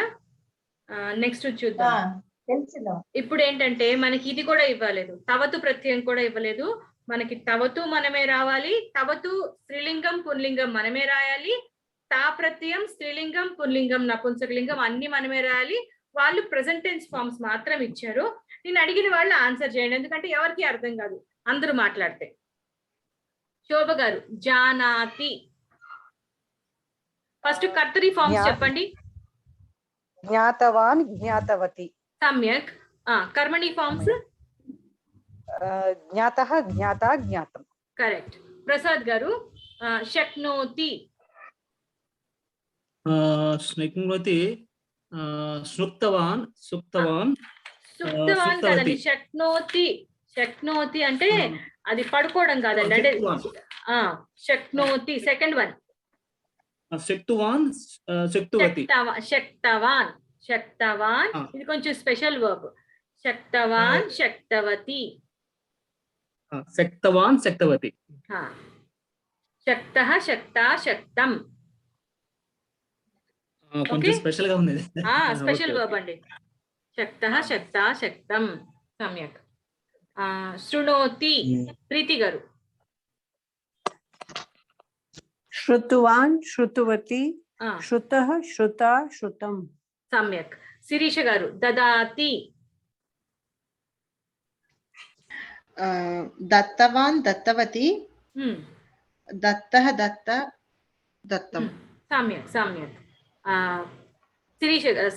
నెక్స్ట్ చూద్దాం. తెలుసుదా. ఇప్పుడు ఏంటంటే మనకి ఇది కూడా ఇవ్వలేదు, తవతు ప్రత్యయం కూడా ఇవ్వలేదు. మనకి తవతు మనమే రావాలి, తవతు స్త్రీలింగం పుంలింగం మనమే రాయాలి, తా ప్రత్యయం స్త్రీలింగం పుంలింగం నపుంసకలింగం అన్ని మనమే రాయాలి. వాళ్ళు ప్రెసెంట్ టెన్స్ ఫార్మ్స్ మాత్రం ఇచ్చారు. నేను అడిగిన వాళ్ళు ఆన్సర్ చేయండి, ఎందుకంటే ఎవరికి అర్థం కాదు అందరూ మాట్లాడితే. శోభ గారు జానాతి. ఫస్ట్ కర్తరి ఫార్మ్స్ చెప్పండి. జ్ఞాతవాన్ జ్ఞాతవతి. సమ్యక్. కర్మణి ఫార్మ్స్ జ్ఞాతః జ్ఞాతా జ్ఞాతం. కరెక్ట్. ప్రసాద్ గారు శక్నోతి. శక్నోతి సుక్తవాన్ సుక్తవాన్ సుక్తవాన్ కదండి. శక్నోతి. శక్నోతి అంటే అది పడుకోవడం కాదండి, అంటే శక్నోతి సెకండ్ వన్. శక్తువాన్ శక్తువతి. శక్తవాన్ శక్తవాన్ ఇది కొంచెం స్పెషల్ వర్బ్. శక్తవాన్ శక్తవతి. శక్తవాన్ శక్తవతి. శక్తః శక్తా శక్తం. కొంచెం స్పెషల్ గా ఉంది. స్పెషల్ వర్బ్ అండి. శక్తః శక్తా శక్తం. సమ్యక్. శృణోతి. ప్రీతి గారు శ్రుతువాన్ శ్రుతువతి శ్రుతః శ్రుతా శ్రుతం. సమ్యక్. శిరీష గారు దదాతి. దత్తవాన్ దత్తవతి దత్తః దత్త దత్తం. సమ్యక్ సమ్యక్.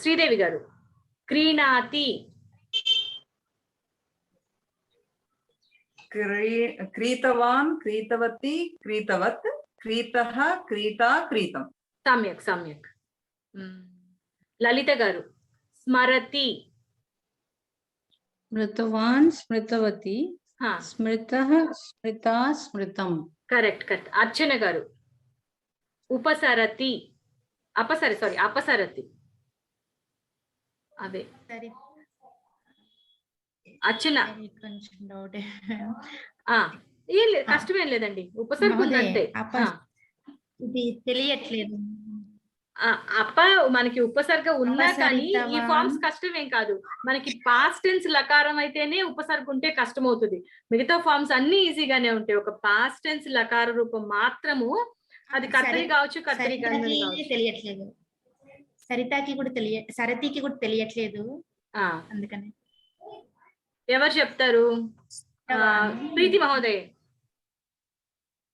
శ్రీదేవి గారు క్రీణాతి. క్రీతవాన్ క్రీతవతి క్రీతవత్ క్రీతః క్రీతా క్రీతం. సమ్యక్ సమ్యక్. లలిత గారు స్మరతి. స్మృతవాన్ స్మృతవతి స్మృతః స్మృతా స్మృతం. Correct correct. అర్చన గారు ఉపసరతి. అపసరతి. అదే అర్చన. ఏం లేదు, కష్టమేం లేదండి, ఉపసర్గ ఉందంటే. ఇది తెలియట్లేదు. అప్ప మనకి ఉపసర్గ ఉన్నా కానీ ఈ ఫార్మ్స్ కష్టమేం కాదు. మనకి పాస్ట్ టెన్స్ లకారం అయితేనే ఉపసర్గ ఉంటే కష్టం అవుతుంది. మిగతా ఫార్మ్స్ అన్ని ఈజీగానే ఉంటాయి. ఒక పాస్ట్ టెన్స్ లకార రూపం మాత్రము అది కర్తరి కావచ్చు, కర్తరి తెలియట్లేదు. సరితాకి కూడా సరతికి కూడా తెలియట్లేదు. అందుకని ఎవరు చెప్తారు? ప్రీతి మహోదయ్.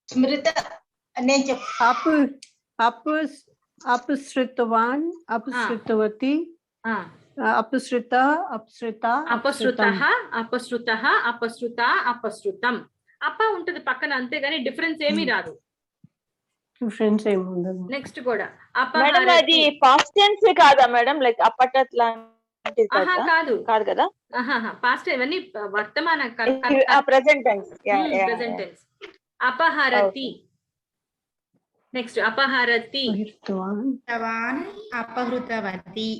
స్మృత నేను అపసృతవాన్ అపసృతవతి అపసృత అపసృత అపసృతః అపసృతః అపసృత అపసృతం. అప్ప ఉంటది పక్కన, అంతేగాని డిఫరెన్స్ ఏమీ రాదు. డిఫరెన్స్ ఏమి ఉండదు. నెక్స్ట్ కూడా మేడం అది పాస్ట్ టెన్స్ కాదా మేడం? లైక్ అప్పట్లా కాదు కాదు కదా. పాస్ట్ ఇవన్నీ వర్తమాన ప్రెజెంట్ టెన్స్. Present tense. అపహరతి. నెక్స్ట్ అపహరతి. అపహృతవతి.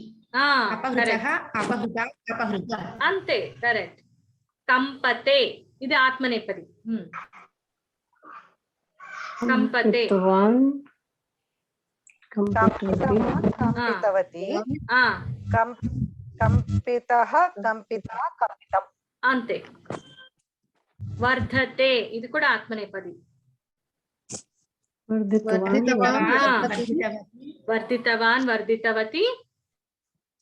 అంతే కరెక్ట్. కంపతే ఇది ఆత్మనేపది. కంపతే. కంపితవతి కంపితః కంపితా కంపితం. అంతే. వర్ధతే ఇది కూడా ఆత్మనేపది. వర్ధితవాన్ వర్ధితవతి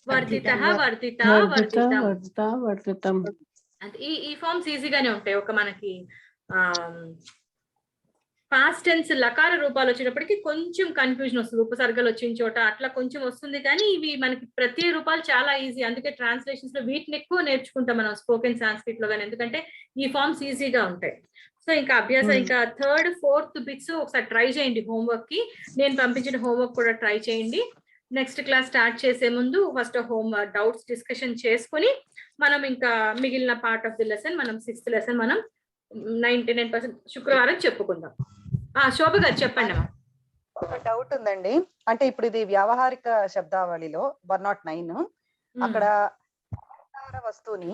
వర్ధితః వర్ధితా వర్ధితం. ఈ ఫార్మ్స్ ఈజీగానే ఉంటాయి. ఒక మనకి పాస్ట్ టెన్స్ లకార రూపాలు వచ్చేటప్పటికి కొంచెం కన్ఫ్యూజన్ వస్తుంది. ఉపసర్గలు వచ్చిన చోట అట్లా కొంచెం వస్తుంది, కానీ ఇవి మనకి ప్రతి రూపాలు చాలా ఈజీ. అందుకే ట్రాన్స్లేషన్స్ లో వీటిని ఎక్కువ నేర్చుకుంటాం మనం స్పోకెన్ సాంస్క్రిట్ లో కానీ, ఎందుకంటే ఈ ఫార్మ్స్ ఈజీగా ఉంటాయి. సో ఇంకా అభ్యాసం ఇంకా 3rd, 4th బిట్స్ ఒకసారి ట్రై చేయండి హోంవర్క్ కి. నేను పంపించిన హోంవర్క్ కూడా ట్రై చేయండి. నెక్స్ట్ క్లాస్ స్టార్ట్ చేసే ముందు ఫస్ట్ హోమ్ డౌట్స్ డిస్కషన్ చేసుకుని మనం ఇంకా మిగిలిన పార్ట్ ఆఫ్ ది లెసన్ మనం 6th లెసన్ మనం 99% శుక్రవారం చెప్పుకుందాం. శోభ గారు చెప్పండి అమ్మా. ఒక డౌట్ ఉందండి. అంటే ఇప్పుడు ఇది వ్యావహారిక శబ్దావళిలో 109 అక్కడ అలంకార వస్తువుని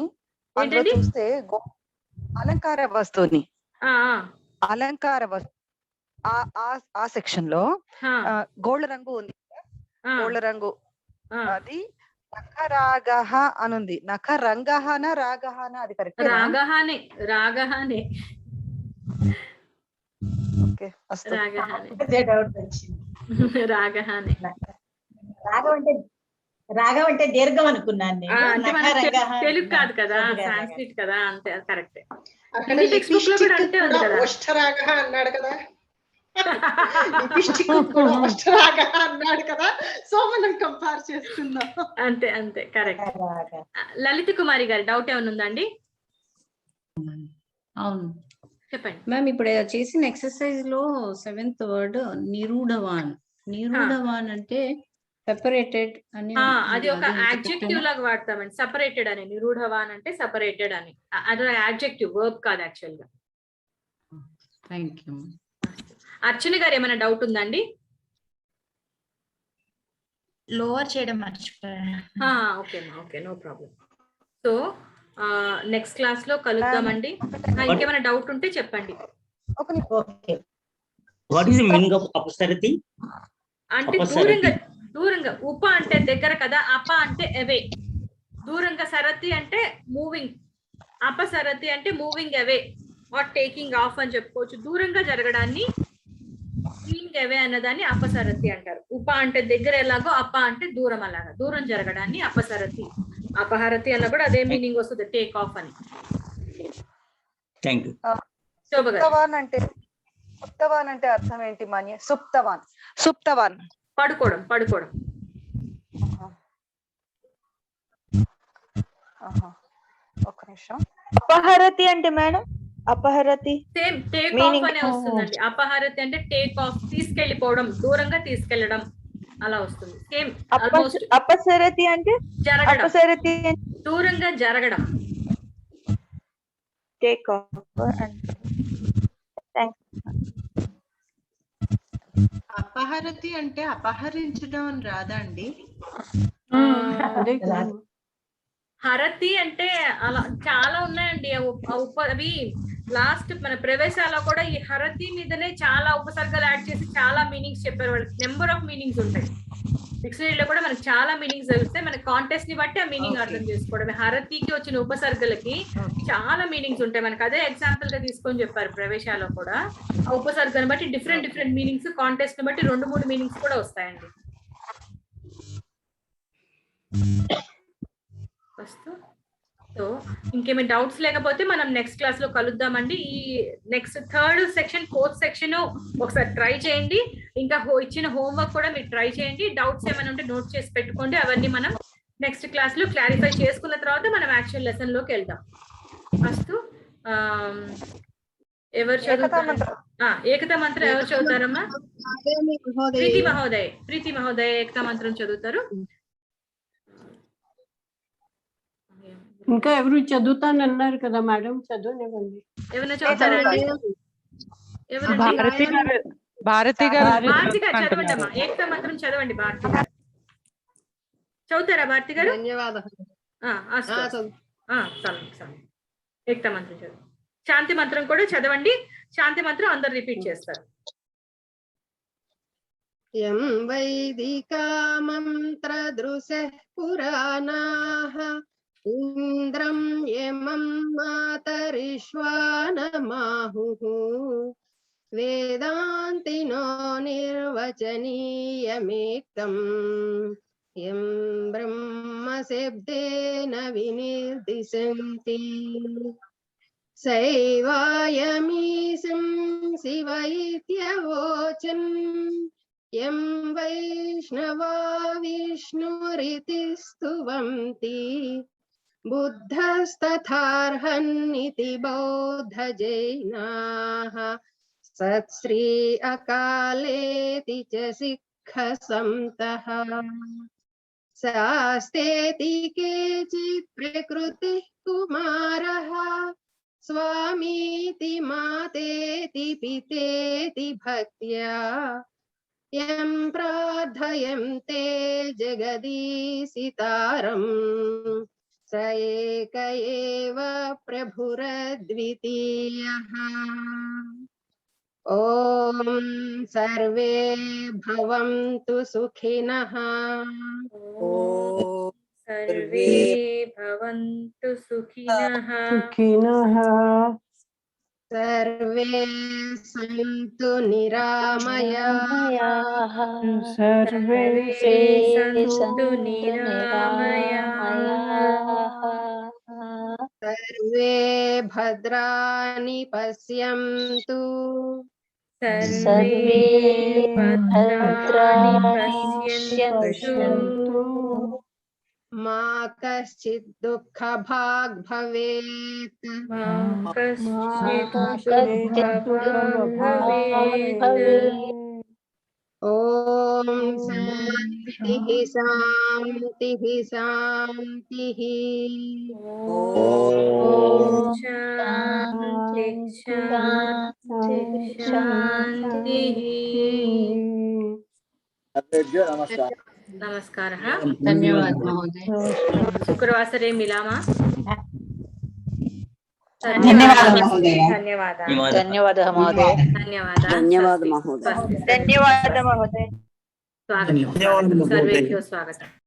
అందులో చూస్తే అలంకార వస్తువుని అలంకార వస్తువు ఆ సెక్షన్ లో గోల్డ్ రంగు ఉంది. గోల్డ్ రంగు అది నఖరాగహ అనుంది. నఖరంగహన రాగహన అది కరెక్ట్? రాగహానే రాగహానే. ఓకే రాగహానే. రాగం అంటే దీర్ఘం అనుకున్నాను నేను. తెలుగు కాదు కదా, సాంస్క్రిట్ కదా, అంతే కరెక్ట్. అక్కడ ఉష్ఠరాగ అన్నాడు కదా, అన్నాడు కదా, సో మనం కంపేర్ చేసుకుందాం. అంతే అంతే కరెక్ట్. లలిత కుమారి గారి డౌట్ ఏమైనా ఉందండి? అవును చెప్పండి మ్యామ్. ఇప్పుడు చేసిన ఎక్సర్సైజ్ లో 7th వర్డ్ నిరూఢవాన్. నిరూఢవాన్ అంటే సెపరేటెడ్ అని, అది ఒక యాడ్జెక్టివ్ లాగా వాడతామండి. సెపరేటెడ్ అని, నిరూఢవాన్ అంటే సెపరేటెడ్ అని, అది యాడ్జెక్టివ్, వర్బ్ కాదు యాక్చువల్ గా. Thank you. అర్చన గారు ఏమైనా డౌట్ ఉందండి? లోవర్ చేయడం మర్చిపోయా. Okay okay, no problem. So next class లో కలుద్దామండి. ఇంకేమైనా డౌట్ ఉంటే చెప్పండి. What is the meaning of అపసరతి? అంటే దూరంగా, దూరంగా. ఉప అంటే దగ్గర కదా, అప అంటే అవే. దూరంగా, సరతి అంటే మూవింగ్, అపసరతి అంటే moving away are taking of అని చెప్పుకోవచ్చు. దూరంగా జరగడాన్ని మూవింగ్ అవే అన్నదాన్ని అపసరతి అంటారు. ఉప అంటే దగ్గర ఎలాగో, అప అంటే దూరం, అలాగా దూరం జరగడాన్ని అపసరతి. అపహరతి అన్న కూడా అదే మీనింగ్ వస్తుంది, టేక్ ఆఫ్ అని. సుప్తవాన్ అంటే అర్థం ఏంటి? మాన్య సుప్తవాన్. సుప్తవాన్ పడుకోవడం, పడుకోవడం. ఒక నిమిషం. అపహరతి అంటే మేడం, అపహరతి సేమ్ టేక్ ఆఫ్ అనే వస్తుందండి. అపహరతి అంటే టేక్ ఆఫ్, తీసుకెళ్లిపోవడం, దూరంగా తీసుకెళ్లడం, అలా వస్తుంది. సేమ్. అపసరతి అంటే జరగడం, అపసరతి దూరంగా జరగడం. Take off. అపహరతి అంటే అపహరించడం అని రాదా అండి? హరతి అంటే అలా చాలా ఉన్నాయండి. అవి లాస్ట్ మన ప్రవేశాల్లో కూడా ఈ హరతి మీదనే చాలా ఉపసర్గలు యాడ్ చేసి చాలా మీనింగ్స్ చెప్పారు. వాళ్ళకి నెంబర్ ఆఫ్ మీనింగ్స్ ఉంటాయి. డిక్షనరీలో కూడా మనకి చాలా మీనింగ్స్ తెలిస్తే మన కాంటెక్స్ట్ ని బట్టి ఆ మీనింగ్ అర్థం చేసుకోవడమే. హరతికి వచ్చిన ఉపసర్గలకి చాలా మీనింగ్స్ ఉంటాయి. మనకి అదే ఎగ్జాంపుల్ గా తీసుకొని చెప్పారు ప్రవేశాల్లో కూడా. ఆ ఉపసర్గను బట్టి డిఫరెంట్ డిఫరెంట్ మీనింగ్స్, కాంటెక్స్ట్ ని బట్టి 2-3 మీనింగ్స్ కూడా వస్తాయండి. సో ఇంకేమైనా డౌట్స్ లేకపోతే మనం నెక్స్ట్ క్లాస్ లో కలుద్దామండి. ఈ next 3rd section 4th section ఒకసారి ట్రై చేయండి. ఇంకా ఇచ్చిన హోంవర్క్ కూడా మీరు ట్రై చేయండి. డౌట్స్ ఏమైనా ఉంటే నోట్ చేసి పెట్టుకోండి. అవన్నీ మనం నెక్స్ట్ క్లాస్ లో క్లారిఫై చేసుకున్న తర్వాత మనం యాక్చువల్ లెసన్ లోకి వెళ్దాం. ఫస్ట్ ఎవరు చదువుతారు? ఏకతా మంత్రం ఎవరు చదువుతారమ్మా? ప్రీతి మహోదయ ఏకతా మంత్రం చదువుతారు. ఇంకా ఎవరు చదువుతానన్నారు కదా మేడం, చదువునివ్వండి. ఏమైనా చదువుతారండి? భారతి గారు చదవండి అమ్మా, ఏకతా మంత్రం చదవండి. భారతి గారు చదువుతారా? భారతి గారు ధన్యవాదాలు. ఏకతా మంత్రం చదువు. శాంతి మంత్రం కూడా చదవండి. శాంతి మంత్రం అందరు రిపీట్ చేస్తారు. యం వైదికా మంత్ర దృశ పురాణాః ఇంద్రం యమం మాతరిష్వానమాహుః వేదాంతినో నిర్వచనీయమేకం యం బ్రహ్మ శబ్దేన వినిర్దిశంతి సైవాయమీశం శివ ఇత్యవోచన్ యం వైష్ణవా విష్ణురితి స్తువంతి బుద్ధస్తథార్హన్నితి బౌద్ధ జైనాః సత్ శ్రీ అకాలేతి చ दुःखसन्तः शास्तेति केचित् प्रकृतिः कुमारः स्वामीति मातेति पितेति भक्त्या यं प्रार्थयन्ते जगदीशितारम् स एक एव प्रभुरद्वितीयः। ॐ सर्वे भवन्तु सुखिनः। सर्वे भवन्तु सुखिनः। सर्वे सन्तु निरामयाः। सर्वे सन्तु निरामयाः। सर्वे भद्राणि पश्यन्तु। सर्वे भद्राणि पश्यन्तु। मा कश्चित् दुःखभाग् भवेत्। मा कश्चित् दुःखभाग् भवेत्। ॐ शान्तिः शान्तिः शान्तिः। ॐ शान्तिः शान्तिः शान्तिः। नमस्कारः। धन्यवाद महोदय। शुक्रवासरे मिलामः। धन्यवादः महोदय। धन्यवादः। धन्यवादः महोदय। धन्यवादः। धन्यवादः महोदय। ధన్యవాదం మహోదయ. स्वागतं। सर्वेभ्यो स्वागतम्।